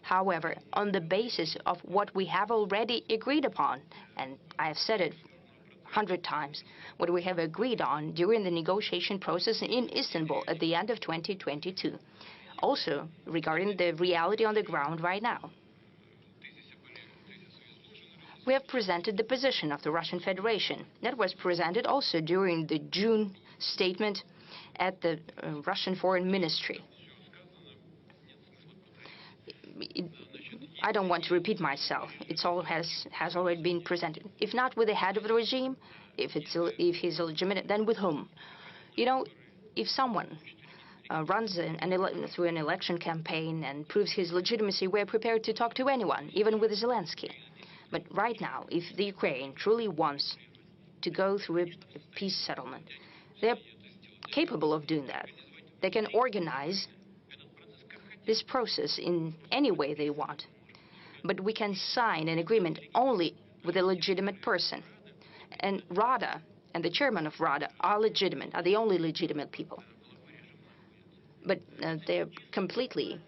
However, on the basis of what we have already agreed upon, and I have said it 100 times, what we have agreed on during the negotiation process in Istanbul at the end of 2022. Also, regarding the reality on the ground right now. We have presented the position of the Russian Federation. That was presented also during the June statement at the Russian Foreign Ministry. I don't want to repeat myself. It all has already been presented. If not with the head of the regime, if he's illegitimate, then with whom? You know, if someone runs through an election campaign and proves his legitimacy, we're prepared to talk to anyone, even with Zelensky. But right now, if the Ukraine truly wants to go through a peace settlement, they're capable of doing that. They can organize this process in any way they want. But we can sign an agreement only with a legitimate person. And Rada and the chairman of Rada are legitimate, are the only legitimate people. But they're completely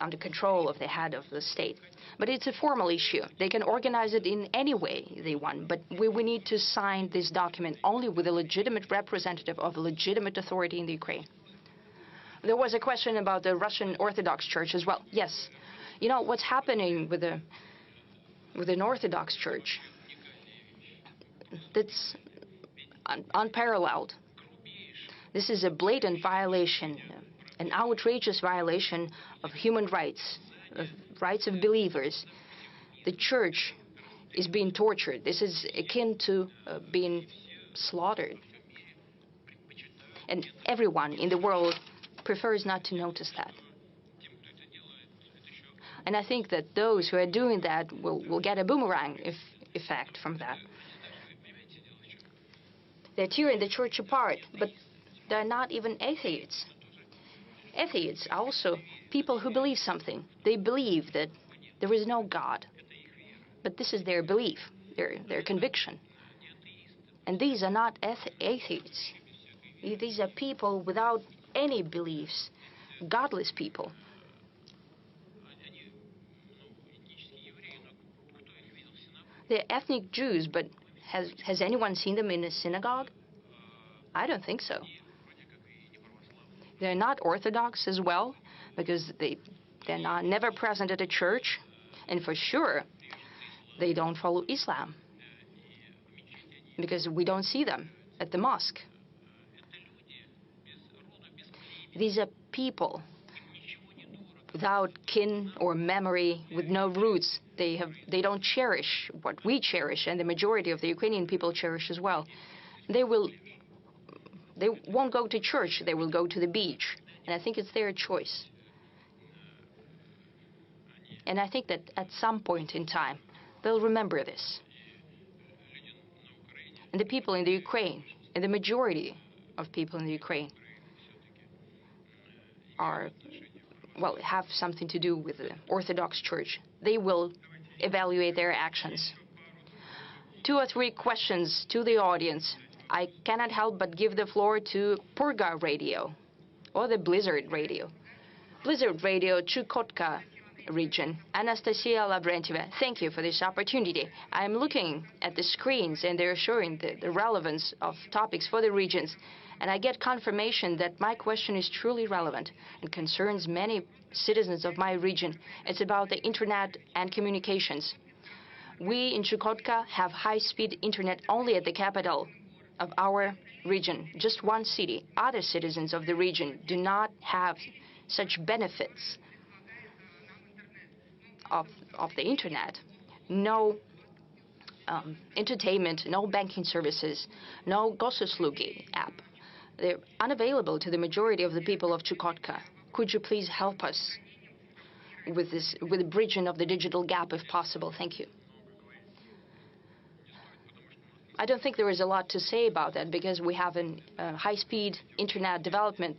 under control of the head of the state. But it's a formal issue. They can organize it in any way they want. But we need to sign this document only with a legitimate representative of a legitimate authority in the Ukraine. There was a question about the Russian Orthodox Church as well. Yes. You know, what's happening with an Orthodox Church, that's unparalleled. This is a blatant violation, an outrageous violation of human rights, of rights of believers. The church is being tortured. This is akin to being slaughtered. And everyone in the world prefers not to notice that. And I think that those who are doing that will get a boomerang effect from that. They're tearing the church apart, but they're not even atheists. Atheists are also people who believe something. They believe that there is no God. But this is their belief, their conviction. And these are not atheists. These are people without any beliefs, godless people. They're ethnic Jews, but has anyone seen them in a synagogue? I don't think so. They're not Orthodox as well, because they're never present at a church, and for sure, they don't follow Islam, because we don't see them at the mosque. These are people without kin or memory, with no roots. They don't cherish what we cherish, and the majority of the Ukrainian people cherish as well. They won't go to church. They will go to the beach, and I think it's their choice. And I think that at some point in time, they'll remember this. And the people in the Ukraine, and the majority of people in the Ukraine, have something to do with the Orthodox Church. They will evaluate their actions. 2 or 3 questions to the audience. I cannot help but give the floor to Purga Radio, or the Blizzard Radio. Blizzard Radio, Chukotka region. Anastasia Lavrentieva, thank you for this opportunity. I'm looking at the screens, and they're showing the relevance of topics for the regions. And I get confirmation that my question is truly relevant and concerns many citizens of my region. It's about the internet and communications. We in Chukotka have high-speed internet only at the capital of our region, just one city. Other citizens of the region do not have such benefits of the internet. No entertainment, no banking services, no Gosuslugi app. They're unavailable to the majority of the people of Chukotka. Could you please help us with the bridging of the digital gap if possible? Thank you. I don't think there is a lot to say about that, because we have a high-speed internet development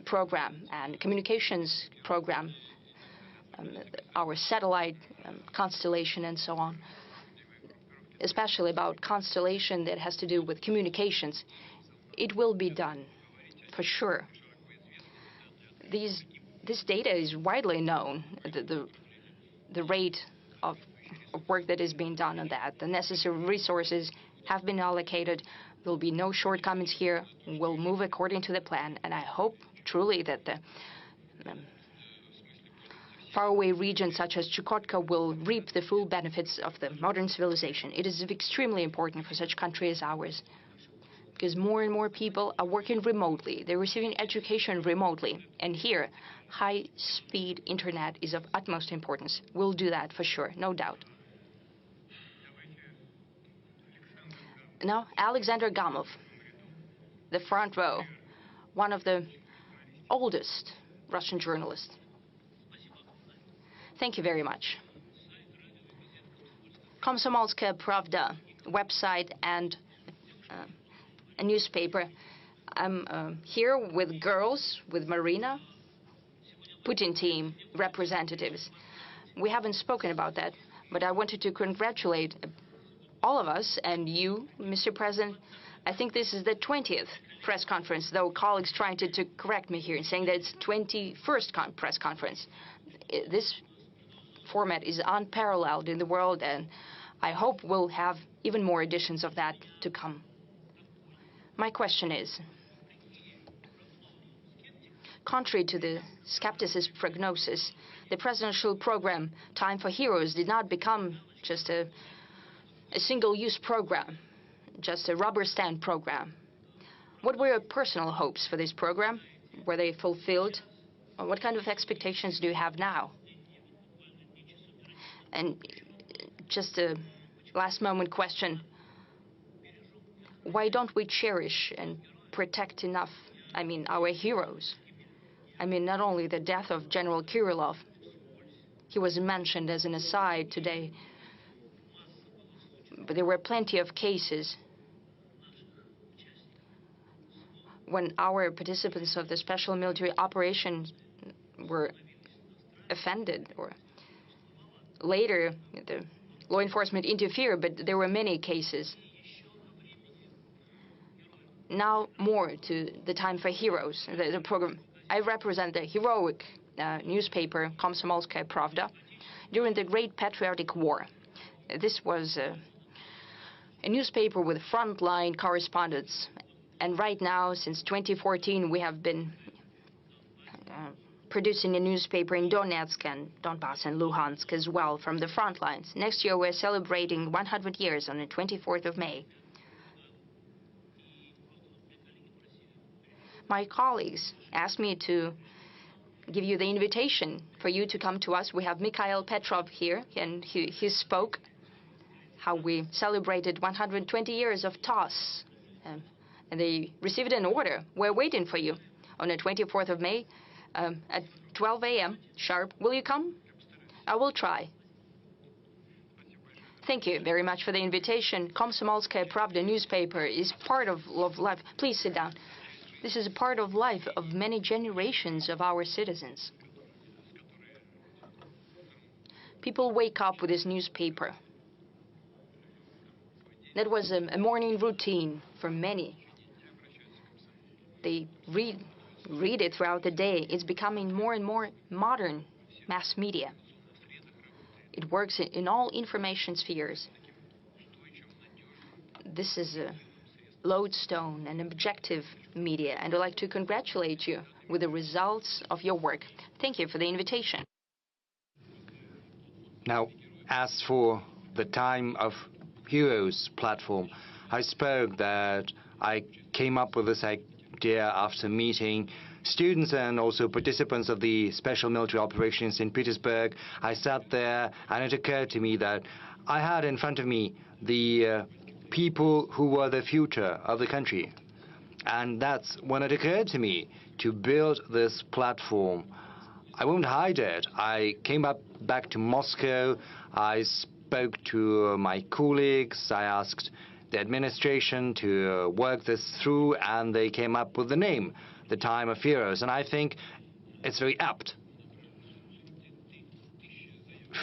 program and communications program, our satellite constellation and so on, especially about constellation that has to do with communications. It will be done, for sure. This data is widely known, the rate of work that is being done on that. The necessary resources have been allocated. There will be no shortcomings here. We'll move according to the plan, and I hope truly that the faraway regions such as Chukotka will reap the full benefits of the modern civilization. It is extremely important for such a country as ours, because more and more people are working remotely. They're receiving education remotely. And here, high-speed internet is of utmost importance. We'll do that for sure, no doubt. Now, Alexander Gamov, the front row, one of the oldest Russian journalists. Thank you very much. Komsomolskaya Pravda website and a newspaper. I'm here with girls, with Marina, Putin team representatives. We haven't spoken about that, but I wanted to congratulate all of us and you, Mr. President. I think this is the 20th press conference, though colleagues trying to correct me here, saying that it's 21st press conference. This format is unparalleled in the world, and I hope we'll have even more editions of that to come. My question is, contrary to the skepticist prognosis, the presidential program, Time for Heroes, did not become just a single-use program, just a rubber stamp program. What were your personal hopes for this program? Were they fulfilled? Or what kind of expectations do you have now? And just a last-moment question. Why don't we cherish and protect enough, our heroes? Not only the death of General Kirillov. He was mentioned as an aside today. But there were plenty of cases when our participants of the special military operations were offended, or later the law enforcement interfered, but there were many cases. Now more to the Time for Heroes, the program. I represent the heroic newspaper Komsomolskaya Pravda during the Great Patriotic War. This was a newspaper with frontline correspondents. And right now, since 2014, we have been producing a newspaper in Donetsk and Donbass and Luhansk as well, from the front lines. Next year, we're celebrating 100 years on the 24th of May. My colleagues asked me to give you the invitation for you to come to us. We have Mikhail Petrov here, and he spoke how we celebrated 120 years of TOS. And they received an order. We're waiting for you on the 24th of May at 12 a.m. sharp. Will you come? I will try. Thank you very much for the invitation. Komsomolskaya Pravda newspaper is part of life. Please sit down. This is a part of life of many generations of our citizens. People wake up with this newspaper. That was a morning routine for many. They read it throughout the day. It's becoming more and more modern mass media. It works in all information spheres. This is a lodestone and objective media, and I'd like to congratulate you with the results of your work. Thank you for the invitation. Now, as for the Time of Heroes platform, I spoke that I came up with this idea after meeting students and also participants of the special military operation in St. Petersburg. I sat there and it occurred to me that I had in front of me the people who were the future of the country. And that's when it occurred to me to build this platform. I won't hide it. I came back to Moscow. I spoke to my colleagues. I asked the administration to work this through, and they came up with the name, the Time of Heroes. And I think it's very apt.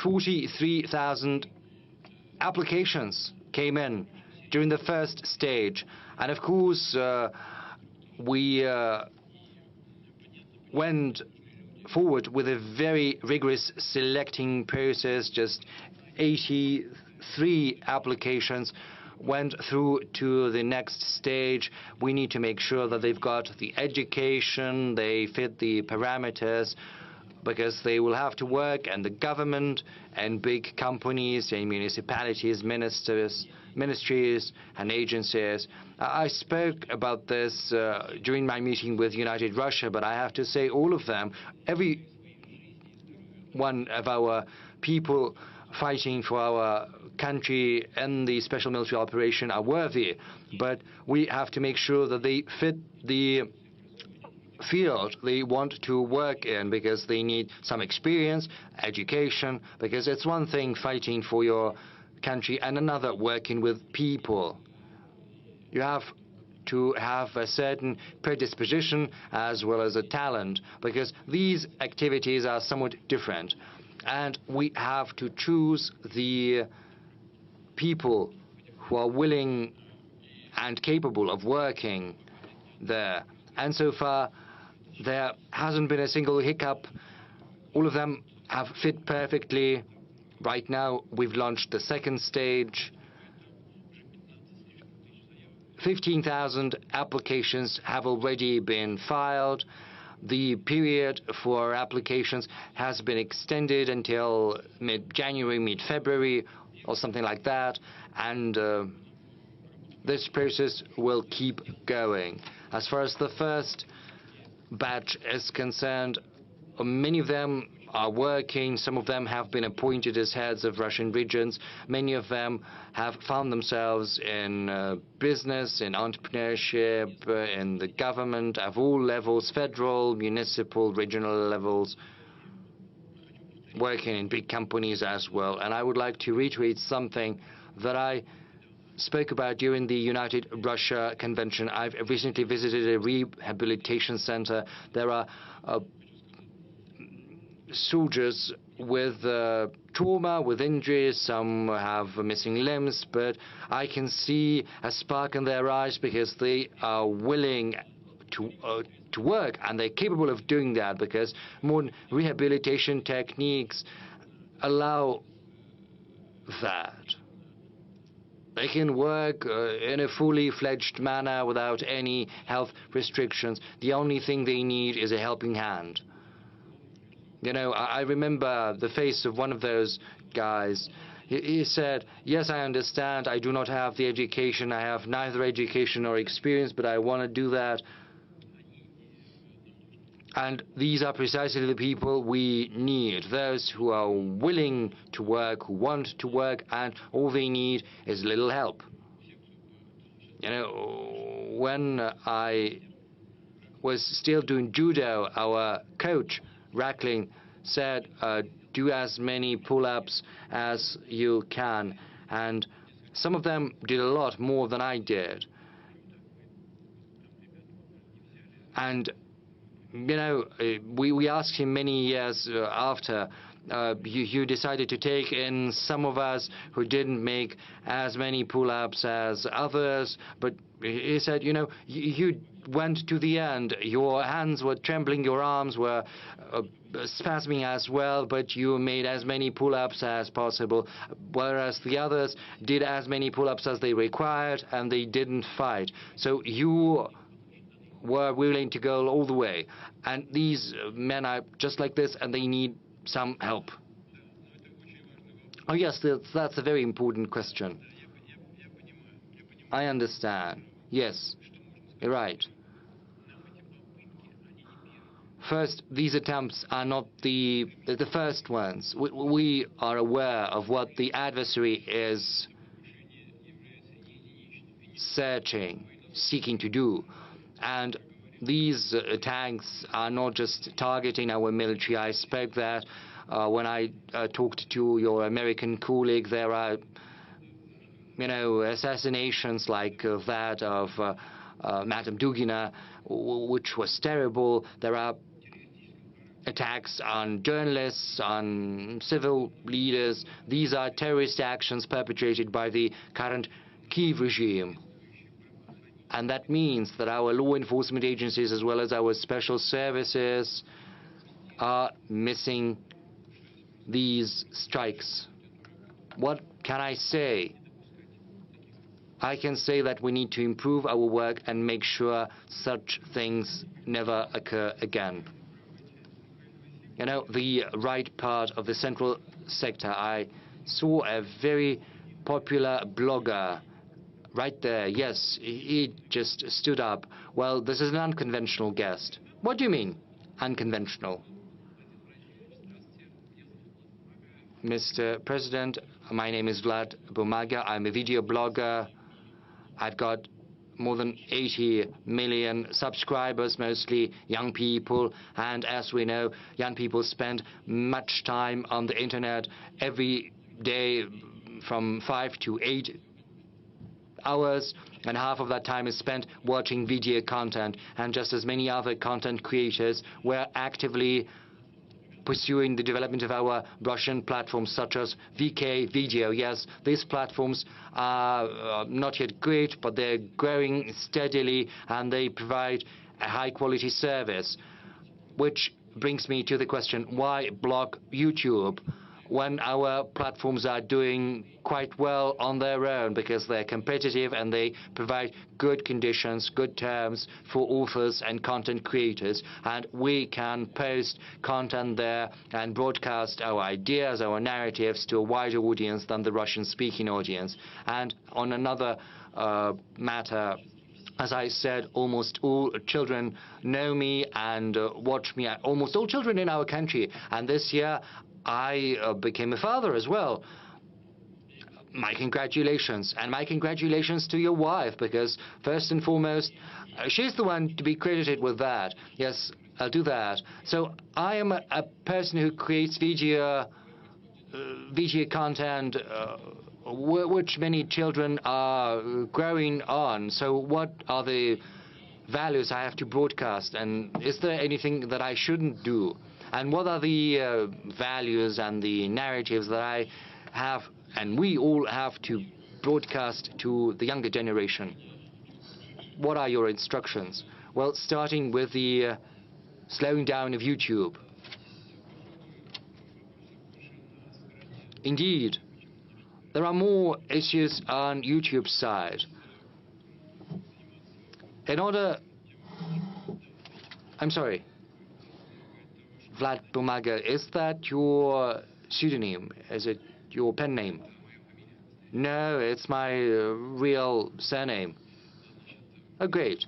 43,000 applications came in during the first stage. And of course, we went forward with a very rigorous selecting process. Just 83 applications went through to the next stage. We need to make sure that they've got the education, they fit the parameters. because they will have to work, and the government and big companies and municipalities, ministries and agencies. I spoke about this during my meeting with United Russia, but I have to say all of them, every one of our people fighting for our country and the special military operation are worthy, but we have to make sure that they fit the field they want to work in, because they need some experience, education, because it's one thing fighting for your country and another working with people. You have to have a certain predisposition as well as a talent, because these activities are somewhat different. And we have to choose the people who are willing and capable of working there. And so far, there hasn't been a single hiccup. All of them have fit perfectly. Right now, we've launched the second stage. 15,000 applications have already been filed. The period for applications has been extended until mid-January, mid-February, or something like that. And this process will keep going. As far as the first batch is concerned, many of them are working. Some of them have been appointed as heads of Russian regions. Many of them have found themselves in business, in entrepreneurship, in the government at all levels, federal, municipal, regional levels, working in big companies as well. And I would like to reiterate something that I spoke about during the United Russia Convention. I've recently visited a rehabilitation center. There are soldiers with trauma, with injuries. Some have missing limbs, but I can see a spark in their eyes, because they are willing to work, and they're capable of doing that, because modern rehabilitation techniques allow that. They can work in a fully fledged manner without any health restrictions. The only thing they need is a helping hand. You know, I remember the face of one of those guys. He said, yes, I understand, I do not have the education, I have neither education nor experience, but I want to do that. And these are precisely the people we need, those who are willing to work, who want to work, and all they need is a little help. You know, when I was still doing judo, our coach, Rackling, said, do as many pull-ups as you can. And some of them did a lot more than I did. And you know, we asked him many years after, you decided to take in some of us who didn't make as many pull-ups as others, but he said, you know, you went to the end. Your hands were trembling, your arms were spasming as well, but you made as many pull-ups as possible, whereas the others did as many pull-ups as they required, and they didn't fight. So you were willing to go all the way. And these men are just like this, and they need some help. Oh, yes, that's a very important question. I understand. Yes, you're right. First, these attempts are not the first ones. We are aware of what the adversary is seeking to do. And these attacks are not just targeting our military. I expect that when I talked to your American colleague, there are, you know, assassinations like that of Madame Dugina, which was terrible. There are attacks on journalists, on civil leaders. These are terrorist actions perpetrated by the current Kyiv regime. And that means that our law enforcement agencies, as well as our special services, are missing these strikes. What can I say? I can say that we need to improve our work and make sure such things never occur again. you know, the right part of the central sector, I saw a very popular blogger right there. Yes, he just stood up. Well, this is an unconventional guest. What do you mean, unconventional? Mr. President, my name is Vlad Bumaga. I'm a video blogger. I've got more than 80 million subscribers, mostly young people. And as we know, young people spend much time on the internet every day, from 5 to 8 hours, and half of that time is spent watching video content. And just as many other content creators, we're actively pursuing the development of our Russian platforms such as VK Video. Yes, these platforms are not yet great, but they're growing steadily and they provide a high-quality service. Which brings me to the question, why block YouTube when our platforms are doing quite well on their own, because they're competitive and they provide good conditions, good terms for authors and content creators, and we can post content there and broadcast our ideas, our narratives to a wider audience than the Russian-speaking audience. And on another matter, as I said, almost all children know me and watch me, almost all children in our country, and this year I became a father as well. My congratulations, and my congratulations to your wife, because first and foremost, she's the one to be credited with that. Yes, I'll do that. So I am a person who creates video content which many children are growing on. So what are the values I have to broadcast, and is there anything that I shouldn't do? And what are the values and the narratives that I have and we all have to broadcast to the younger generation? What are your instructions? Well, starting with the slowing down of YouTube. Indeed, there are more issues on YouTube's side. In order... I'm sorry. Vlad Bumaga, is that your pseudonym? Is it your pen name? No, it's my real surname. Oh, great.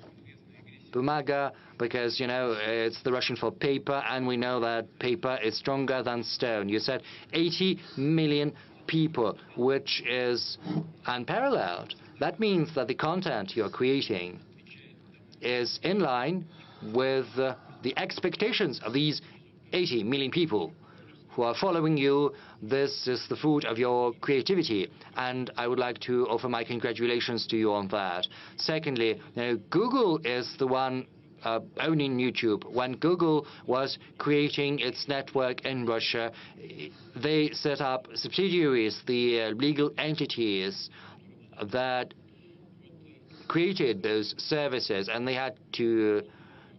Bumaga, because, you know, it's the Russian for paper, and we know that paper is stronger than stone. You said 80 million people, which is unparalleled. That means that the content you're creating is in line with the expectations of these 80 million people who are following you. This is the fruit of your creativity, and I would like to offer my congratulations to you on that. Secondly, Google is the one owning YouTube. When Google was creating its network in Russia, they set up subsidiaries, the legal entities that created those services, and they had to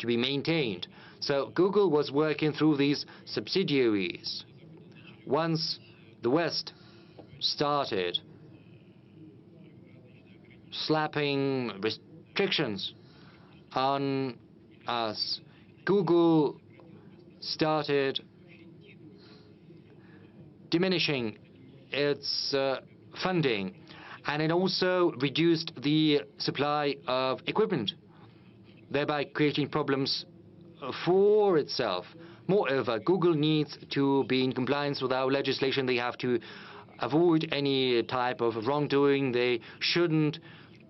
be maintained. So Google was working through these subsidiaries. Once the West started slapping restrictions on us, Google started diminishing its funding, and it also reduced the supply of equipment, thereby creating problems for itself. Moreover, Google needs to be in compliance with our legislation. They have to avoid any type of wrongdoing. They shouldn't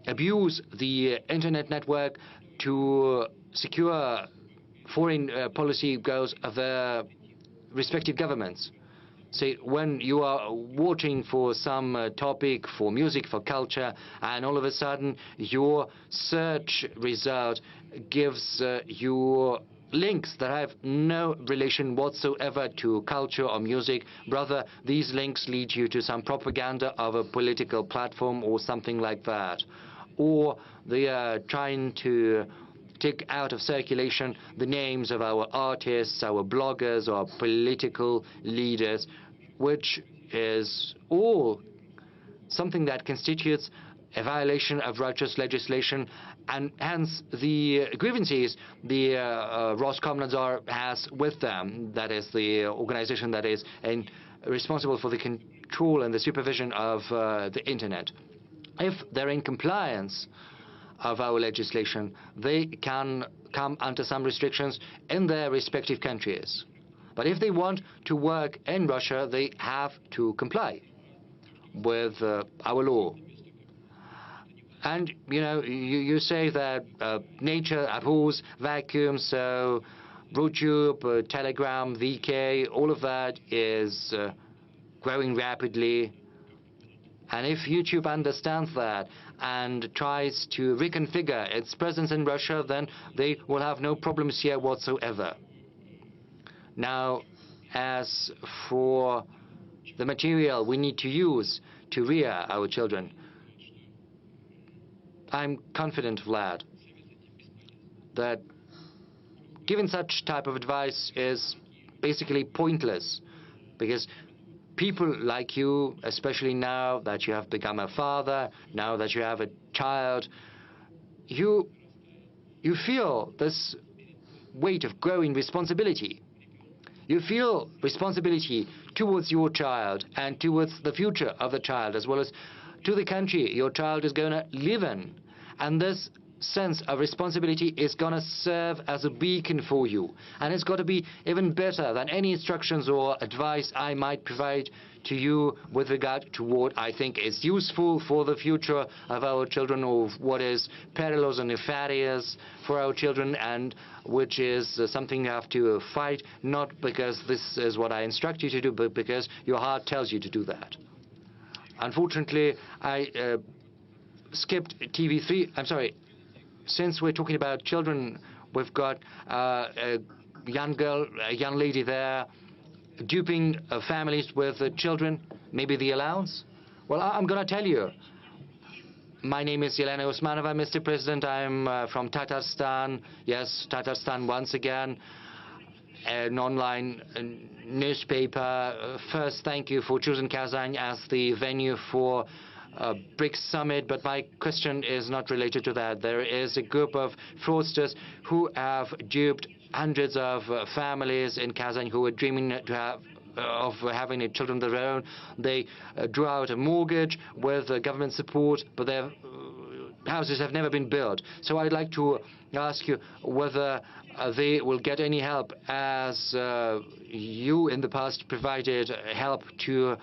abuse the internet network to secure foreign policy goals of their respective governments. Say, when you are watching for some topic, for music, for culture, and all of a sudden your search result gives you links that have no relation whatsoever to culture or music. Rather, these links lead you to some propaganda of a political platform or something like that. Or they are trying to take out of circulation the names of our artists, our bloggers, or political leaders, which is all something that constitutes a violation of Russia's legislation, and hence the grievances the Roskomnadzor has with them, that is the organization that is responsible for the control and the supervision of the internet. If they're in compliance of our legislation, they can come under some restrictions in their respective countries. But if they want to work in Russia, they have to comply with our law. And, you know, you say that nature abhors vacuum, so YouTube, Telegram, VK, all of that is growing rapidly. And if YouTube understands that and tries to reconfigure its presence in Russia, then they will have no problems here whatsoever. Now, as for the material we need to use to rear our children, I'm confident, Vlad, that giving such type of advice is basically pointless, because people like you, especially now that you have become a father, now that you have a child, you feel this weight of growing responsibility. You feel responsibility towards your child and towards the future of the child, as well as to the country your child is going to live in. And this sense of responsibility is going to serve as a beacon for you. And it's got to be even better than any instructions or advice I might provide to you with regard to what I think is useful for the future of our children, or what is perilous and nefarious for our children, and which is something you have to fight, not because this is what I instruct you to do, but because your heart tells you to do that. Unfortunately, I skipped TV3. I'm sorry. Since we're talking about children, we've got a young girl, a young lady there, duping families with children, maybe the allowance? Well, I'm going to tell you. My name is Yelena Usmanova, Mr. President. I'm from Tatarstan. Yes, Tatarstan once again. An online newspaper. First, thank you for choosing Kazan as the venue for BRICS summit, but my question is not related to that. There is a group of fraudsters who have duped hundreds of families in Kazan who were dreaming of having children of their own. They drew out a mortgage with government support, but their houses have never been built. So I'd like to ask you whether they will get any help, as you in the past provided help to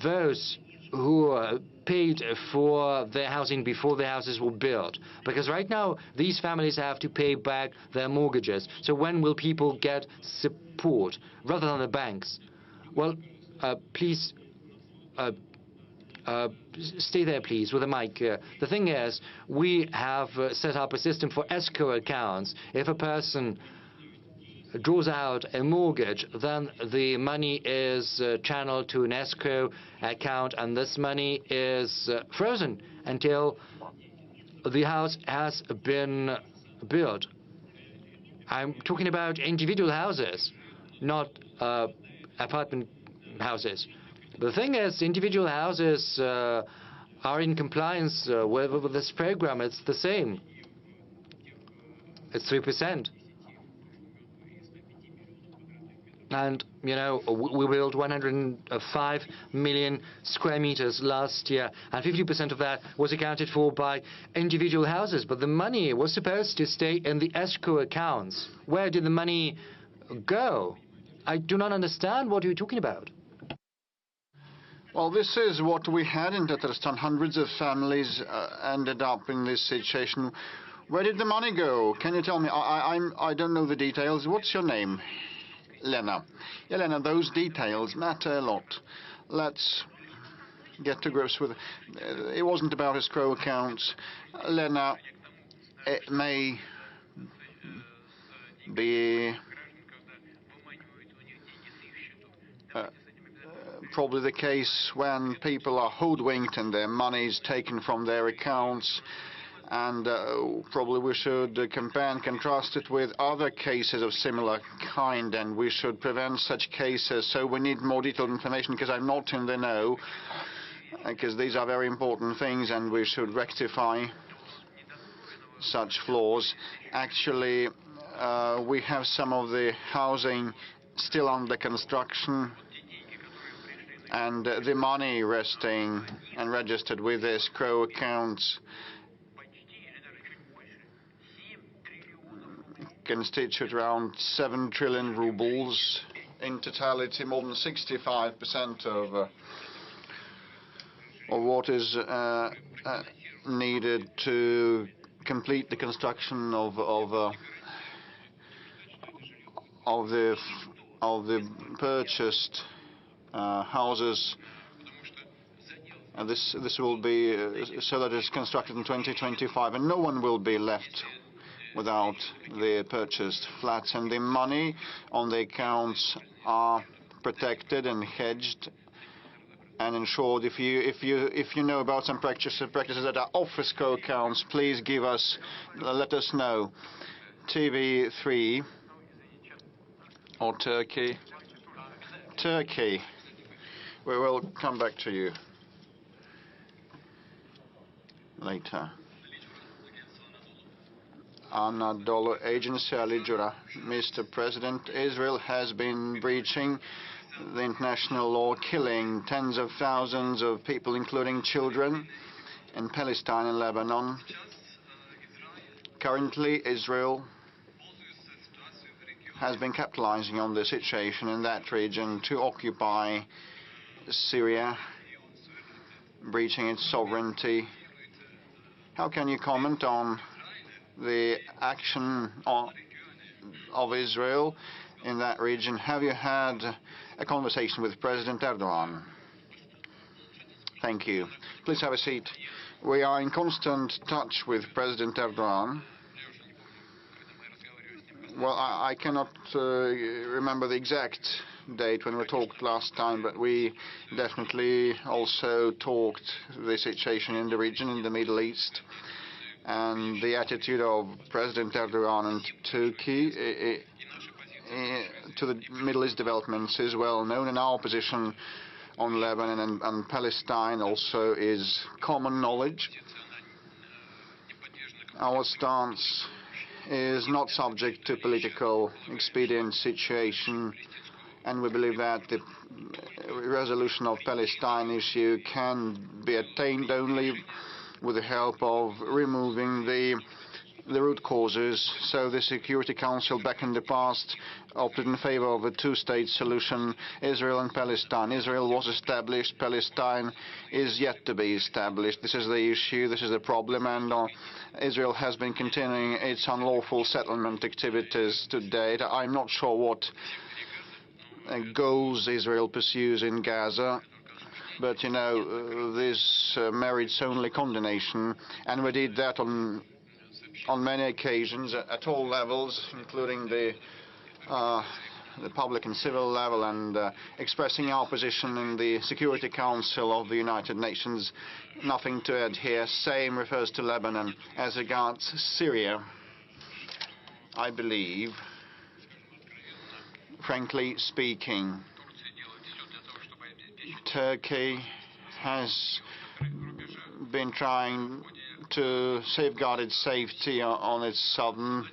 those who paid for their housing before their houses were built. Because right now, these families have to pay back their mortgages. So when will people get support rather than the banks? Well, please stay there, please, with the mic. The thing is, we have set up a system for escrow accounts. If a person draws out a mortgage, then the money is channeled to an escrow account, and this money is frozen until the house has been built. I'm talking about individual houses, not apartment houses. The thing is, individual houses are in compliance with this program. It's the same. It's 3%. And, you know, we built 105 million square meters last year, and 50% of that was accounted for by individual houses. But the money was supposed to stay in the escrow accounts. Where did the money go? I do not understand what you're talking about. Well, this is what we had in Tatarstan. Hundreds of families ended up in this situation. Where did the money go? Can you tell me? I don't know the details. What's your name? Lena. Elena, those details matter a lot. Let's get to grips with it. It wasn't about escrow accounts. Lena, it may be probably the case when people are hoodwinked and their money is taken from their accounts. And probably we should compare and contrast it with other cases of similar kind, and we should prevent such cases. So we need more detailed information, because I'm not in the know. because these are very important things and we should rectify such flaws. Actually, we have some of the housing still under construction, and the money resting and registered with escrow accounts constitute around 7 trillion rubles. In totality, more than 65% of what is needed to complete the construction of the purchased houses, and this will be so that it's constructed in 2025, and no one will be left without the purchased flats, and the money on the accounts are protected and hedged and ensured. If you know about some practices that are off escrow accounts, please let us know. TV3 or Turkey. We will come back to you later. Anadolu Agency, Ali Jura. Mr. President, Israel has been breaching the international law, killing tens of thousands of people, including children, in Palestine and Lebanon. Currently, Israel has been capitalizing on the situation in that region to occupy Syria, breaching its sovereignty. How can you comment on the action of Israel in that region? Have you had a conversation with President Erdogan? Thank you. Please have a seat. We are in constant touch with President Erdogan. Well, I cannot remember the exact date when we talked last time, but we definitely also talked the situation in the region, in the Middle East. And the attitude of President Erdogan and Turkey to the Middle East developments is well known, and our position on Lebanon and Palestine also is common knowledge. Our stance is not subject to political expedient situation, and we believe that the resolution of Palestine issue can be attained only with the help of removing the root causes. So the Security Council back in the past opted in favor of a two-state solution, Israel and Palestine. Israel was established, Palestine is yet to be established. This is the issue, this is the problem, and Israel has been continuing its unlawful settlement activities to date. I'm not sure what goals Israel pursues in Gaza, but, you know, this merits only condemnation, and we did that on many occasions at all levels, including the public and civil level, and expressing our position in the Security Council of the United Nations. Nothing to add here. Same refers to Lebanon. As regards Syria, I believe, frankly speaking, Turkey has been trying to safeguard its safety on its southern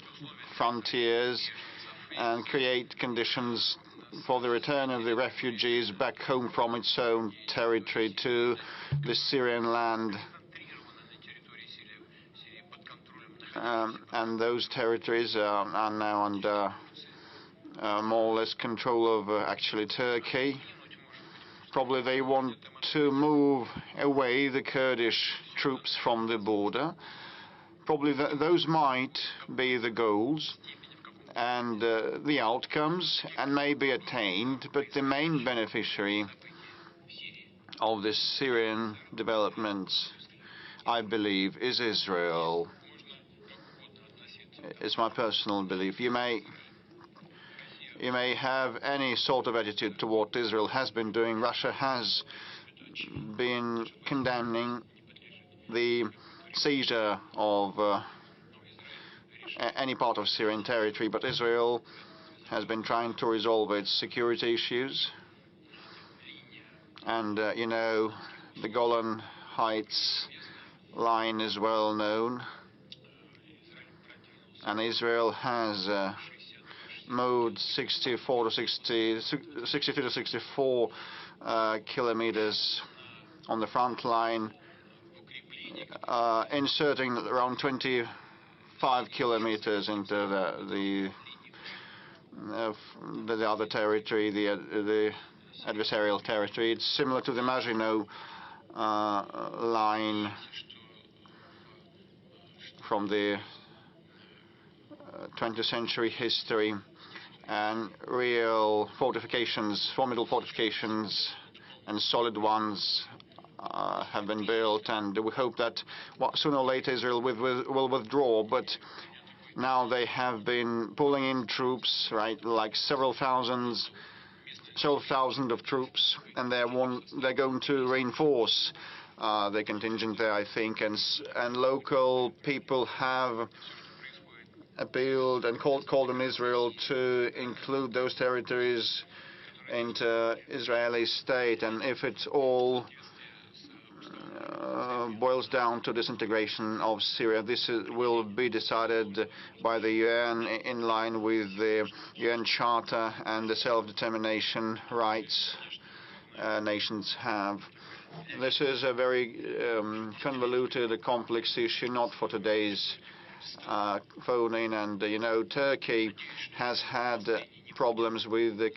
frontiers and create conditions for the return of the refugees back home from its own territory to the Syrian land. And those territories are now under more or less control of actually Turkey. Probably they want to move away the Kurdish troops from the border. Probably those might be the goals and the outcomes, and may be attained, but the main beneficiary of this Syrian developments, I believe, is Israel. It's my personal belief. You may have any sort of attitude to what Israel has been doing. Russia has been condemning the seizure of any part of Syrian territory, but Israel has been trying to resolve its security issues. And, you know, The Golan Heights line is well known, and Israel has moved 62 to 64 kilometers on the front line, inserting around 25 kilometers into the other territory, the adversarial territory. It's similar to the Maginot line from the 20th century history, and real fortifications, formidable fortifications, and solid ones have been built, and we hope that sooner or later Israel will withdraw. But now they have been pulling in troops, right, like several thousand of troops, and they're going to reinforce the contingent there, I think, and local people have appealed and called on Israel to include those territories into Israeli state, and if it all boils down to disintegration of Syria, this will be decided by the UN in line with the UN Charter and the self-determination rights nations have. This is a very convoluted, complex issue, not for today's phone-in, and you know, Turkey has had problems with the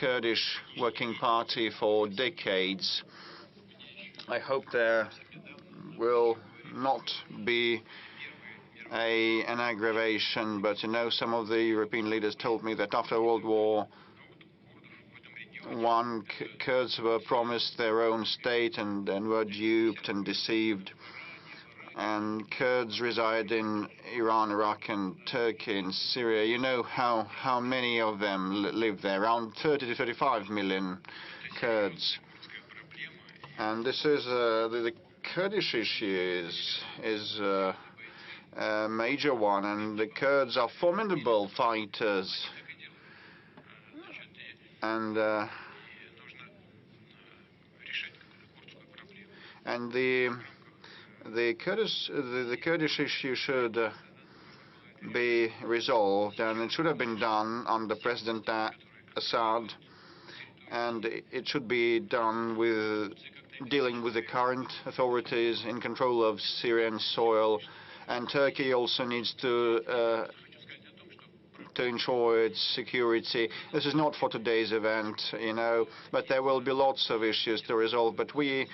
Kurdish Working Party for decades. I hope there will not be an aggravation, but you know, some of the European leaders told me that after World War I, Kurds were promised their own state and were duped and deceived. And Kurds reside in Iran, Iraq, and Turkey, and Syria. You know how many of them live there, around 30 to 35 million Kurds. And this is the Kurdish issue is a major one, and the Kurds are formidable fighters. And the Kurdish issue should be resolved, and it should have been done under President Assad, and it should be done with dealing with the current authorities in control of Syrian soil, and Turkey also needs to ensure its security. This is not for today's event, you know, but there will be lots of issues to resolve. But we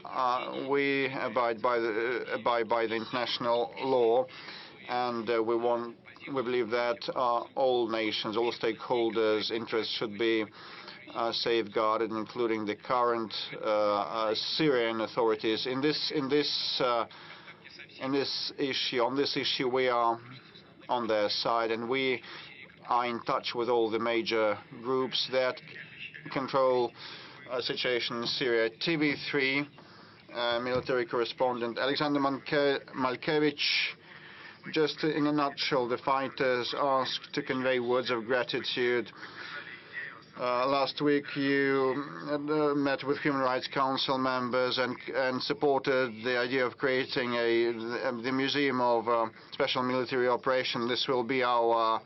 abide by the international law, and we believe that all nations, all stakeholders' interests should be safeguarded, including the current Syrian authorities. On this issue, we are on their side, and we are in touch with all the major groups that control a situation in Syria. TV3 military correspondent Alexander Malkevich, just in a nutshell, the fighters asked to convey words of gratitude. Last week you met with Human Rights Council members and supported the idea of creating the Museum of Special Military Operation. This will be our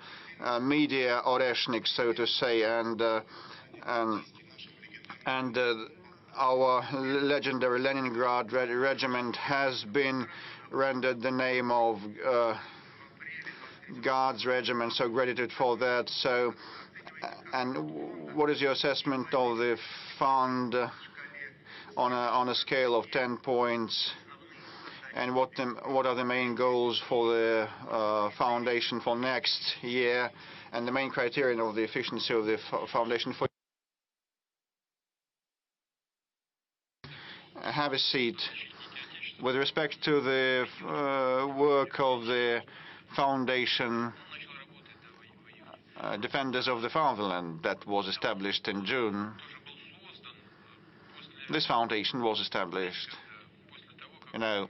media Oreshnik, so to say, and our legendary Leningrad regiment has been rendered the name of Guards Regiment, so gratitude for that. So, and what is your assessment of the fund on a scale of 10 points? And what are the main goals for the foundation for next year, and the main criterion of the efficiency of the foundation for? Have a seat. With respect to the work of the foundation, Defenders of the Fatherland, that was established in June. This foundation was established, you know,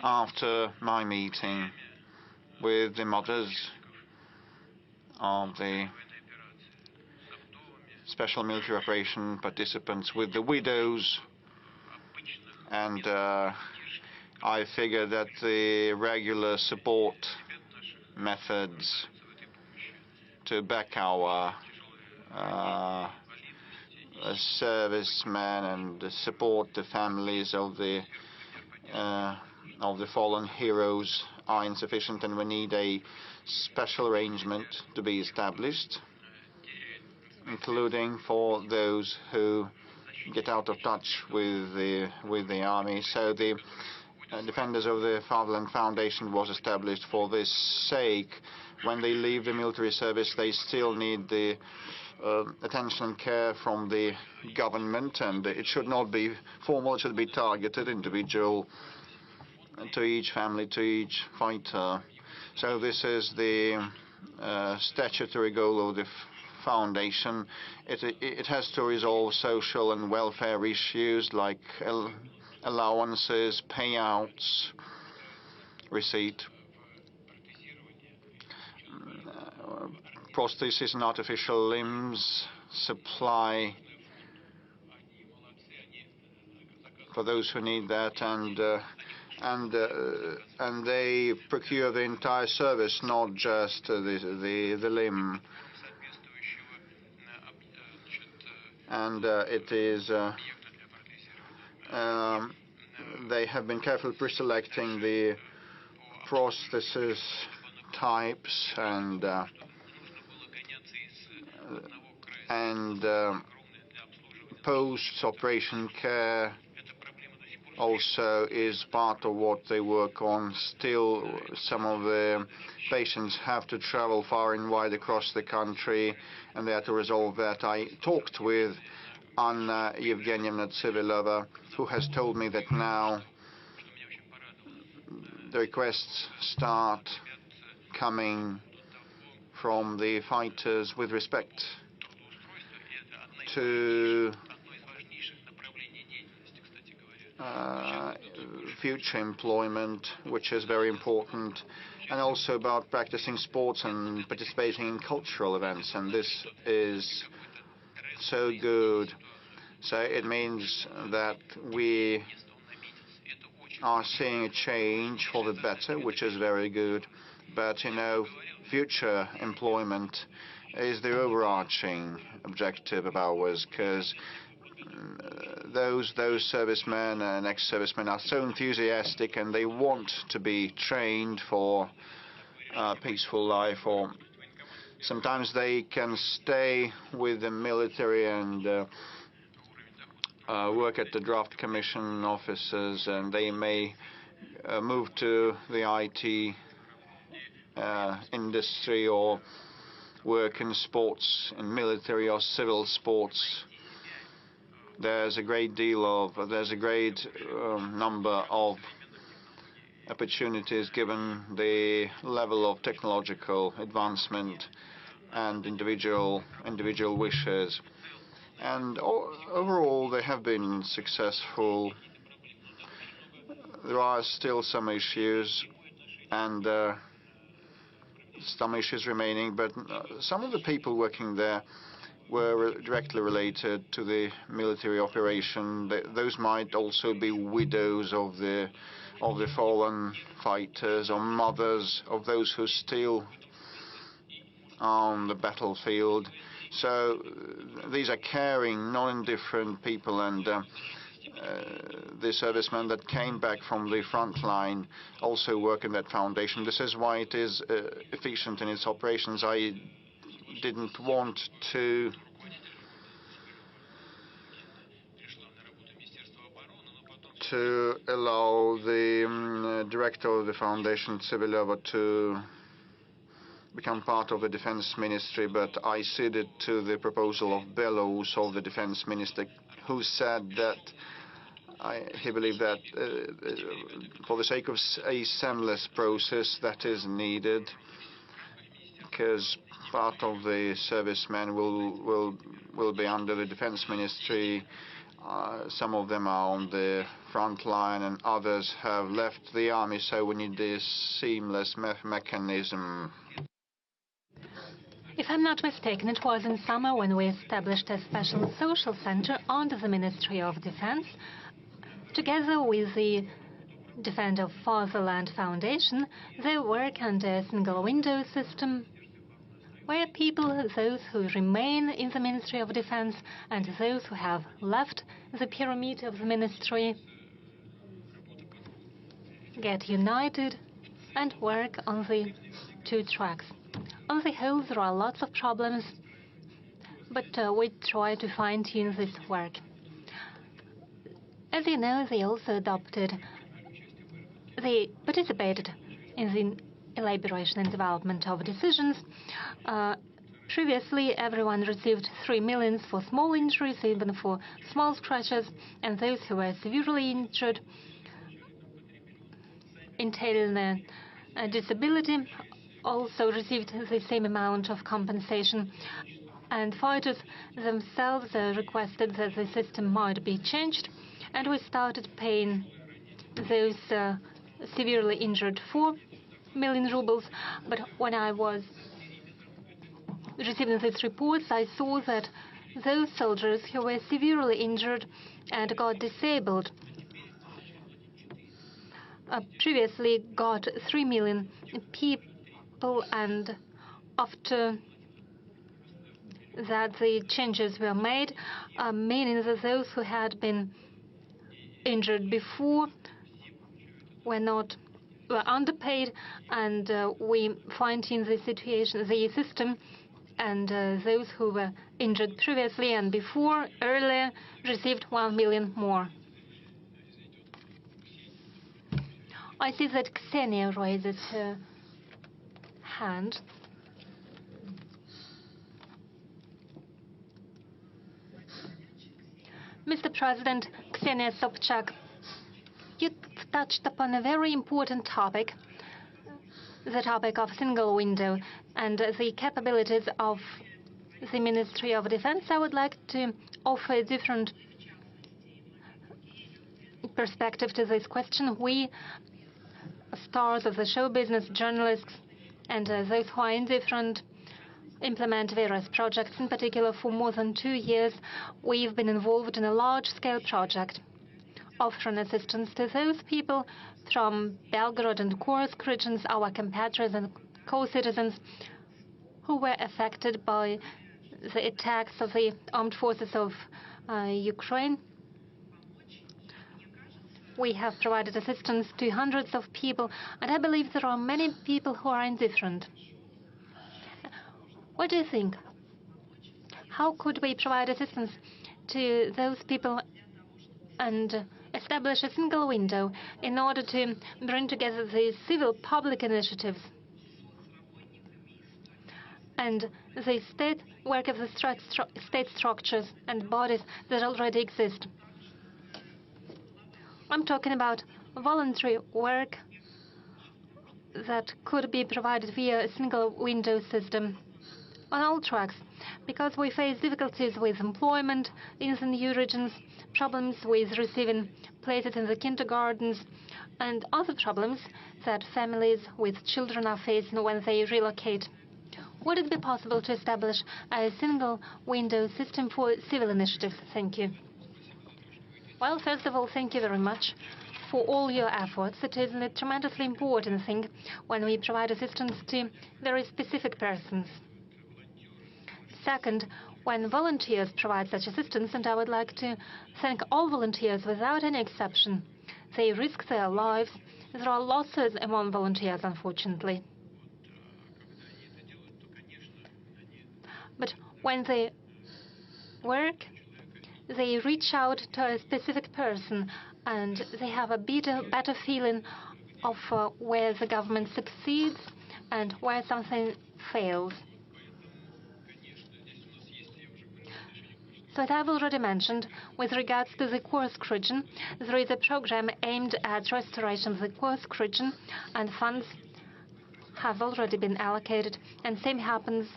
after my meeting with the mothers of the special military operation participants, with the widows, and I figure that the regular support methods to back our servicemen and support the families of the fallen heroes are insufficient, and we need a special arrangement to be established, including for those who get out of touch with the army. So the Defenders of the Fatherland Foundation was established for this sake. When they leave the military service, they still need the attention and care from the government, and it should not be formal, it should be targeted, individual, to each family, to each fighter. So this is the statutory goal of the foundation. It has to resolve social and welfare issues like allowances, payouts, receipt, prosthesis and artificial limbs, supply for those who need that, and they procure the entire service, not just the limb. And it is they have been carefully pre-selecting the prosthesis types and post-operation care also is part of what they work on. Still, some of the patients have to travel far and wide across the country, and they have to resolve that. I talked with Anna Yevgenievna Tsivilova, who has told me that now the requests start coming from the fighters with respect to future employment, which is very important, and also about practicing sports and participating in cultural events, and this is so good. So it means that we are seeing a change for the better, which is very good. But, you know, future employment is the overarching objective of ours, because those servicemen and ex-servicemen are so enthusiastic, and they want to be trained for a peaceful life, or sometimes they can stay with the military and work at the draft commission offices, and they may move to the IT industry or work in sports, in military or civil sports. There's a great number of opportunities given the level of technological advancement and individual wishes. And overall, they have been successful. There are still some issues, and some issues remaining, but some of the people working there were directly related to the military operation. Those might also be widows of the fallen fighters, or mothers of those who still are on the battlefield. So these are caring, non-indifferent people, and the servicemen that came back from the front line also work in that foundation. This is why it is efficient in its operations. I didn't want to allow the director of the foundation, Tsivilova, to become part of the defense ministry, but I ceded to the proposal of Belarus, of the defense minister, who said that he believed that for the sake of a seamless process that is needed, because part of the servicemen will be under the defense ministry. Some of them are on the front line, and others have left the army, so we need this seamless mechanism. If I'm not mistaken, it was in summer when we established a special social center under the Ministry of Defense, together with the Defend of Fatherland Foundation. They work under a single window system, where people, those who remain in the Ministry of Defense and those who have left the pyramid of the ministry, get united and work on the two tracks. On the whole, there are lots of problems, but we try to fine-tune this work. As you know, they also participated in the elaboration and development of decisions. Previously, everyone received 3 million for small injuries, even for small scratches, and those who were severely injured, entailing a disability, also received the same amount of compensation. And fighters themselves requested that the system might be changed, and we started paying those severely injured 4 million rubles. But when I was receiving these reports, I saw that those soldiers who were severely injured and got disabled previously got 3 million people, and after that the changes were made, meaning that those who had been injured before were underpaid, and we fine-tuned the situation, the system, and those who were injured previously and before, earlier, received 1 million more. I see that Ksenia raises her hand. Mr. President, Ksenia Sobchak, you touched upon a very important topic, the topic of single window and the capabilities of the Ministry of Defense. I would like to offer a different perspective to this question. We, stars of the show business, journalists, and those who are indifferent, implement various projects. In particular, for more than 2 years, we've been involved in a large-scale project offering assistance to those people from Belgorod and Kursk regions, our compatriots and co-citizens who were affected by the attacks of the armed forces of Ukraine. We have provided assistance to hundreds of people, and I believe there are many people who are indifferent. What do you think? How could we provide assistance to those people and establish a single window in order to bring together the civil public initiatives and the state work of the state structures and bodies that already exist? I'm talking about voluntary work that could be provided via a single window system on all tracks, because we face difficulties with employment in the new regions, problems with receiving places in the kindergartens, and other problems that families with children are facing when they relocate. Would it be possible to establish a single window system for civil initiatives? Thank you. Well, first of all, thank you very much for all your efforts. It is a tremendously important thing when we provide assistance to very specific persons. Second, when volunteers provide such assistance, and I would like to thank all volunteers without any exception. They risk their lives. There are losses among volunteers, unfortunately. But when they work, they reach out to a specific person, and they have a better feeling of where the government succeeds and where something fails. So as I've already mentioned, with regards to the Kursk region, there is a program aimed at restoration of the Kursk region, and funds have already been allocated, and same happens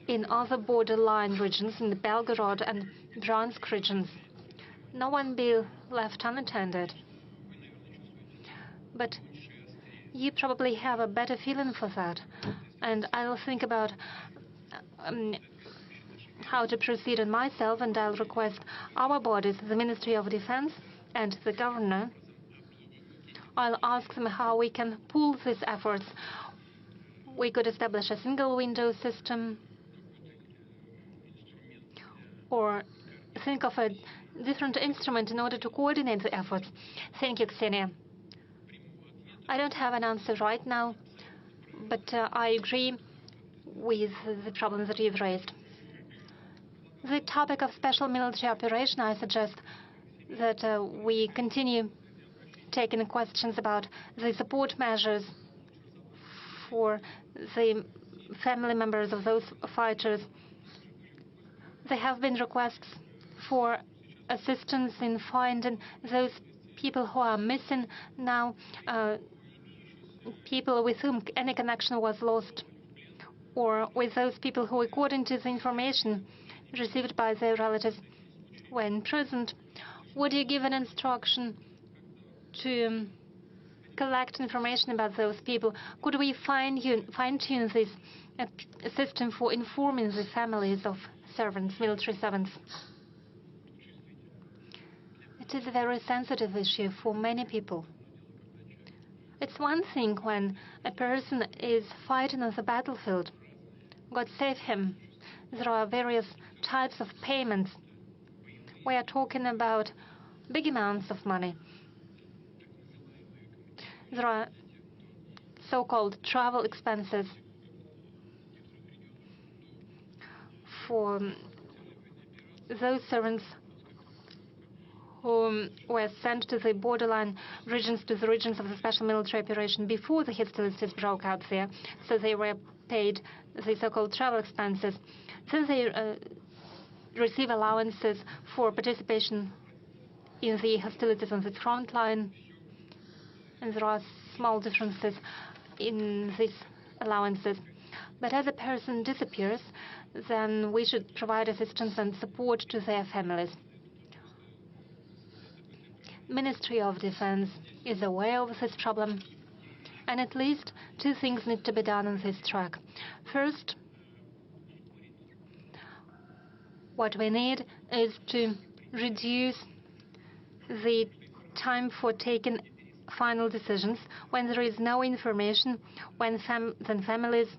in other borderline regions, in the Belgorod and Bryansk regions. No one be left unattended. But you probably have a better feeling for that. And I'll think about how to proceed on myself, and I'll request our bodies, the Ministry of Defense and the governor. I'll ask them how we can pool these efforts. We could establish a single window system, or think of a different instrument in order to coordinate the efforts. Thank you, Ksenia. I don't have an answer right now, but I agree with the problems that you've raised. The topic of special military operation, I suggest that we continue taking questions about the support measures for the family members of those fighters. There have been requests for assistance in finding those people who are missing now, people with whom any connection was lost, or with those people who, according to the information received by their relatives, were imprisoned. Would you give an instruction to collect information about those people? Could we fine-tune this system for informing the families of servants, military servants? It is a very sensitive issue for many people. It's one thing when a person is fighting on the battlefield. God save him. There are various types of payments. We are talking about big amounts of money. There are so-called travel expenses for those servants who were sent to the borderline regions, to the regions of the special military operation before the hostilities broke out there. So they were paid the so-called travel expenses. Then they receive allowances for participation in the hostilities on the front line. And there are small differences in these allowances. But as a person disappears, then we should provide assistance and support to their families. Ministry of Defense is aware of this problem, and at least two things need to be done on this track. First, what we need is to reduce the time for taking final decisions when there is no information, when families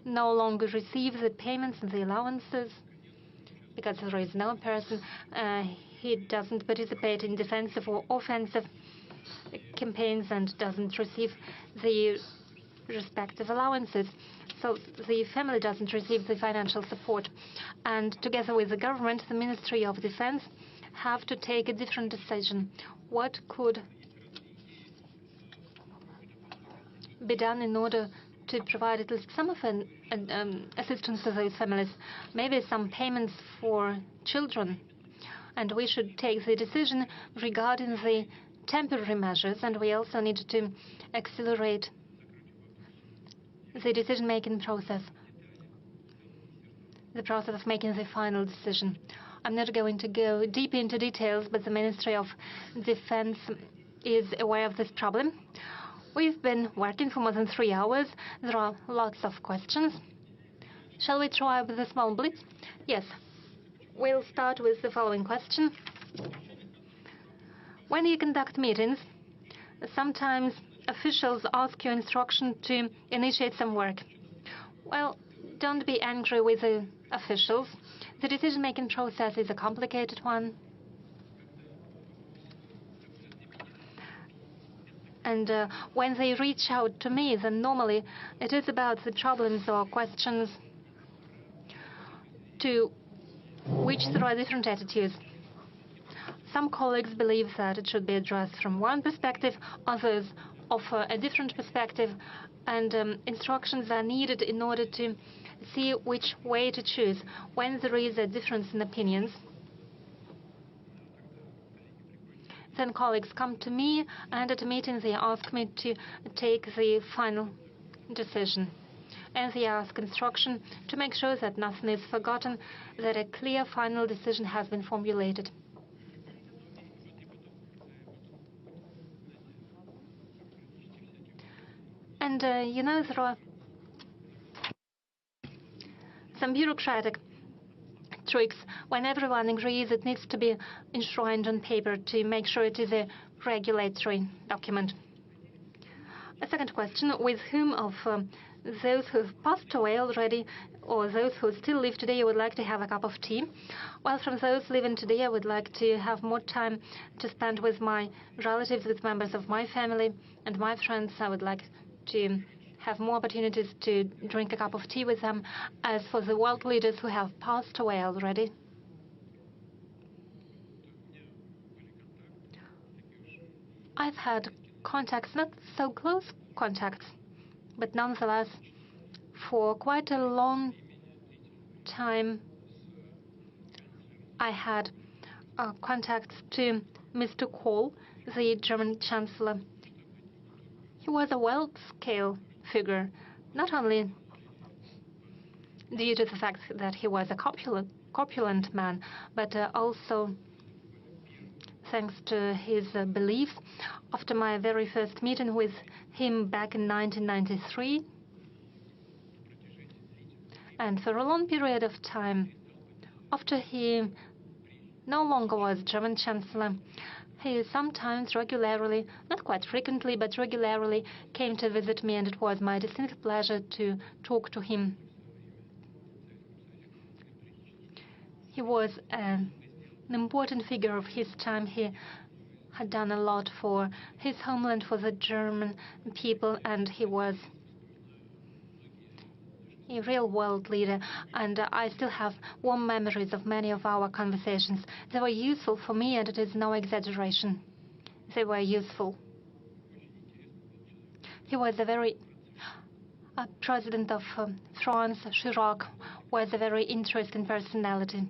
no longer receive the payments and the allowances, because there is no person, he doesn't participate in defensive or offensive campaigns and doesn't receive the respective allowances. So the family doesn't receive the financial support. And together with the government, the Ministry of Defense have to take a different decision. What could be done in order to provide at least some of an assistance to those families? Maybe some payments for children. And we should take the decision regarding the temporary measures, and we also need to accelerate the decision-making process, the process of making the final decision. I'm not going to go deep into details, but the Ministry of Defense is aware of this problem. We've been working for more than 3 hours. There are lots of questions. Shall we try with a small blitz? Yes. We'll start with the following question. When you conduct meetings, sometimes officials ask you instruction to initiate some work. Well, don't be angry with the officials. The decision-making process is a complicated one. And when they reach out to me, then normally it is about the problems or questions to which there are different attitudes. Some colleagues believe that it should be addressed from one perspective, others offer a different perspective, and instructions are needed in order to see which way to choose when there is a difference in opinions. Then colleagues come to me, and at a meeting they ask me to take the final decision. And they ask instruction to make sure that nothing is forgotten, that a clear final decision has been formulated. And, there are some bureaucratic tricks. When everyone agrees, it needs to be enshrined on paper to make sure it is a regulatory document. A second question, with whom of those who have passed away already or those who still live today you would like to have a cup of tea? Well, from those living today, I would like to have more time to spend with my relatives, with members of my family and my friends. I would like to have more opportunities to drink a cup of tea with them. As for the world leaders who have passed away already, I've had contacts, not so close contacts, but nonetheless, for quite a long time, I had contacts to Mr. Kohl, the German Chancellor. He was a world-scale figure, not only due to the fact that he was a corpulent man, but also thanks to his beliefs. After my very first meeting with him back in 1993, and for a long period of time, after he no longer was German Chancellor, he sometimes regularly, not quite frequently, but regularly came to visit me, and it was my distinct pleasure to talk to him. He was an important figure of his time. He had done a lot for his homeland, for the German people, and he was a real world leader, and I still have warm memories of many of our conversations. They were useful for me, and it is no exaggeration. They were useful. He was a very President of France, Chirac, was a very interesting personality.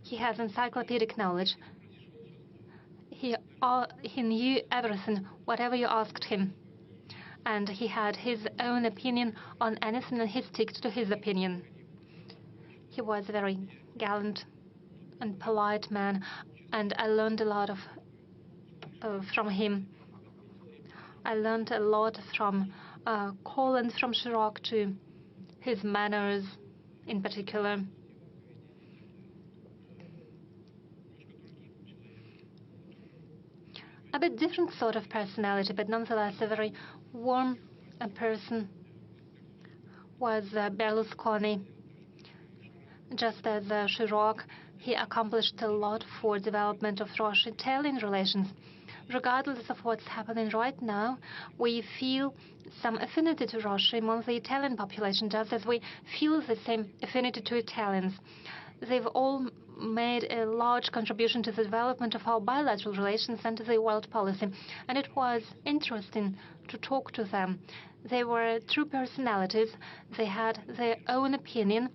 He has encyclopedic knowledge. He knew everything, whatever you asked him. And he had his own opinion on anything, and he stuck to his opinion. He was a very gallant and polite man, and I learned a lot from him. I learned a lot from Kohl and from Chirac too, his manners in particular. A bit different sort of personality, but nonetheless a very warm person was Berlusconi. Just as Chirac, he accomplished a lot for development of Russia-Italian relations. Regardless of what's happening right now, we feel some affinity to Russia among the Italian population, just as we feel the same affinity to Italians. They've all made a large contribution to the development of our bilateral relations and to the world policy, and it was interesting to talk to them. They were true personalities. They had their own opinion,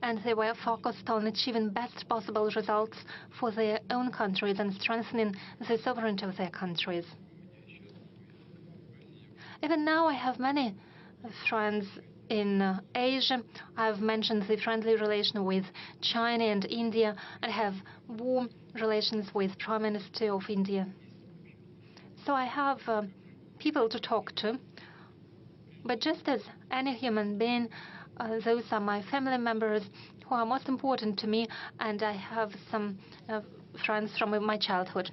and they were focused on achieving best possible results for their own countries and strengthening the sovereignty of their countries. Even now, I have many friends in Asia. I've mentioned the friendly relation with China and India, and have warm relations with Prime Minister of India. So I have people to talk to. But just as any human being, those are my family members who are most important to me, and I have some friends from my childhood.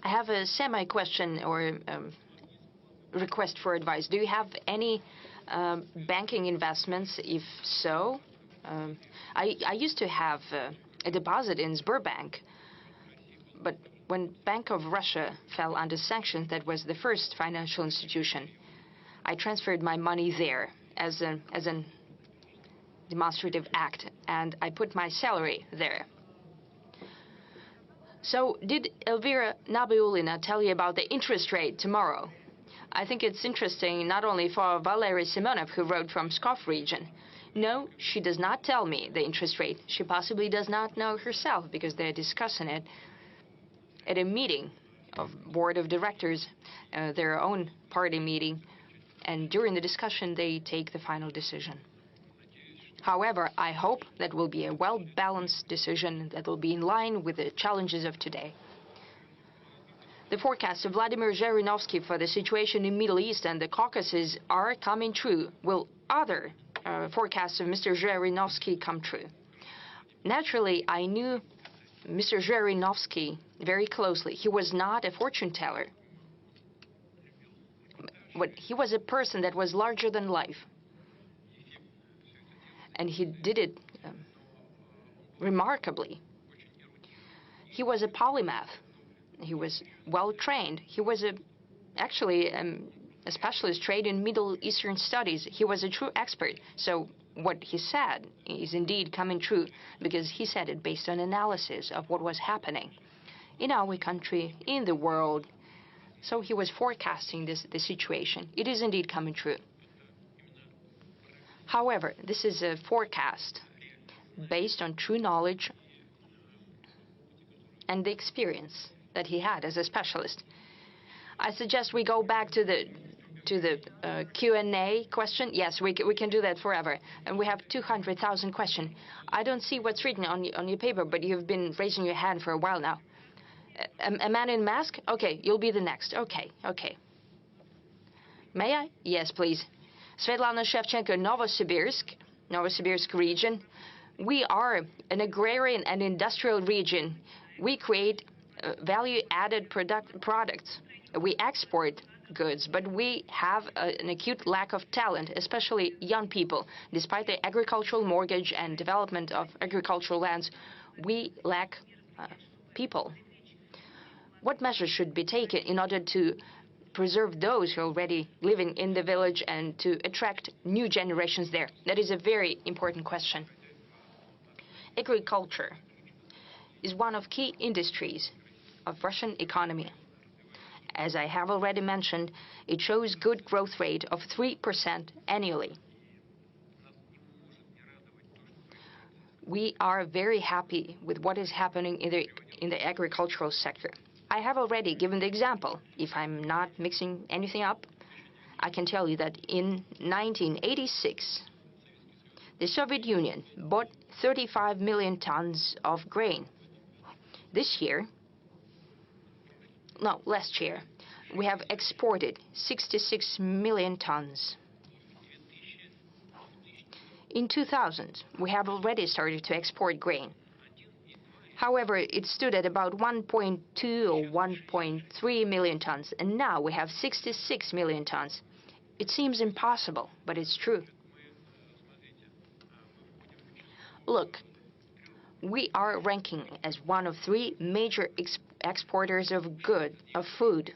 I have a semi-question or request for advice. Do you have any banking investments? If so, I used to have a deposit in Sberbank, but when Bank of Russia fell under sanctions, that was the first financial institution, I transferred my money there as a demonstrative act, and I put my salary there. So did Elvira Nabiulina tell you about the interest rate tomorrow? I think it's interesting not only for Valery Simonov, who wrote from Pskov region. No, she does not tell me the interest rate. She possibly does not know herself, because they're discussing it at a meeting of board of directors, their own party meeting, and during the discussion they take the final decision. However, I hope that will be a well-balanced decision that will be in line with the challenges of today. The forecasts of Vladimir Zhirinovsky for the situation in the Middle East and the Caucasus are coming true. Will other forecasts of Mr. Zhirinovsky come true? Naturally, I knew Mr. Zhirinovsky very closely. He was not a fortune teller. But he was a person that was larger than life. And he did it remarkably. He was a polymath. He was well-trained. He was actually a specialist trained in Middle Eastern studies. He was a true expert. So what he said is indeed coming true, because he said it based on analysis of what was happening in our country, in the world. So he was forecasting the situation. It is indeed coming true. However, this is a forecast based on true knowledge and the experience that he had as a specialist. I suggest we go back to the Q&A question. Yes, we can do that forever. And we have 200,000 questions. I don't see what's written on your paper, but you've been raising your hand for a while now. A man in mask? Okay, you'll be the next. Okay. May I? Yes, please. Svetlana Shevchenko, Novosibirsk region. We are an agrarian and industrial region. We create value-added products. We export goods, but we have an acute lack of talent, especially young people. Despite the agricultural mortgage and development of agricultural lands, we lack people. What measures should be taken in order to preserve those who are already living in the village and to attract new generations there? That is a very important question. Agriculture is one of key industries of Russian economy. As I have already mentioned, it shows good growth rate of 3% annually. We are very happy with what is happening in the agricultural sector. I have already given the example. If I'm not mixing anything up, I can tell you that in 1986, the Soviet Union bought 35 million tons of grain. Last year, we have exported 66 million tons. In 2000, we have already started to export grain. However, it stood at about 1.2 or 1.3 million tons, and now we have 66 million tons. It seems impossible, but it's true. Look, we are ranking as one of 3 major exporters of food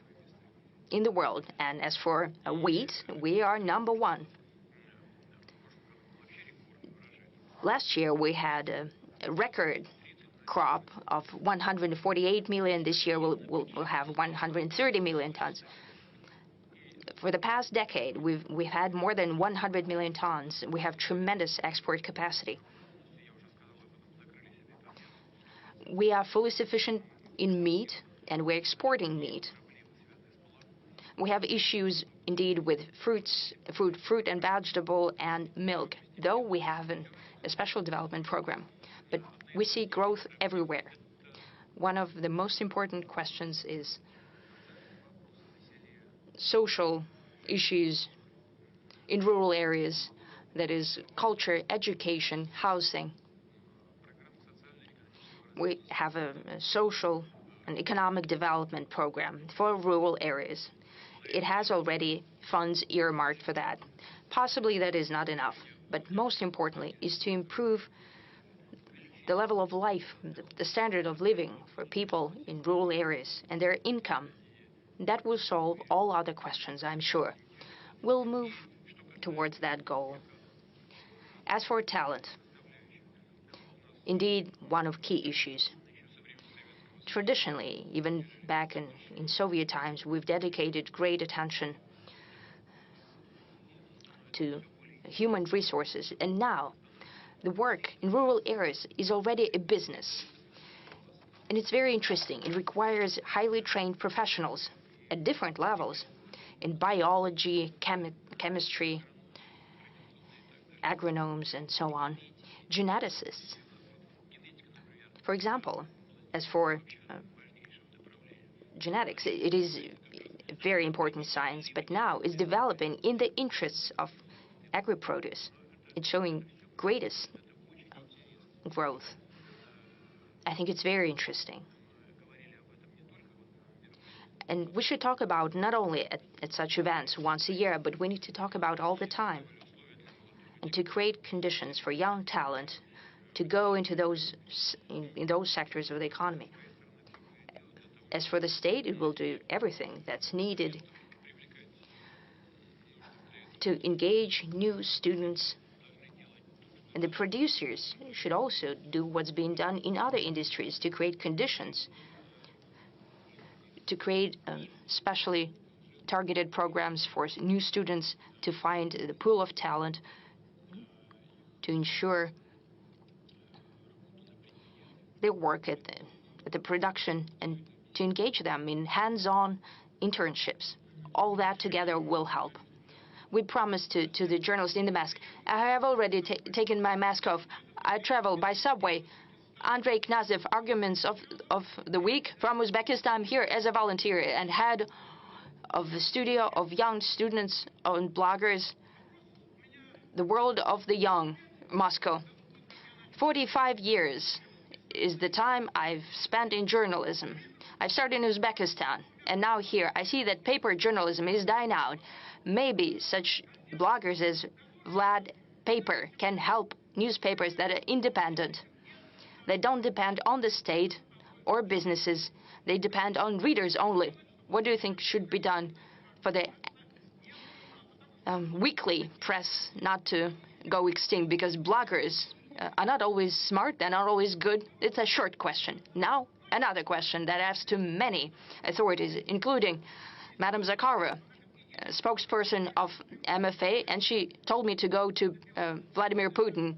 in the world, and as for wheat, we are number 1. Last year, we had a record crop of 148 million. This year we'll have 130 million tons. For the past decade, we've had more than 100 million tons. We have tremendous export capacity. We are fully sufficient in meat, and we're exporting meat. We have issues indeed with fruit and vegetable and milk, though we have a special development program. But we see growth everywhere. One of the most important questions is social issues in rural areas, that is culture, education, housing. We have a social and economic development program for rural areas. It has already funds earmarked for that. Possibly that is not enough, but most importantly is to improve the level of life, the standard of living for people in rural areas and their income. That will solve all other questions, I'm sure. We'll move towards that goal. As for talent, indeed one of key issues. Traditionally, even back in Soviet times, we've dedicated great attention to human resources, and now the work in rural areas is already a business. And it's very interesting. It requires highly trained professionals at different levels in biology, chemistry, agronomes, and so on, geneticists. For example, as for genetics. It is very important science, but now it's developing in the interests of agri-produce. It's showing greatest growth. I think it's very interesting. And we should talk about not only at such events once a year, but we need to talk about all the time. And to create conditions for young talent to go into those in those sectors of the economy. As for the state, it will do everything that's needed to engage new students. And the producers should also do what's being done in other industries to create conditions, to create specially targeted programs for new students to find the pool of talent, to ensure their work at the production, and to engage them in hands-on internships. All that together will help. We promised to the journalist in the mask. I have already taken my mask off. I travel by subway. Andrei Knyazev, Arguments of the Week from Uzbekistan, here as a volunteer and head of the studio of young students and bloggers, the world of the young, Moscow. 45 years is the time I've spent in journalism. I started in Uzbekistan, and now here I see that paper journalism is dying out. Maybe such bloggers as Vlad Paper can help newspapers that are independent. They don't depend on the state or businesses. They depend on readers only. What do you think should be done for the weekly press not to go extinct? Because bloggers are not always smart, they're not always good. It's a short question. Now, another question that I asked to many authorities, including Madam Zakharova, spokesperson of MFA, and she told me to go to Vladimir Putin,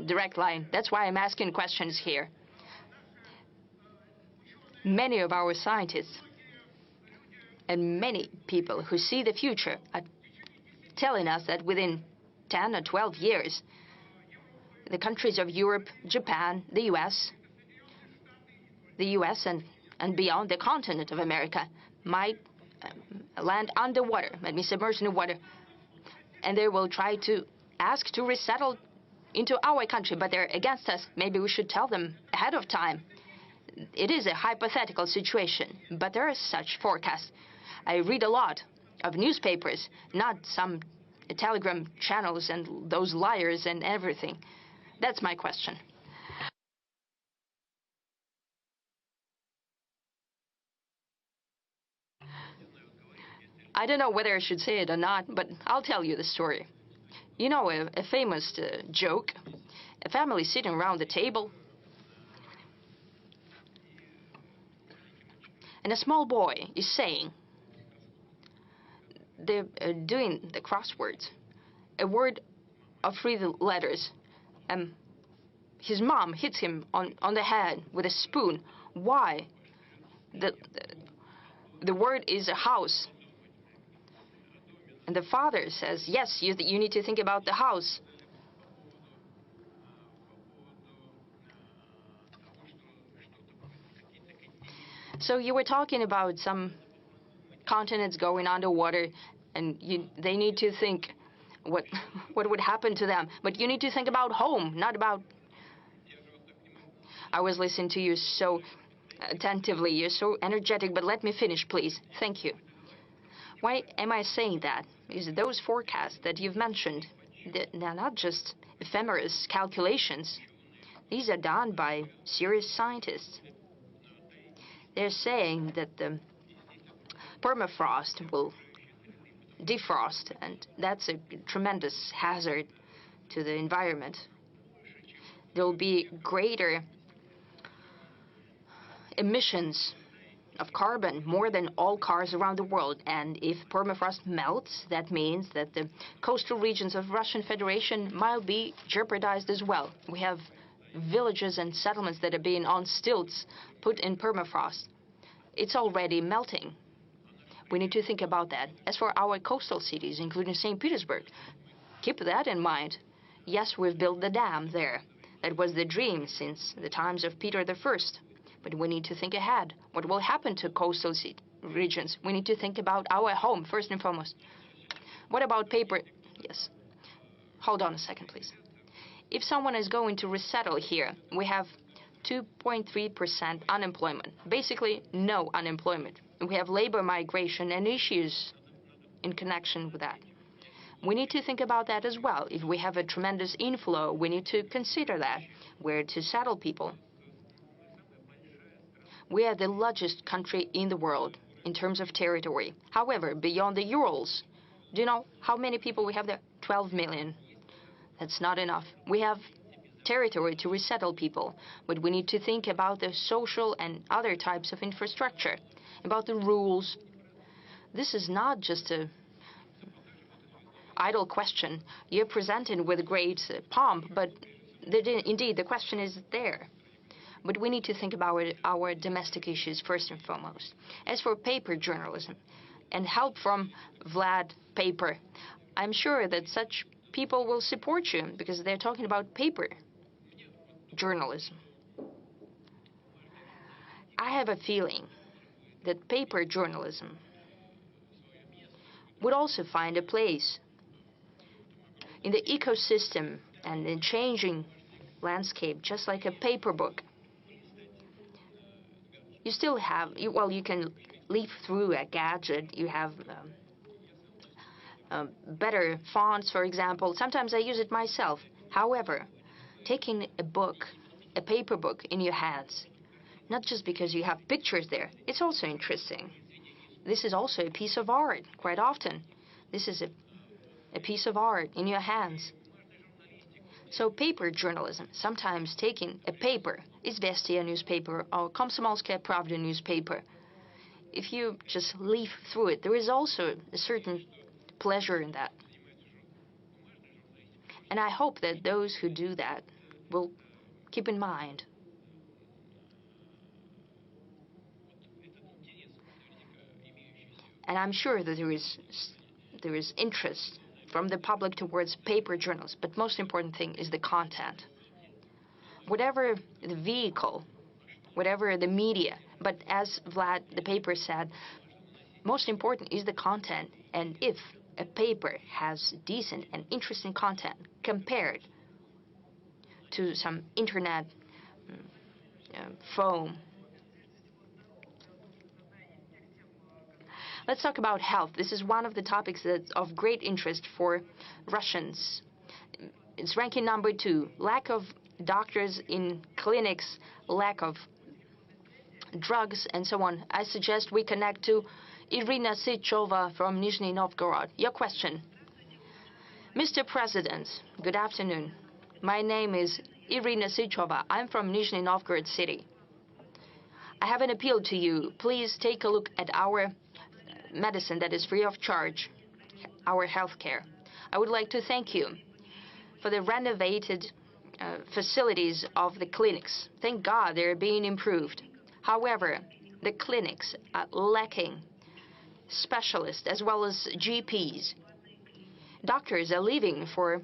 direct line. That's why I'm asking questions here. Many of our scientists and many people who see the future are telling us that within 10 or 12 years, the countries of Europe, Japan, the US and beyond, the continent of America, might land underwater, might be submerged in the water, and they will try to ask to resettle into our country, but they're against us. Maybe we should tell them ahead of time. It is a hypothetical situation, but there are such forecasts. I read a lot of newspapers, not some telegram channels and those liars and everything. That's my question. I don't know whether I should say it or not, but I'll tell you the story. You know, a famous joke, a family sitting around the table, and a small boy is saying, they're doing the crosswords, a word of 3 letters. His mom hits him on the head with a spoon. Why? The word is a house. And the father says, yes, you need to think about the house. So you were talking about some continents going underwater, and they need to think what would happen to them. But you need to think about home, not about... I was listening to you so attentively. You're so energetic, but let me finish, please. Thank you. Why am I saying that? Is those forecasts that you've mentioned, they're not just ephemeris calculations. These are done by serious scientists. They're saying that the permafrost will defrost, and that's a tremendous hazard to the environment. There will be greater emissions of carbon, more than all cars around the world. And if permafrost melts, that means that the coastal regions of Russian Federation might be jeopardized as well. We have villages and settlements that are being on stilts, put in permafrost. It's already melting. We need to think about that. As for our coastal cities, including St. Petersburg, keep that in mind. Yes, we've built the dam there. That was the dream since the times of Peter I. But we need to think ahead. What will happen to coastal regions? We need to think about our home, first and foremost. What about paper? Yes. Hold on a second, please. If someone is going to resettle here, we have 2.3% unemployment. Basically, no unemployment. We have labor migration and issues in connection with that. We need to think about that as well. If we have a tremendous inflow, we need to consider that, where to settle people. We are the largest country in the world in terms of territory. However, beyond the Urals, do you know how many people we have there? 12 million. That's not enough. We have territory to resettle people, but we need to think about the social and other types of infrastructure, about the rules. This is not just a idle question. You're presented with great pomp, but indeed the question is there. But we need to think about our domestic issues first and foremost. As for paper journalism and help from Vlad Paper, I'm sure that such people will support you because they're talking about paper journalism. I have a feeling that paper journalism would also find a place in the ecosystem and in changing landscape, just like a paper book. You still have, well, you can leaf through a gadget. You have better fonts, for example. Sometimes I use it myself. However, taking a book, a paper book in your hands, not just because you have pictures there, it's also interesting. This is also a piece of art, quite often. This is a piece of art in your hands. So paper journalism, sometimes taking a paper, Izvestia newspaper or Komsomolskaya Pravda newspaper, if you just leaf through it, there is also a certain pleasure in that. And I hope that those who do that will keep in mind. And I'm sure that there is interest from the public towards paper journals, but most important thing is the content. Whatever the vehicle, whatever the media, but as Vlad the Paper said, most important is the content. And if a paper has decent and interesting content compared to some internet foam. Let's talk about health. This is one of the topics that's of great interest for Russians. It's ranking number 2. Lack of doctors in clinics, lack of drugs, and so on. I suggest we connect to Irina Sychova from Nizhny Novgorod. Your question. Mr. President, good afternoon. My name is Irina Sychova. I'm from Nizhny Novgorod city. I have an appeal to you. Please take a look at our medicine that is free of charge, our health care. I would like to thank you for the renovated facilities of the clinics. Thank God they're being improved. However, the clinics are lacking specialists as well as GPs. Doctors are leaving for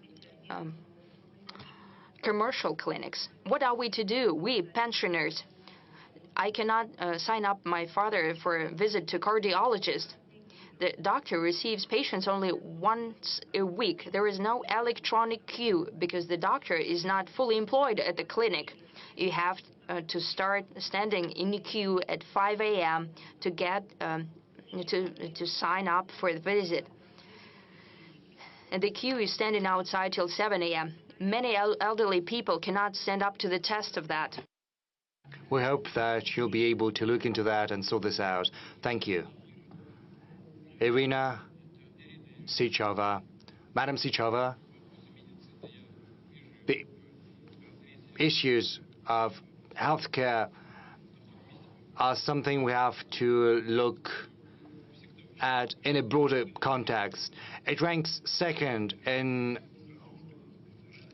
commercial clinics. What are we to do? We pensioners. I cannot sign up my father for a visit to cardiologist. The doctor receives patients only once a week. There is no electronic queue because the doctor is not fully employed at the clinic. You have to start standing in the queue at 5 a.m. to get to sign up for the visit. And the queue is standing outside till 7 a.m. Many elderly people cannot stand up to the test of that. We hope that you'll be able to look into that and sort this out. Thank you. Irina Sychova. Madam Sychova, the issues of healthcare are something we have to look at in a broader context. It ranks second in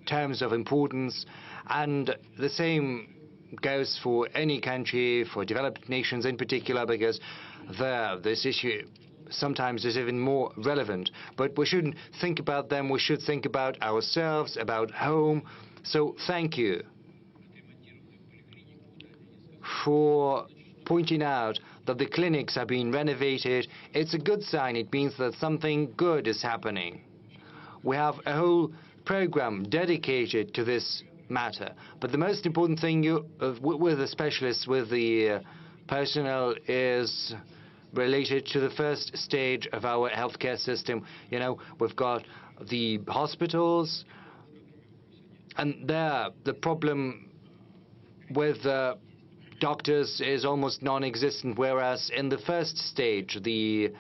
terms of importance, and the same goes for any country, for developed nations in particular, because there this issue sometimes is even more relevant. But we shouldn't think about them, we should think about ourselves, about home. So thank you for pointing out that the clinics are being renovated. It's a good sign. It means that something good is happening. We have a whole program dedicated to this matter. But the most important thing with the specialists, with the personnel, is related to the first stage of our healthcare system. You know, we've got the hospitals, and there the problem with doctors is almost non-existent, whereas in the first stage, the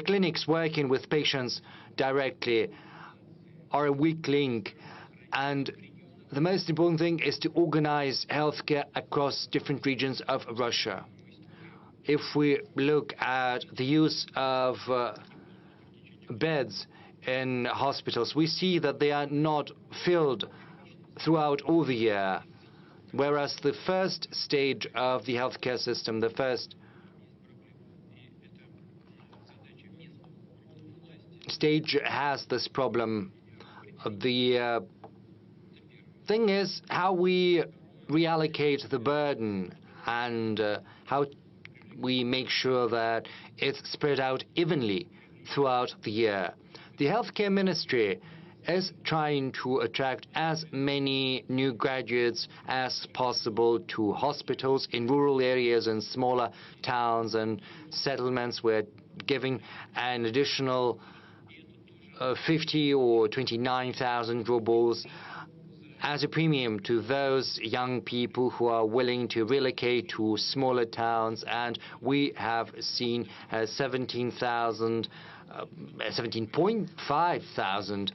clinics working with patients directly are a weak link. And the most important thing is to organize healthcare across different regions of Russia. If we look at the use of beds in hospitals, we see that they are not filled throughout all the year, whereas the first stage of the healthcare system, the first stage, has this problem. The thing is how we reallocate the burden and how we make sure that it's spread out evenly throughout the year. The healthcare ministry is trying to attract as many new graduates as possible to hospitals in rural areas and smaller towns and settlements. We're giving an additional 50 or 29,000 rubles as a premium to those young people who are willing to relocate to smaller towns, and we have seen 17,500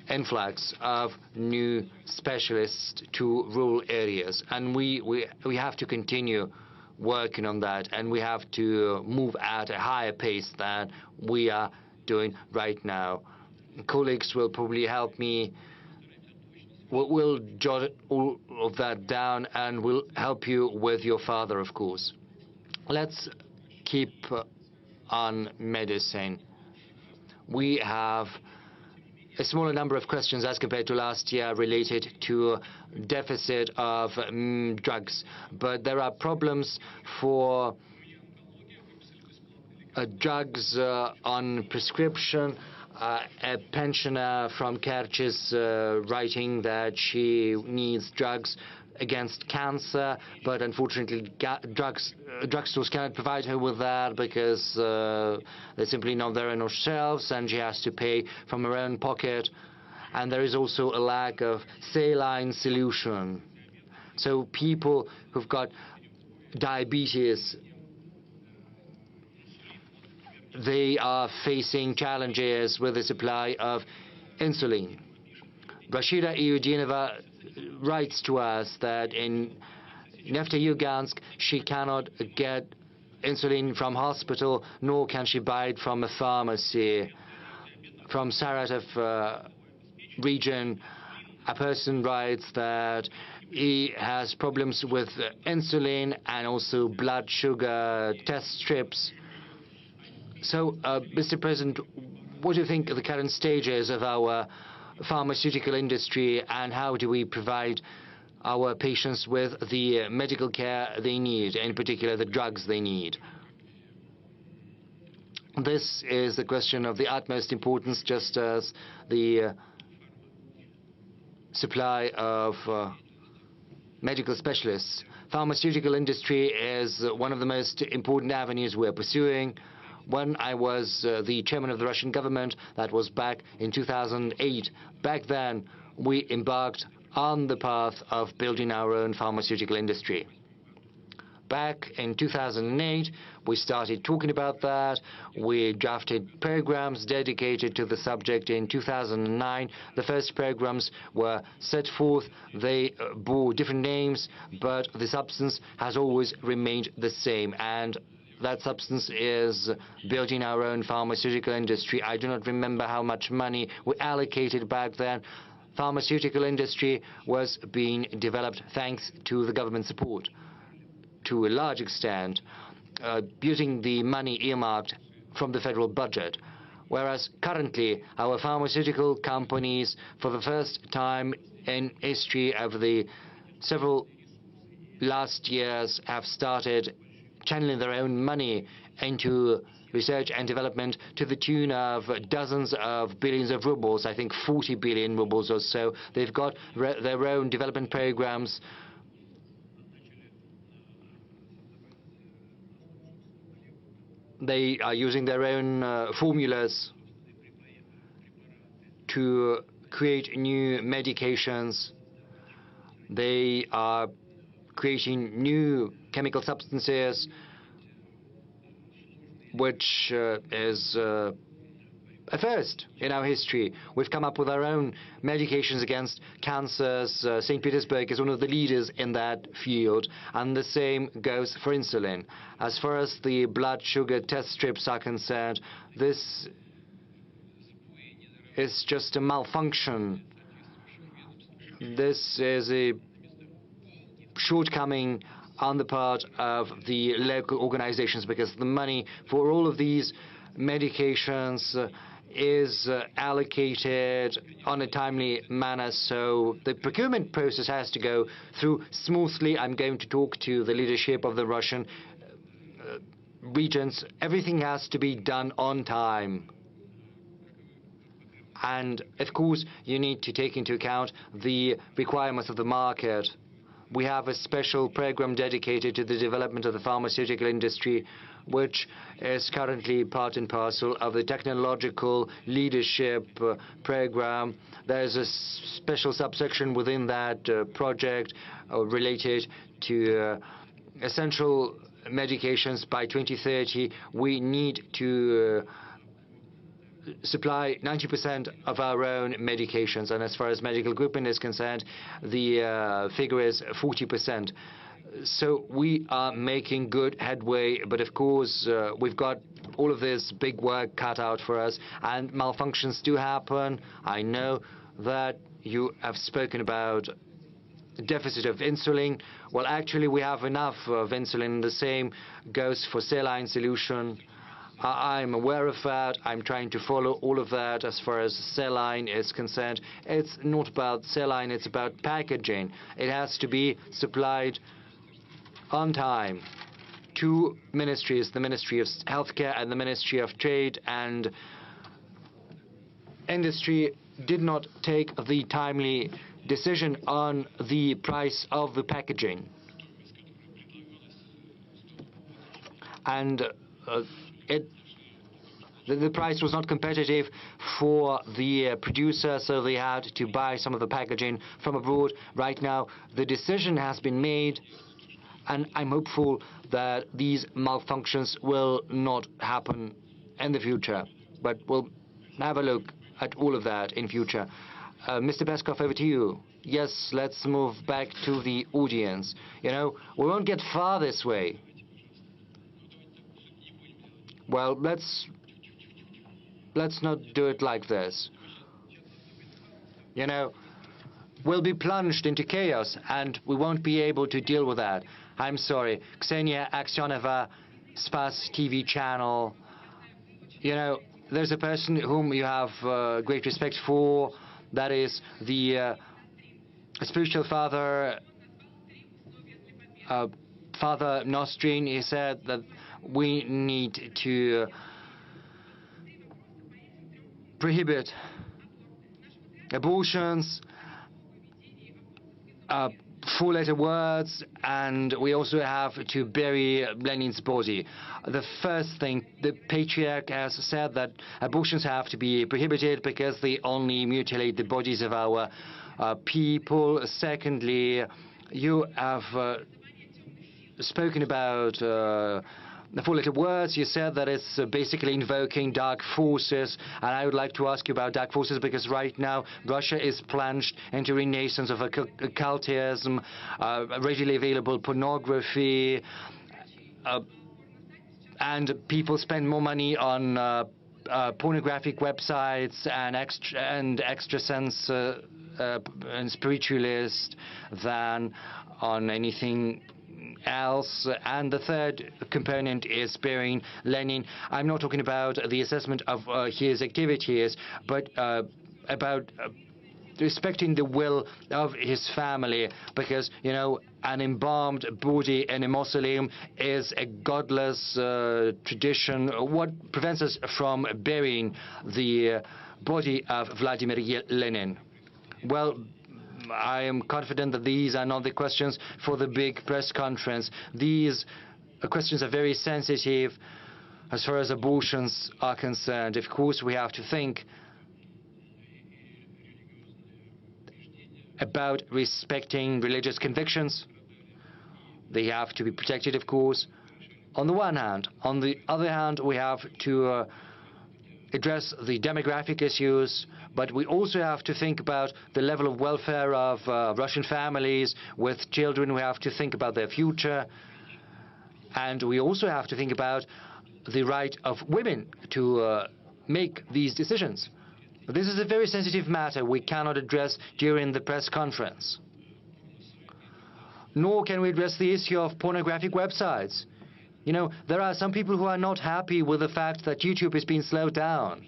influx of new specialists to rural areas, and we have to continue working on that, and we have to move at a higher pace than we are doing right now. Colleagues will probably help me. We'll jot all of that down, and we'll help you with your father, of course. Let's keep on medicine. We have a smaller number of questions as compared to last year related to deficit of drugs, but there are problems for drugs on prescription. A pensioner from Kerch is writing that she needs drugs against cancer, but unfortunately drugstores cannot provide her with that because they're simply not there on shelves, and she has to pay from her own pocket. And there is also a lack of saline solution. So people who've got diabetes, they are facing challenges with the supply of insulin. Rashida Iudinova writes to us that in Neftejugansk she cannot get insulin from hospital, nor can she buy it from a pharmacy. From Saratov region, a person writes that he has problems with insulin and also blood sugar test strips. So, Mr. President, what do you think of the current stages of our pharmaceutical industry, and how do we provide our patients with the medical care they need, in particular the drugs they need? This is a question of the utmost importance, just as the supply of medical specialists. Pharmaceutical industry is one of the most important avenues we're pursuing. When I was the chairman of the Russian government, that was back in 2008. Back then, we embarked on the path of building our own pharmaceutical industry. Back in 2008, we started talking about that. We drafted programs dedicated to the subject. In 2009, the first programs were set forth. They bore different names, but the substance has always remained the same. And that substance is building our own pharmaceutical industry. I do not remember how much money we allocated back then. Pharmaceutical industry was being developed thanks to the government support, to a large extent, using the money earmarked from the federal budget. Whereas currently, our pharmaceutical companies, for the first time in history of the several last years have started channeling their own money into research and development to the tune of dozens of billions of rubles, I think 40 billion rubles or so. They've got their own development programs. They are using their own formulas to create new medications. They are creating new chemical substances, which is a first in our history. We've come up with our own medications against cancers. St. Petersburg is one of the leaders in that field, and the same goes for insulin. As far as the blood sugar test strips are concerned, this is just a malfunction. This is a shortcoming on the part of the local organizations, because the money for all of these medications is allocated on a timely manner, so the procurement process has to go through smoothly. I'm going to talk to the leadership of the Russian regions. Everything has to be done on time. And of course, you need to take into account the requirements of the market. We have a special program dedicated to the development of the pharmaceutical industry, which is currently part and parcel of the technological leadership program. There's a special subsection within that project related to essential medications. By 2030, we need to supply 90% of our own medications, and as far as medical equipment is concerned, the figure is 40%. So we are making good headway, but of course we've got all of this big work cut out for us, and malfunctions do happen. I know that you have spoken about deficit of insulin. Well, actually we have enough of insulin. The same goes for saline solution. I'm aware of that. I'm trying to follow all of that as far as saline is concerned. It's not about saline, it's about packaging. It has to be supplied on time. Two ministries, the Ministry of Healthcare and the Ministry of Trade and Industry, did not take the timely decision on the price of the packaging. And the price was not competitive for the producer, so they had to buy some of the packaging from abroad. Right now, the decision has been made, and I'm hopeful that these malfunctions will not happen in the future. But we'll have a look at all of that in future. Mr. Peskov, over to you. Yes, let's move back to the audience. You know, we won't get far this way. Well, let's not do it like this. You know, we'll be plunged into chaos, and we won't be able to deal with that. I'm sorry. Ksenia Aksionova, Spas TV channel. You know, there's a person whom you have great respect for. That is the spiritual father, Father Nostrin. He said that we need to prohibit abortions, four-letter words, and we also have to bury Lenin's body. The first thing, the patriarch has said that abortions have to be prohibited because they only mutilate the bodies of our people. Secondly, you have spoken about the four-letter words. You said that it's basically invoking dark forces, and I would like to ask you about dark forces, because right now Russia is plunged into renaissance of occultism, readily available pornography, and people spend more money on pornographic websites and extrasense and spiritualist than on anything else. And the third component is burying Lenin. I'm not talking about the assessment of his activities, but about respecting the will of his family, because, you know, an embalmed body in a mausoleum is a godless tradition. What prevents us from burying the body of Vladimir Lenin? Well, I am confident that these are not the questions for the big press conference. These questions are very sensitive as far as abortions are concerned. Of course, we have to think about respecting religious convictions. They have to be protected, of course, on the one hand. On the other hand, we have to address the demographic issues, but we also have to think about the level of welfare of Russian families with children. We have to think about their future. And we also have to think about the right of women to make these decisions. This is a very sensitive matter we cannot address during the press conference. Nor can we address the issue of pornographic websites. You know, there are some people who are not happy with the fact that YouTube is being slowed down.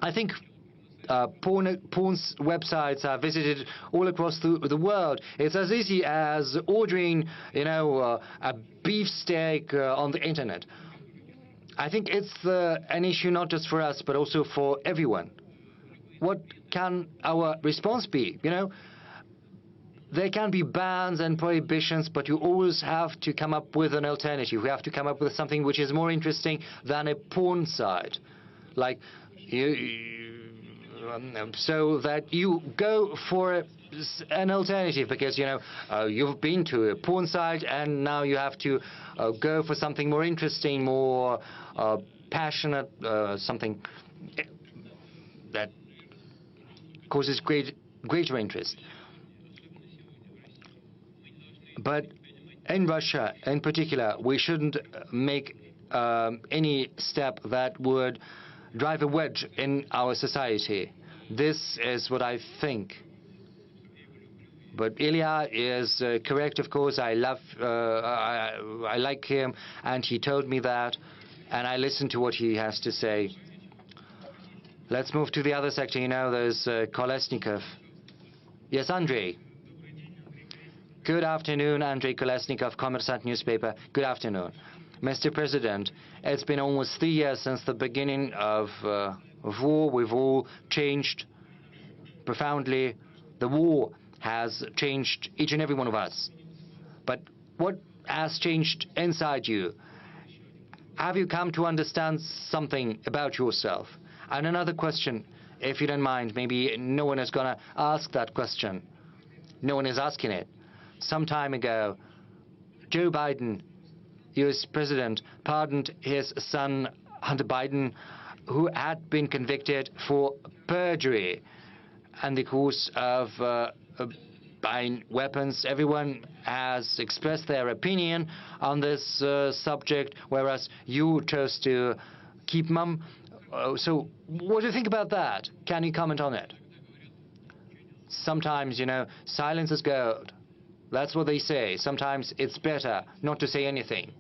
I think porn websites are visited all across the world. It's as easy as ordering, you know, a beefsteak on the internet. I think it's an issue not just for us, but also for everyone. What can our response be? You know, there can be bans and prohibitions, but you always have to come up with an alternative. We have to come up with something which is more interesting than a porn site. Like, so that you go for an alternative, because, you know, you've been to a porn site and now you have to go for something more interesting, more passionate, something that causes greater interest. But in Russia, in particular, we shouldn't make any step that would drive a wedge in our society. This is what I think. But Ilya is correct, of course. I like him, and he told me that, and I listened to what he has to say. Let's move to the other sector. You know, there's Kolesnikov. Yes, Andrei. Good afternoon, Andrei Kolesnikov, Kommersant newspaper. Good afternoon. Mr. President, it's been almost 3 years since the beginning of war. We've all changed profoundly. The war has changed each and every one of us. But what has changed inside you? Have you come to understand something about yourself? And another question, if you don't mind, maybe no one is going to ask that question. No one is asking it. Some time ago, Joe Biden, U.S. President, pardoned his son, Hunter Biden, who had been convicted for perjury and the course of buying weapons. Everyone has expressed their opinion on this subject, whereas you chose to keep mum. So what do you think about that? Can you comment on it? Sometimes, you know, silence is gold. That's what they say. Sometimes it's better not to say anything.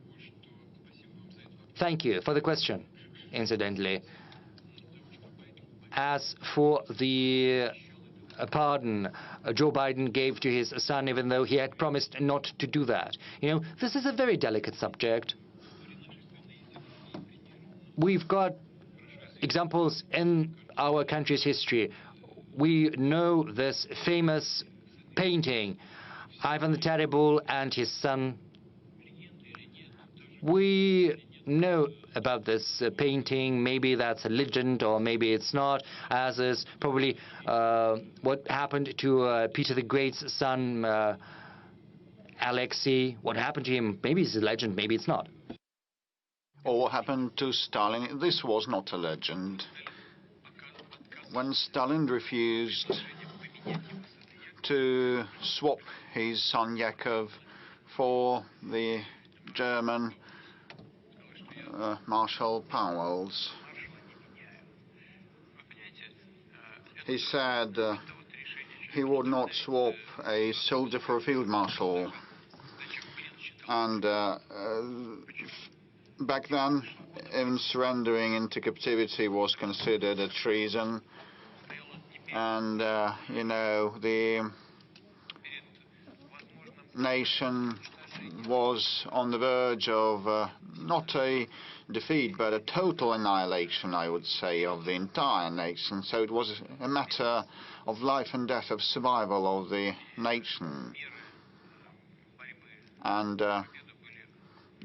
Thank you for the question, incidentally. As for the pardon Joe Biden gave to his son, even though he had promised not to do that. You know, this is a very delicate subject. We've got examples in our country's history. We know this famous painting, Ivan the Terrible and his son. We know about this painting. Maybe that's a legend, or maybe it's not, as is probably what happened to Peter the Great's son, Alexei. What happened to him? Maybe it's a legend, maybe it's not. Or what happened to Stalin? This was not a legend. When Stalin refused to swap his son Yakov for the German Marshal Powell's, he said he would not swap a soldier for a field marshal. And back then, even surrendering into captivity was considered a treason. And, you know, the nation was on the verge of not a defeat, but a total annihilation, I would say, of the entire nation. So it was a matter of life and death, of survival of the nation. And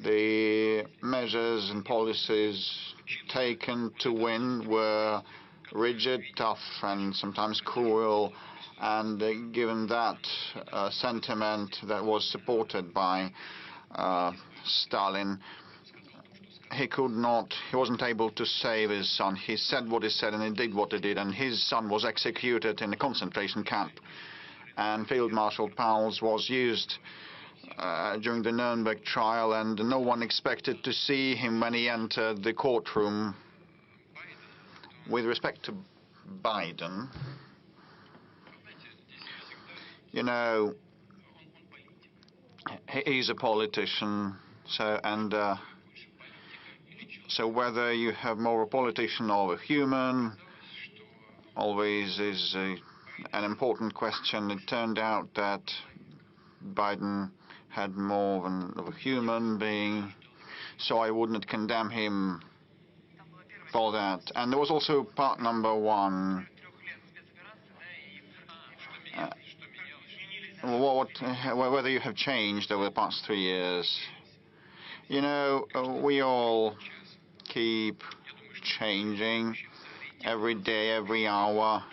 the measures and policies taken to win were rigid, tough, and sometimes cruel. And given that sentiment that was supported by Stalin, he wasn't able to save his son. He said what he said and he did what he did, and his son was executed in a concentration camp. And Field Marshal Pauls was used during the Nuremberg trial, and no one expected to see him when he entered the courtroom. With respect to Biden, you know, he's a politician, so whether you have more a politician or a human always is an important question. It turned out that Biden had more of a human being, so I wouldn't condemn him for that. And there was also part number one. Whether you have changed over the past 3 years. You know, we all keep changing every day, every hour.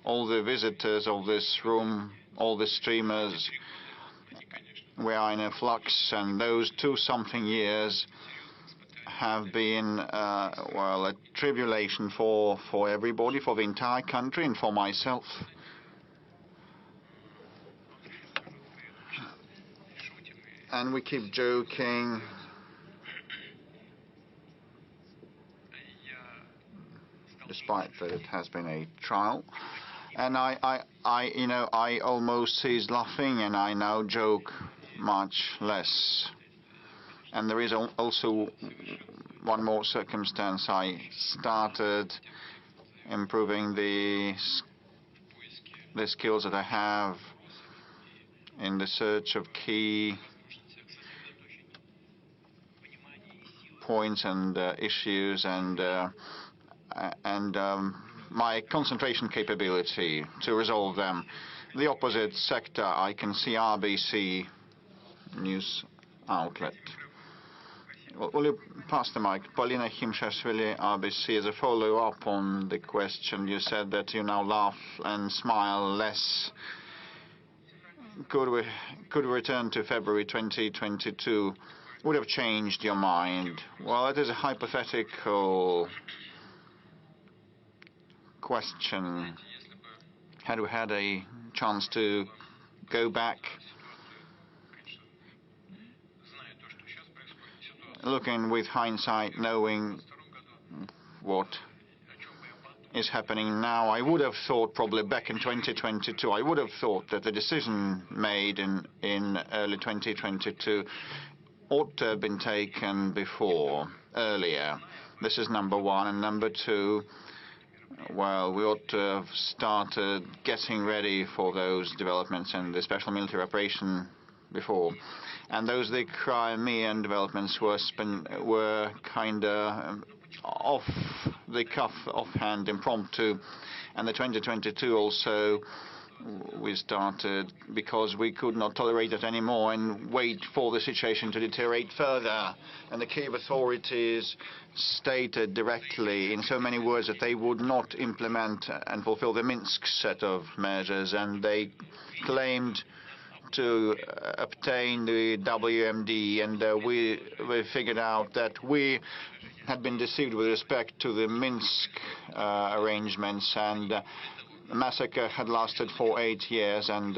All the visitors of this room, all the streamers, we are in a flux, and those 2-something years have been, well, a tribulation for everybody, for the entire country, and for myself. And we keep joking. Despite that it has been a trial. And I almost ceased laughing, and I now joke much less. And there is also one more circumstance. I started improving the skills that I have in the search of key points and issues, and my concentration capability to resolve them. The opposite sector, I can see RBC news outlet. Will you pass the mic? Polina Himshashvili, RBC, as a follow-up on the question, you said that you now laugh and smile less. Could we return to February 2022? Would have changed your mind? Well, it is a hypothetical question. Had we had a chance to go back, looking with hindsight, knowing what is happening now, I would have thought probably back in 2022, I would have thought that the decision made in early 2022 ought to have been taken earlier. This is number one. And number two, well, we ought to have started getting ready for those developments and the special military operation before. And the Crimean developments were kind of off the cuff, offhand, impromptu. And the 2022 also, we started because we could not tolerate it anymore and wait for the situation to deteriorate further. And the Kiev authorities stated directly in so many words that they would not implement and fulfill the Minsk set of measures, and they claimed to obtain the WMD, and we figured out that we had been deceived with respect to the Minsk arrangements, and the massacre had lasted for 8 years, and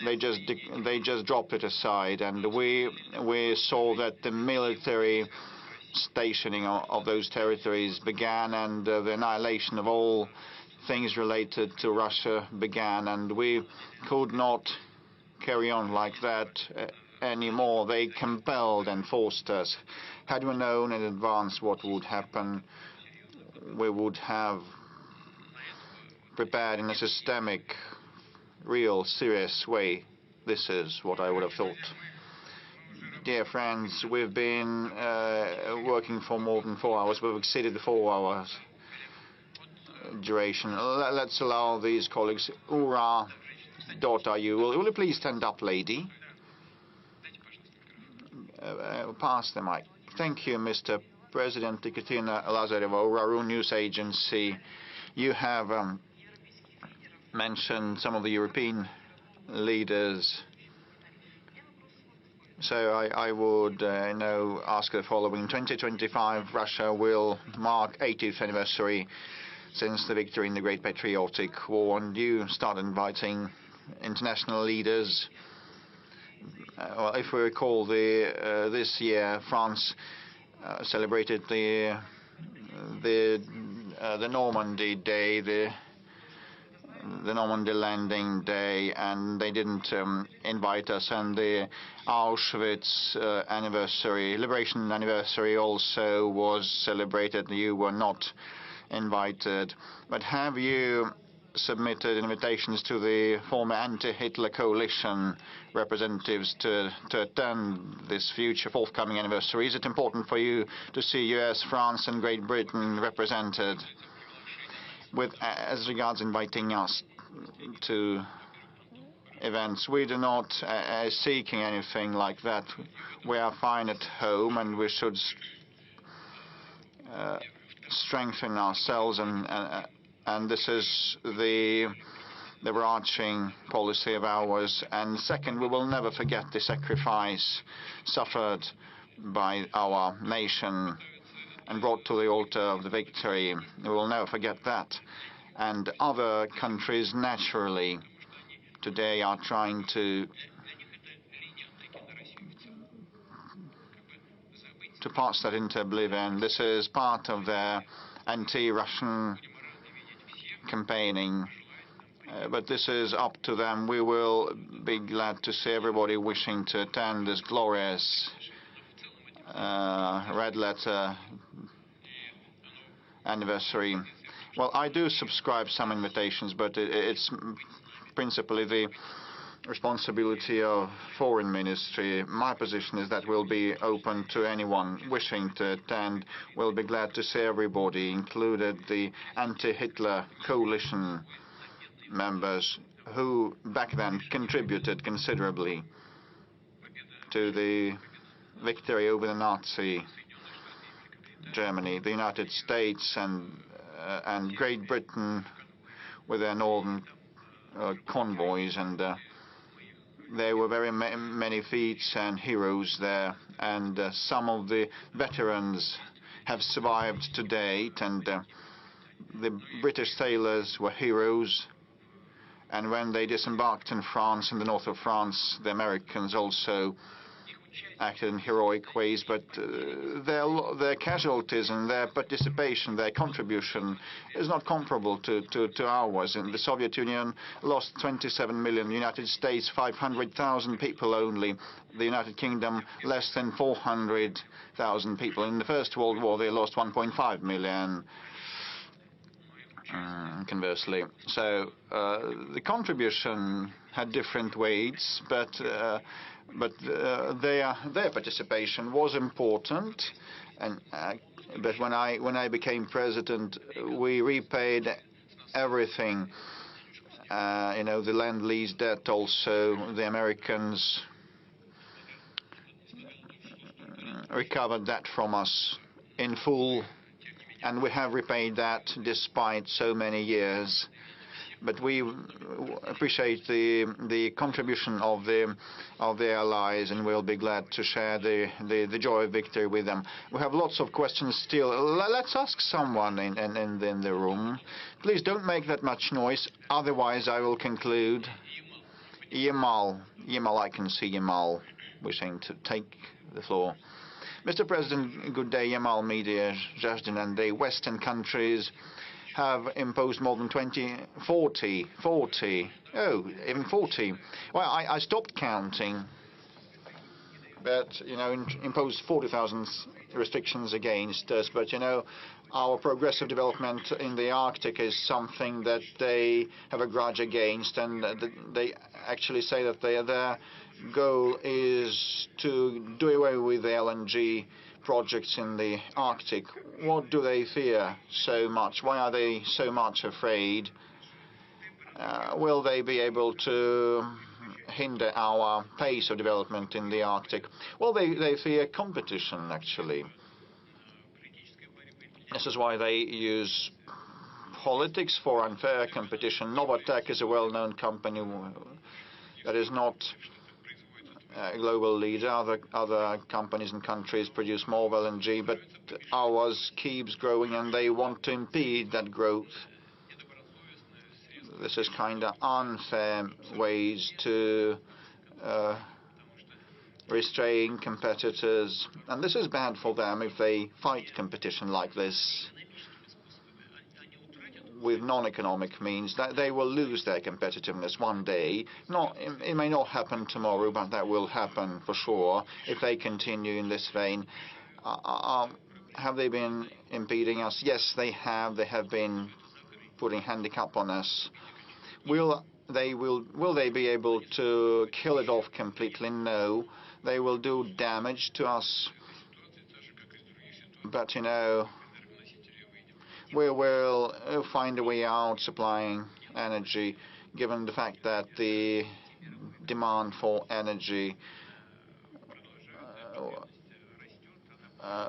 they just dropped it aside. And we saw that the military stationing of those territories began, and the annihilation of all things related to Russia began, and we could not carry on like that anymore. They compelled and forced us. Had we known in advance what would happen, we would have prepared in a systemic, real, serious way. This is what I would have thought. Dear friends, we've been working for more than 4 hours. We've exceeded the 4 hours duration. Let's allow these colleagues. Ura, daughter, will you please stand up, lady? Pass the mic. Thank you, Mr. President. Ekaterina Lazareva, Ura News Agency. You have mentioned some of the European leaders. So I would ask the following. In 2025, Russia will mark 80th anniversary since the victory in the Great Patriotic War, and you start inviting international leaders. Well, if we recall, this year France celebrated the Normandy Day, the Normandy landing day, and they didn't invite us. And the Auschwitz anniversary, liberation anniversary, also was celebrated. You were not invited. But have you submitted invitations to the former anti-Hitler coalition representatives to attend this future forthcoming anniversary? Is it important for you to see US, France, and Great Britain represented? As regards inviting us to events, we do not seeking anything like that. We are fine at home, and we should strengthen ourselves, and this is the overarching policy of ours. And second, we will never forget the sacrifice suffered by our nation and brought to the altar of the victory. We will never forget that. And other countries, naturally, today are trying to pass that into oblivion. This is part of their anti-Russian campaigning. But this is up to them. We will be glad to see everybody wishing to attend this glorious red letter anniversary. Well, I do subscribe some invitations, but it's principally the responsibility of Foreign Ministry. My position is that we'll be open to anyone wishing to attend. We'll be glad to see everybody, included the anti-Hitler coalition members who back then contributed considerably to the victory over the Nazi Germany. The United States and Great Britain with their northern convoys, and there were very many feats and heroes there, and some of the veterans have survived to date, and the British sailors were heroes. And when they disembarked in France, in the north of France, the Americans also acted in heroic ways, but their casualties and their participation, their contribution is not comparable to ours. And the Soviet Union lost 27 million, the United States 500,000 people only, the United Kingdom less than 400,000 people. In the First World War they lost 1.5 million. Conversely, so the contribution had different weights, but their participation was important. And but when I became president, we repaid everything. The Lend-Lease debt. Also, the Americans recovered that from us in full. And we have repaid that despite so many years. But we appreciate the contribution of the allies, and we'll be glad to share the joy of victory with them. We have lots of questions still. Let's ask someone in the room. Please don't make that much noise, otherwise I will conclude. Yamal, I can see Yamal wishing to take the floor. Mr. President, good day. Yamal Media, Zhazden, and the Western countries have imposed more than 40. Oh, even 40. Well, I stopped counting. but imposed 40,000 restrictions against us. But our progressive development in the Arctic is something that they have a grudge against, and they actually say that their goal is to do away with the LNG projects in the Arctic. What do they fear so much? Why are they so much afraid? Will they be able to hinder our pace of development in the Arctic? Well, they fear competition, actually. This is why they use politics for unfair competition. Novatek is a well-known company that is not a global leader. Other companies and countries produce more LNG, but ours keeps growing, and they want to impede that growth. This is kind of unfair ways to restrain competitors, and this is bad for them if they fight competition like this with non-economic means. That they will lose their competitiveness one day. It may not happen tomorrow, but that will happen for sure if they continue in this vein. Have they been impeding us? Yes, they have. They have been putting handicap on us. Will they be able to kill it off completely? No. They will do damage to us. But we will find a way out supplying energy, given the fact that the demand for energy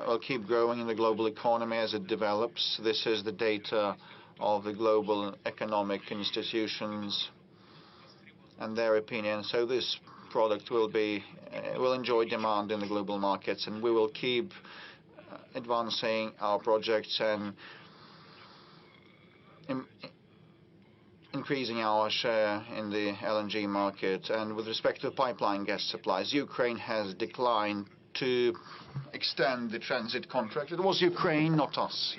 will keep growing in the global economy as it develops. This is the data of the global economic institutions and their opinion. So this product will enjoy demand in the global markets, and we will keep advancing our projects and increasing our share in the LNG market. And with respect to pipeline gas supplies, Ukraine has declined to extend the transit contract. It was Ukraine, not us,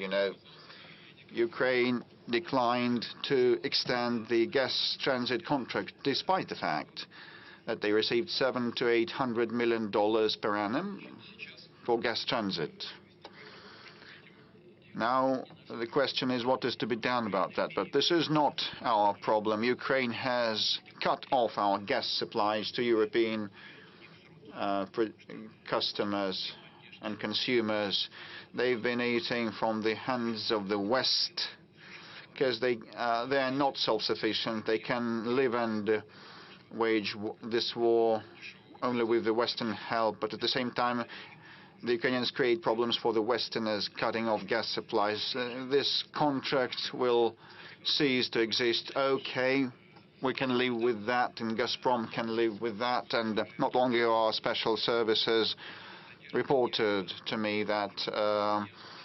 Ukraine declined to extend the gas transit contract, despite the fact that they received $700 to $800 million per annum for gas transit. Now, the question is what is to be done about that. But this is not our problem. Ukraine has cut off our gas supplies to European customers and consumers. They've been eating from the hands of the West because they are not self-sufficient. They can live and wage this war only with the Western help, but at the same time the Ukrainians create problems for the Westerners, cutting off gas supplies. This contract will cease to exist. Okay, we can live with that, and Gazprom can live with that. And not long ago, our special services reported to me that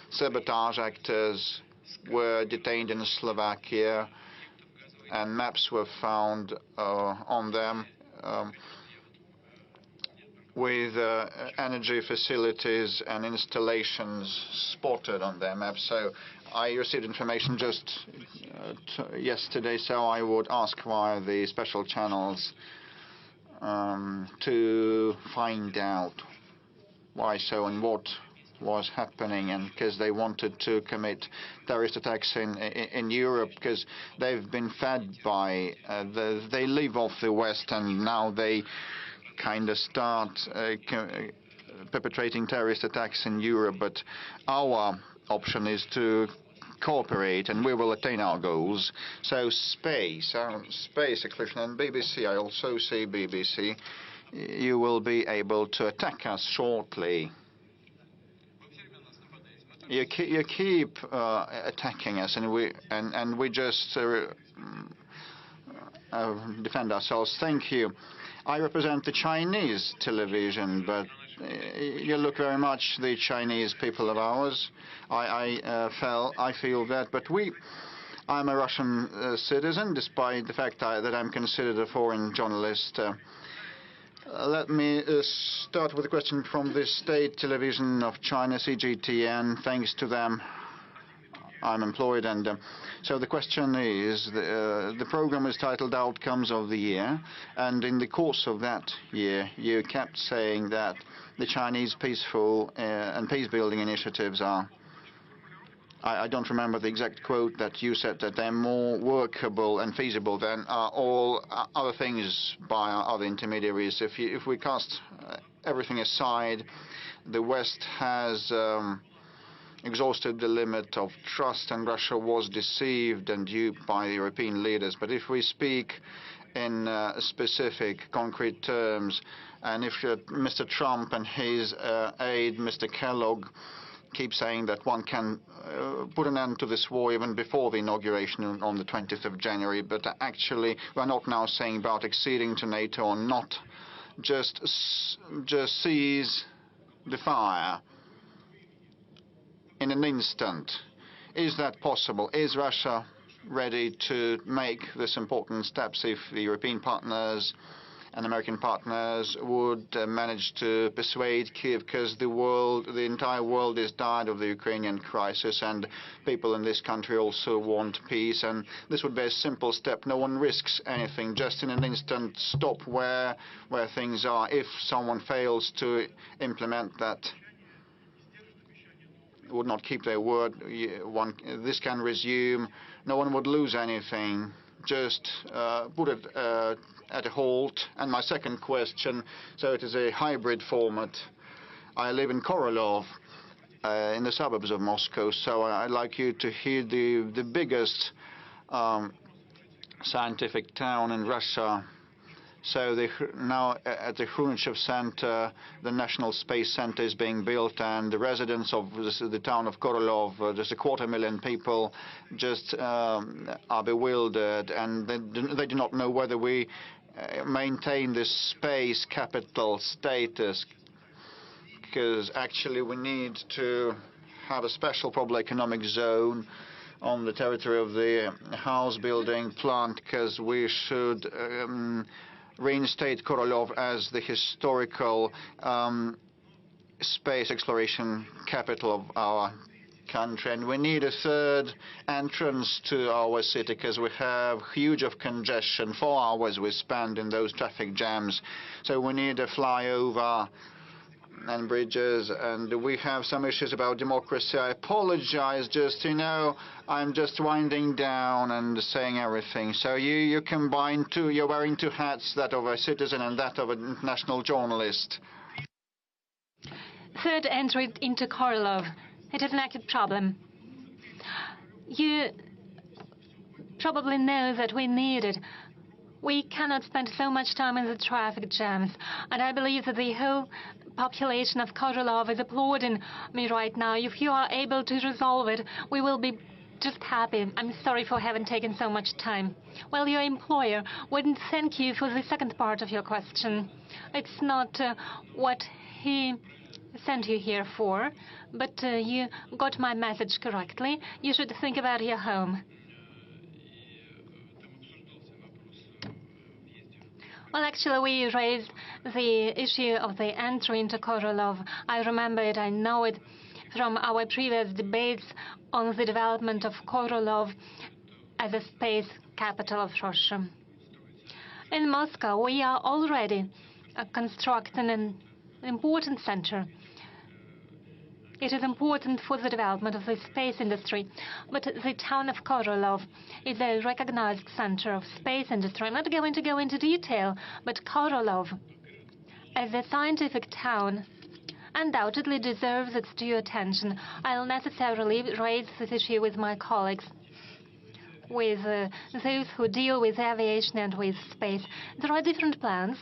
sabotage actors were detained in Slovakia, and maps were found on them with energy facilities and installations spotted on their maps. So I received information just yesterday, so I would ask via the special channels to find out why so and what was happening, and because they wanted to commit terrorist attacks in Europe, because they've been fed by they live off the West, and now they kind of start perpetrating terrorist attacks in Europe. But our option is to cooperate, and we will attain our goals. So space exclusion, and BBC, I also see BBC, you will be able to attack us shortly. You keep attacking us, and we just defend ourselves. Thank you. I represent the Chinese television, but you look very much the Chinese people of ours. I feel that, but I'm a Russian citizen, despite the fact that I'm considered a foreign journalist. Let me start with a question from the state television of China, CGTN. Thanks to them, I'm employed, and so the question is, the program is titled Outcomes of the Year, and in the course of that year, you kept saying that the Chinese peaceful and peace-building initiatives are. I don't remember the exact quote that you said, that they're more workable and feasible than all other things by other intermediaries. If we cast everything aside, the West has exhausted the limit of trust, and Russia was deceived and duped by the European leaders. But if we speak in specific, concrete terms, and if Mr. Trump and his aide, Mr. Kellogg, keep saying that one can put an end to this war even before the inauguration on the 20th of January, but actually we're not now saying about acceding to NATO or not, just seize the fire in an instant. Is that possible? Is Russia ready to make this important steps if the European partners and American partners would manage to persuade Kyiv, because the entire world is tired of the Ukrainian crisis, and people in this country also want peace, and this would be a simple step. No one risks anything, just in an instant stop where things are. If someone fails to implement that, would not keep their word, this can resume. No one would lose anything. Just put it at a halt. And my second question, so it is a hybrid format. I live in Korolov, in the suburbs of Moscow, so I'd like you to hear the biggest scientific town in Russia. So now at the Khrushchev Center, the National Space Center is being built, and the residents of the town of Korolov, there's 250,000 people, just are bewildered, and they do not know whether we maintain this space capital status, because actually we need to have a special probably economic zone on the territory of the house building plant, because we should reinstate Korolov as the historical space exploration capital of our country. And we need a third entrance to our city, because we have huge of congestion. 4 hours we spend in those traffic jams. So we need a flyover and bridges, and we have some issues about democracy. I apologize, just, I'm just winding down and saying everything. So you combine two, you're wearing two hats, that of a citizen and that of an international journalist. Third entry into Korolov. It is an acute problem. You probably know that we need it. We cannot spend so much time in the traffic jams, and I believe that the whole population of Korolov is applauding me right now. If you are able to resolve it, we will be just happy. I'm sorry for having taken so much time. Well, your employer wouldn't thank you for the second part of your question. It's not what he sent you here for, but you got my message correctly. You should think about your home. Well, actually, we raised the issue of the entry into Korolov. I remember it, I know it from our previous debates on the development of Korolov as a space capital of Russia. In Moscow, we are already constructing an important center. It is important for the development of the space industry. But the town of Korolov is a recognized center of space industry. I'm not going to go into detail, but Korolov, as a scientific town, undoubtedly deserves its due attention. I'll necessarily raise this issue with my colleagues, with those who deal with aviation and with space. There are different plans.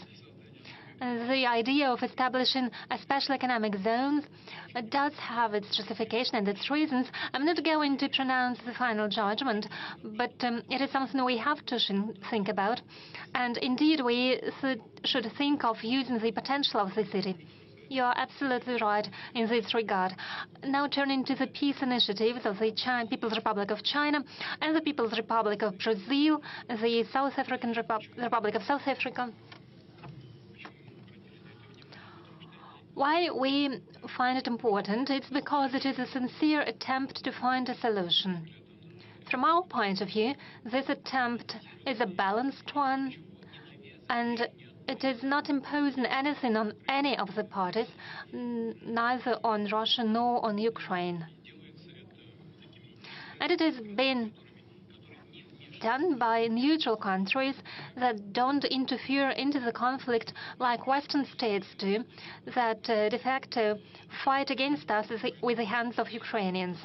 The idea of establishing a special economic zone does have its justification and its reasons. I'm not going to pronounce the final judgment, but it is something we have to think about. And indeed, we should think of using the potential of the city. You are absolutely right in this regard. Now turning to the peace initiatives of the People's Republic of China and the People's Republic of Brazil, the South African Republic of South Africa. Why we find it important? It's because it is a sincere attempt to find a solution. From our point of view, this attempt is a balanced one, and it is not imposing anything on any of the parties, neither on Russia nor on Ukraine. And it is being done by neutral countries that don't interfere into the conflict like Western states do, that de facto fight against us with the hands of Ukrainians.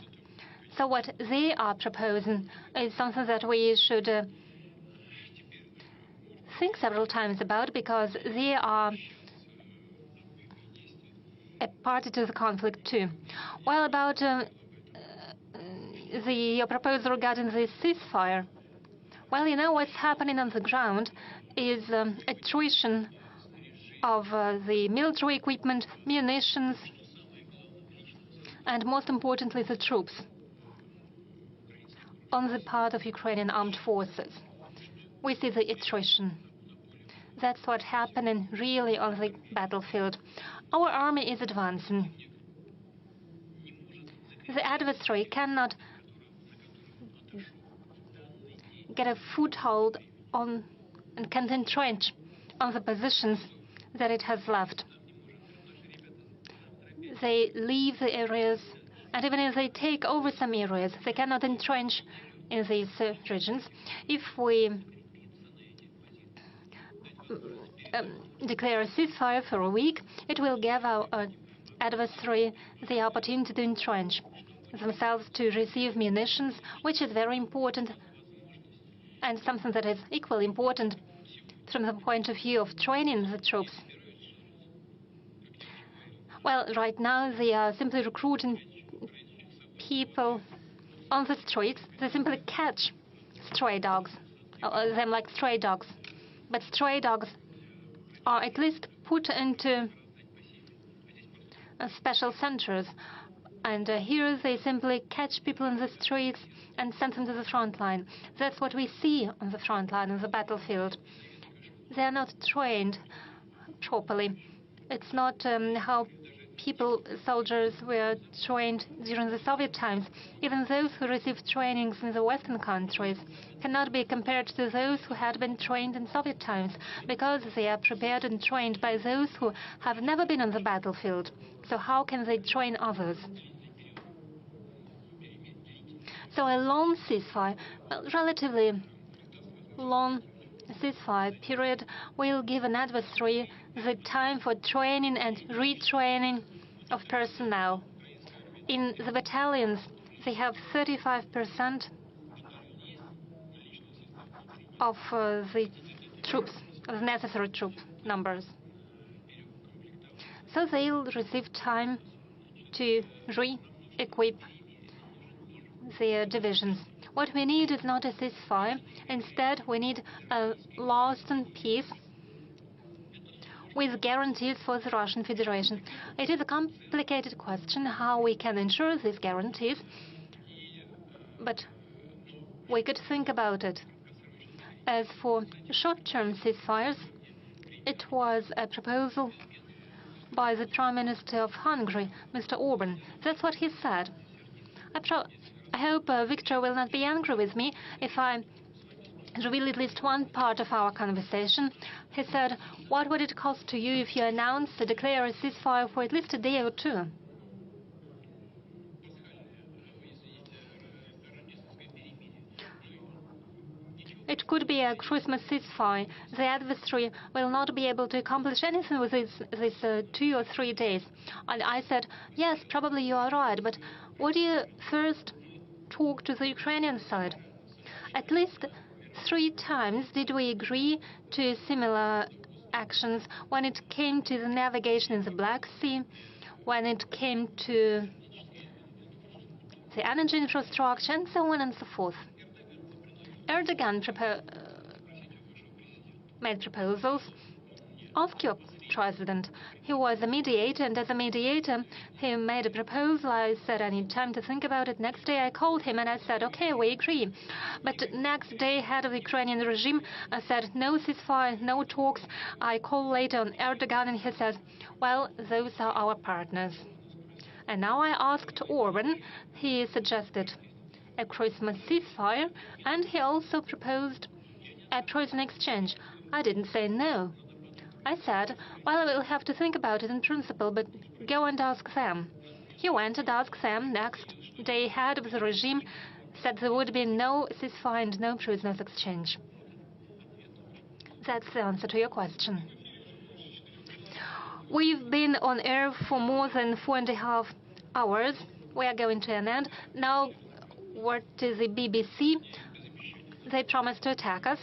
So what they are proposing is something that we should think several times about, because they are a party to the conflict too. Well, about your proposal regarding the ceasefire, well, you know what's happening on the ground is attrition of the military equipment, munitions, and most importantly, the troops on the part of Ukrainian armed forces. We see the attrition. That's what's happening really on the battlefield. Our army is advancing. The adversary cannot get a foothold on and can entrench on the positions that it has left. They leave the areas, and even if they take over some areas, they cannot entrench in these regions. If we declare a ceasefire for a week, it will give our adversary the opportunity to entrench themselves, to receive munitions, which is very important, and something that is equally important from the point of view of training the troops. Well, right now they are simply recruiting people on the streets. They simply catch stray dogs, them like stray dogs. But stray dogs are at least put into special centers. And here they simply catch people in the streets and send them to the front line. That's what we see on the front line, on the battlefield. They are not trained properly. It's not how soldiers were trained during the Soviet times. Even those who received trainings in the Western countries cannot be compared to those who had been trained in Soviet times, because they are prepared and trained by those who have never been on the battlefield. So how can they train others? So a long ceasefire, relatively long ceasefire period, will give an adversary the time for training and retraining of personnel. In the battalions, they have 35% of the troops, of the necessary troop numbers. So they'll receive time to re-equip their divisions. What we need is not a ceasefire. Instead, we need a lasting peace with guarantees for the Russian Federation. It is a complicated question how we can ensure these guarantees, but we could think about it. As for short-term ceasefires, it was a proposal by the Prime Minister of Hungary, Mr. Orban. That's what he said. I hope Victor will not be angry with me if I reveal at least one part of our conversation. He said, "What would it cost to you if you announced to declare a ceasefire for at least a day or two?" It could be a Christmas ceasefire. The adversary will not be able to accomplish anything with these 2 or 3 days. And I said, yes, probably you are right, but would you first talk to the Ukrainian side? At least 3 times did we agree to similar actions when it came to the navigation in the Black Sea, when it came to the energy infrastructure, and so on and so forth. Erdogan made proposals. Ask your president. He was a mediator, and as a mediator, he made a proposal. I said, I need time to think about it. Next day, I called him, and I said, okay, we agree. But next day, head of the Ukrainian regime said, no ceasefire, no talks. I called later on Erdogan, and he says, well, those are our partners. And now I asked Orban. He suggested a Christmas ceasefire, and he also proposed a prison exchange. I didn't say no. I said, well, I will have to think about it in principle, but go and ask them. He went and asked them. Next day, head of the regime said there would be no ceasefire and no prisoners exchange. That's the answer to your question. We've been on air for more than 4.5 hours. We are going to an end. Now, what is the BBC? They promised to attack us.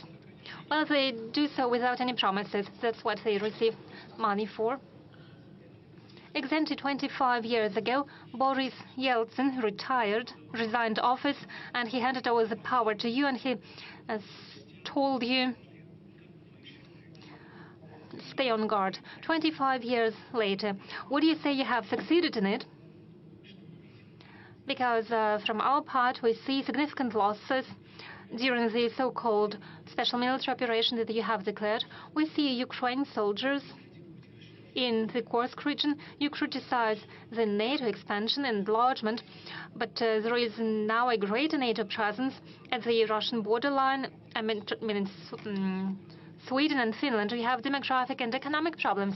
Well, they do so without any promises. That's what they receive money for. Exactly 25 years ago, Boris Yeltsin resigned office, and he handed over the power to you, and he told you, stay on guard. 25 years later, would you say you have succeeded in it? Because from our part, we see significant losses during the so-called special military operation that you have declared. We see Ukraine soldiers in the Kursk region. You criticize the NATO expansion and enlargement, but there is now a greater NATO presence at the Russian borderline. I mean in Sweden and Finland, we have demographic and economic problems.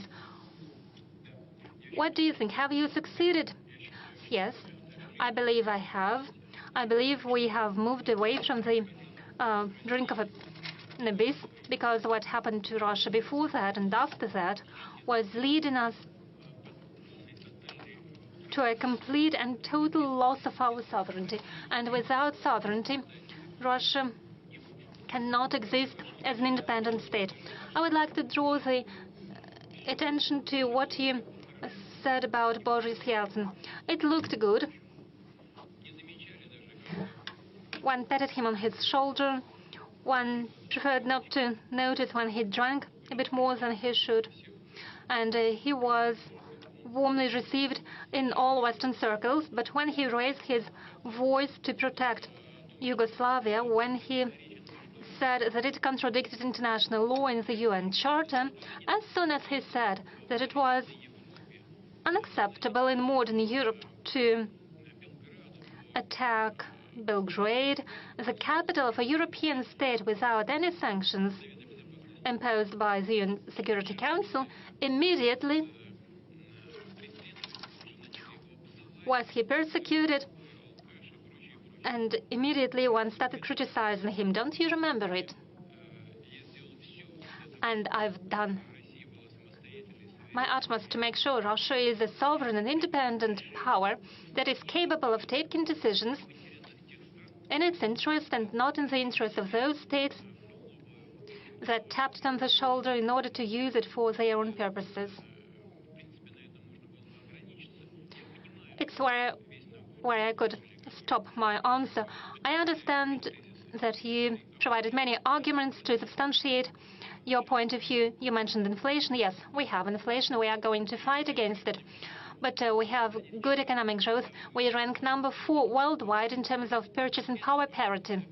What do you think? Have you succeeded? Yes, I believe I have. I believe we have moved away from the brink of an abyss, because what happened to Russia before that and after that was leading us to a complete and total loss of our sovereignty. And without sovereignty, Russia cannot exist as an independent state. I would like to draw the attention to what you said about Boris Yeltsin. It looked good. One patted him on his shoulder. One preferred not to notice when he drank a bit more than he should. And he was warmly received in all Western circles. But when he raised his voice to protect Yugoslavia, when he said that it contradicted international law in the UN Charter, as soon as he said that it was unacceptable in modern Europe to attack Belgrade, the capital of a European state, without any sanctions imposed by the UN Security Council, immediately was he persecuted, and immediately one started criticizing him. Don't you remember it? And I've done my utmost to make sure Russia is a sovereign and independent power that is capable of taking decisions in its interest and not in the interest of those states that tapped it on the shoulder in order to use it for their own purposes. It's where I could stop my answer. I understand that you provided many arguments to substantiate your point of view. You mentioned inflation. Yes, we have inflation. We are going to fight against it. But we have good economic growth. We rank number 4 worldwide in terms of purchasing power parity.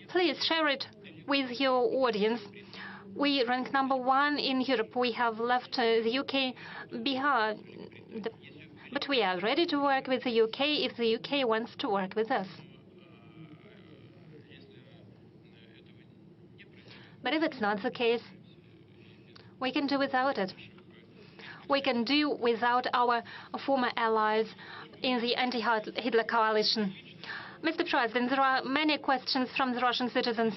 Please share it with your audience. We rank number 1 in Europe. We have left the UK behind. But we are ready to work with the UK if the UK wants to work with us. But if it's not the case, we can do without it. We can do without our former allies in the anti-Hitler coalition. Mr. President, there are many questions from the Russian citizens,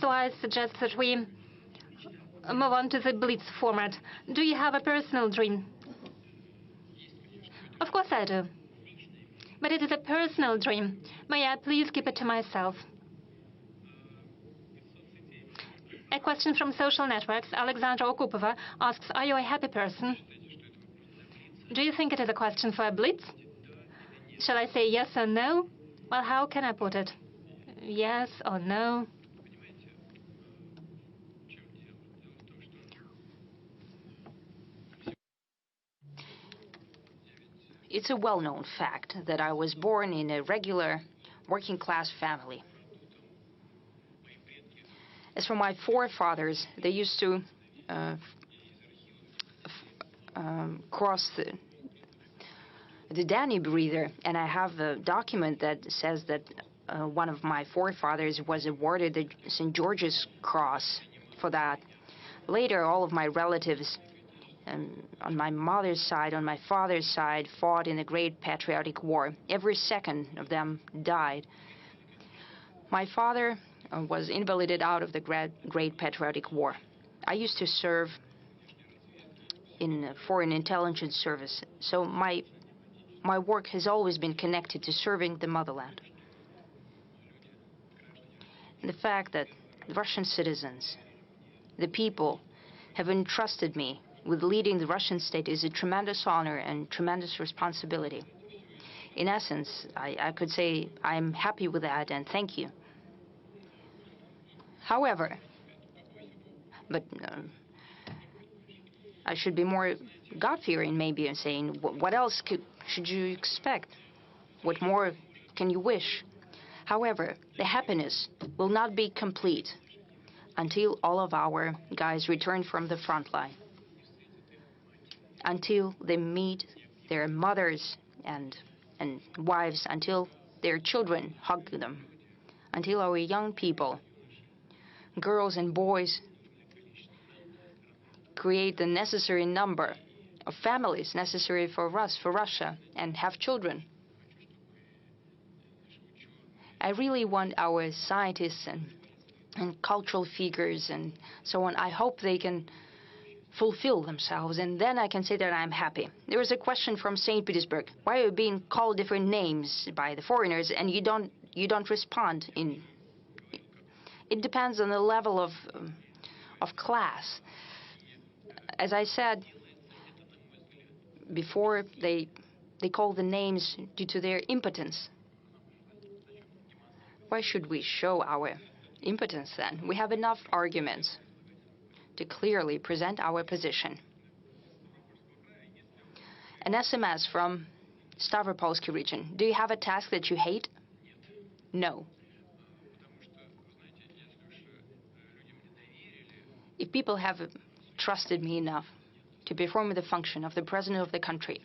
so I suggest that we move on to the Blitz format. Do you have a personal dream? Of course I do. But it is a personal dream. May I please keep it to myself? A question from social networks. Alexandra Okupova asks, are you a happy person? Do you think it is a question for a Blitz? Shall I say yes or no? Well, how can I put it? Yes or no? It's a well-known fact that I was born in a regular working-class family. As for my forefathers, they used to cross the Danube River, and I have a document that says that one of my forefathers was awarded the St. George's Cross for that. Later, all of my relatives on my mother's side, on my father's side, fought in the Great Patriotic War. Every second of them died. My father was invalided out of the Great Patriotic War. I used to serve in foreign intelligence service, so my work has always been connected to serving the motherland. And the fact that the Russian citizens, the people, have entrusted me with leading the Russian state is a tremendous honor and tremendous responsibility. In essence, I could say I'm happy with that and thank you. However, I should be more God-fearing maybe in saying, what else should you expect? What more can you wish? However, the happiness will not be complete until all of our guys return from the front line, until they meet their mothers and wives, until their children hug them, until our young people, girls and boys, create the necessary number of families necessary for us, for Russia, and have children. I really want our scientists and cultural figures and so on, I hope they can fulfill themselves, and then I can say that I'm happy. There was a question from St. Petersburg. Why are you being called different names by the foreigners and you don't respond? It depends on the level of class. As I said before, they call the names due to their impotence. Why should we show our impotence then? We have enough arguments to clearly present our position. An SMS from Stavropolsky region. Do you have a task that you hate? No. If people have trusted me enough to perform the function of the president of the country,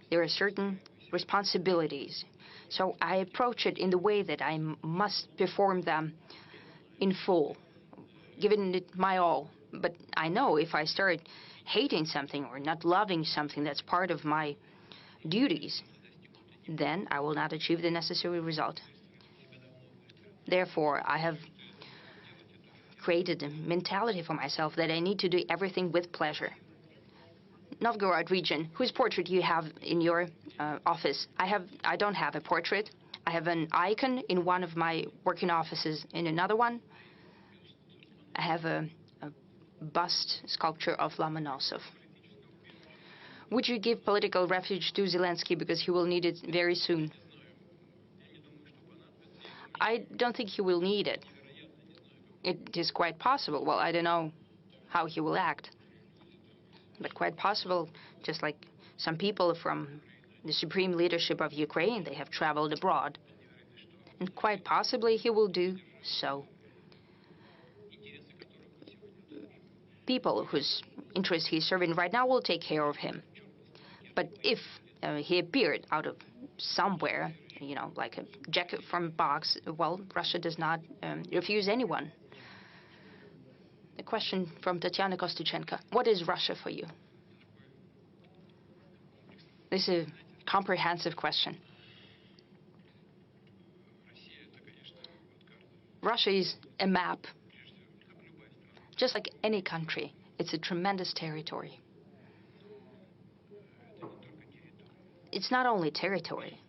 there are certain responsibilities. So I approach it in the way that I must perform them in full, giving it my all. But I know if I start hating something or not loving something that's part of my duties, then I will not achieve the necessary result. Therefore, I have created a mentality for myself that I need to do everything with pleasure. Novgorod region, whose portrait you have in your office? I don't have a portrait. I have an icon in one of my working offices. In another one, I have a bust sculpture of Lomonosov. Would you give political refuge to Zelensky because he will need it very soon? I don't think he will need it. It is quite possible. Well, I don't know how he will act. But quite possible, just like some people from the supreme leadership of Ukraine, they have traveled abroad. And quite possibly he will do so. People whose interests he's serving right now will take care of him. But if he appeared out of somewhere, like a jacket from a box, well, Russia does not refuse anyone. A question from Tatiana Kostychenko. What is Russia for you? This is a comprehensive question. Russia is a map. Just like any country, it's a tremendous territory. It's not only territory.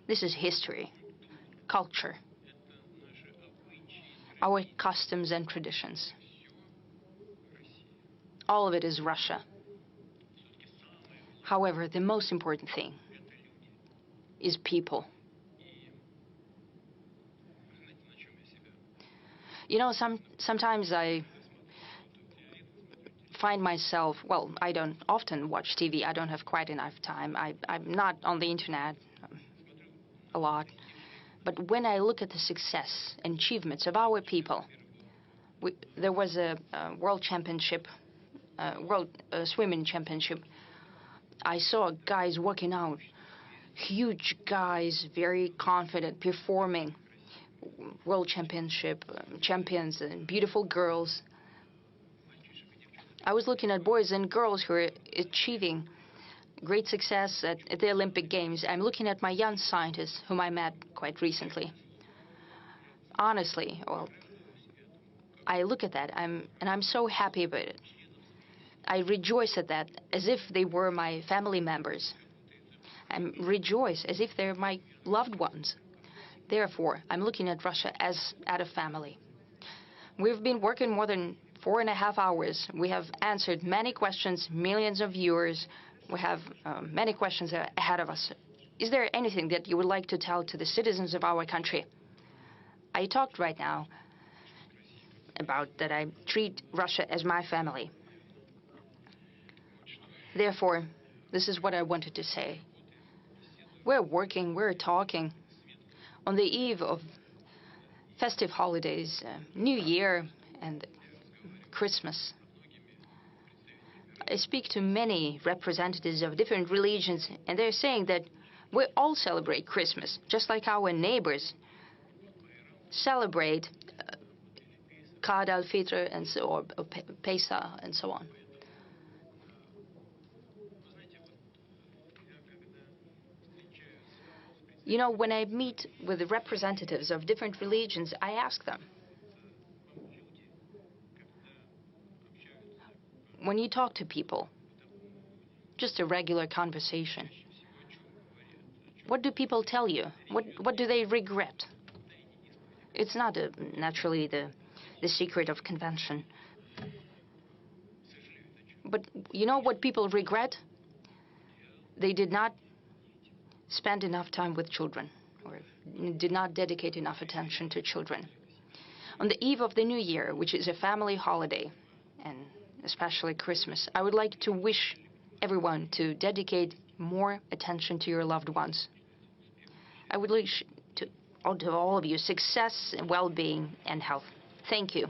This is history, culture, our customs and traditions. All of it is Russia. However, the most important thing is people. Sometimes I find myself, well, I don't often watch TV. I don't have quite enough time. I'm not on the internet a lot. But when I look at the success and achievements of our people, there was a world championship, world swimming championship. I saw guys walking out, huge guys, very confident, performing, world championship champions, and beautiful girls. I was looking at boys and girls who are achieving great success at the Olympic Games. I'm looking at my young scientists, whom I met quite recently. Honestly, well, I look at that, and I'm so happy about it. I rejoice at that as if they were my family members. I rejoice as if they're my loved ones. Therefore, I'm looking at Russia as at a family. We've been working more than 4.5 hours. We have answered many questions, millions of viewers. We have many questions ahead of us. Is there anything that you would like to tell to the citizens of our country? I talked right now about that I treat Russia as my family. Therefore, this is what I wanted to say. We're working, we're talking. On the eve of festive holidays, New Year and Christmas, I speak to many representatives of different religions, and they're saying that we all celebrate Christmas, just like our neighbors celebrate Eid al-Fitr and so, or Pesach and so on. You know, when I meet with the representatives of different religions, I ask them, when you talk to people, just a regular conversation, what do people tell you? What do they regret? It's not naturally the secret of convention. But you know what people regret? They did not spend enough time with children, or did not dedicate enough attention to children. On the eve of the New Year, which is a family holiday, and especially Christmas, I would like to wish everyone to dedicate more attention to your loved ones. I would wish to all of you success, well-being, and health. Thank you.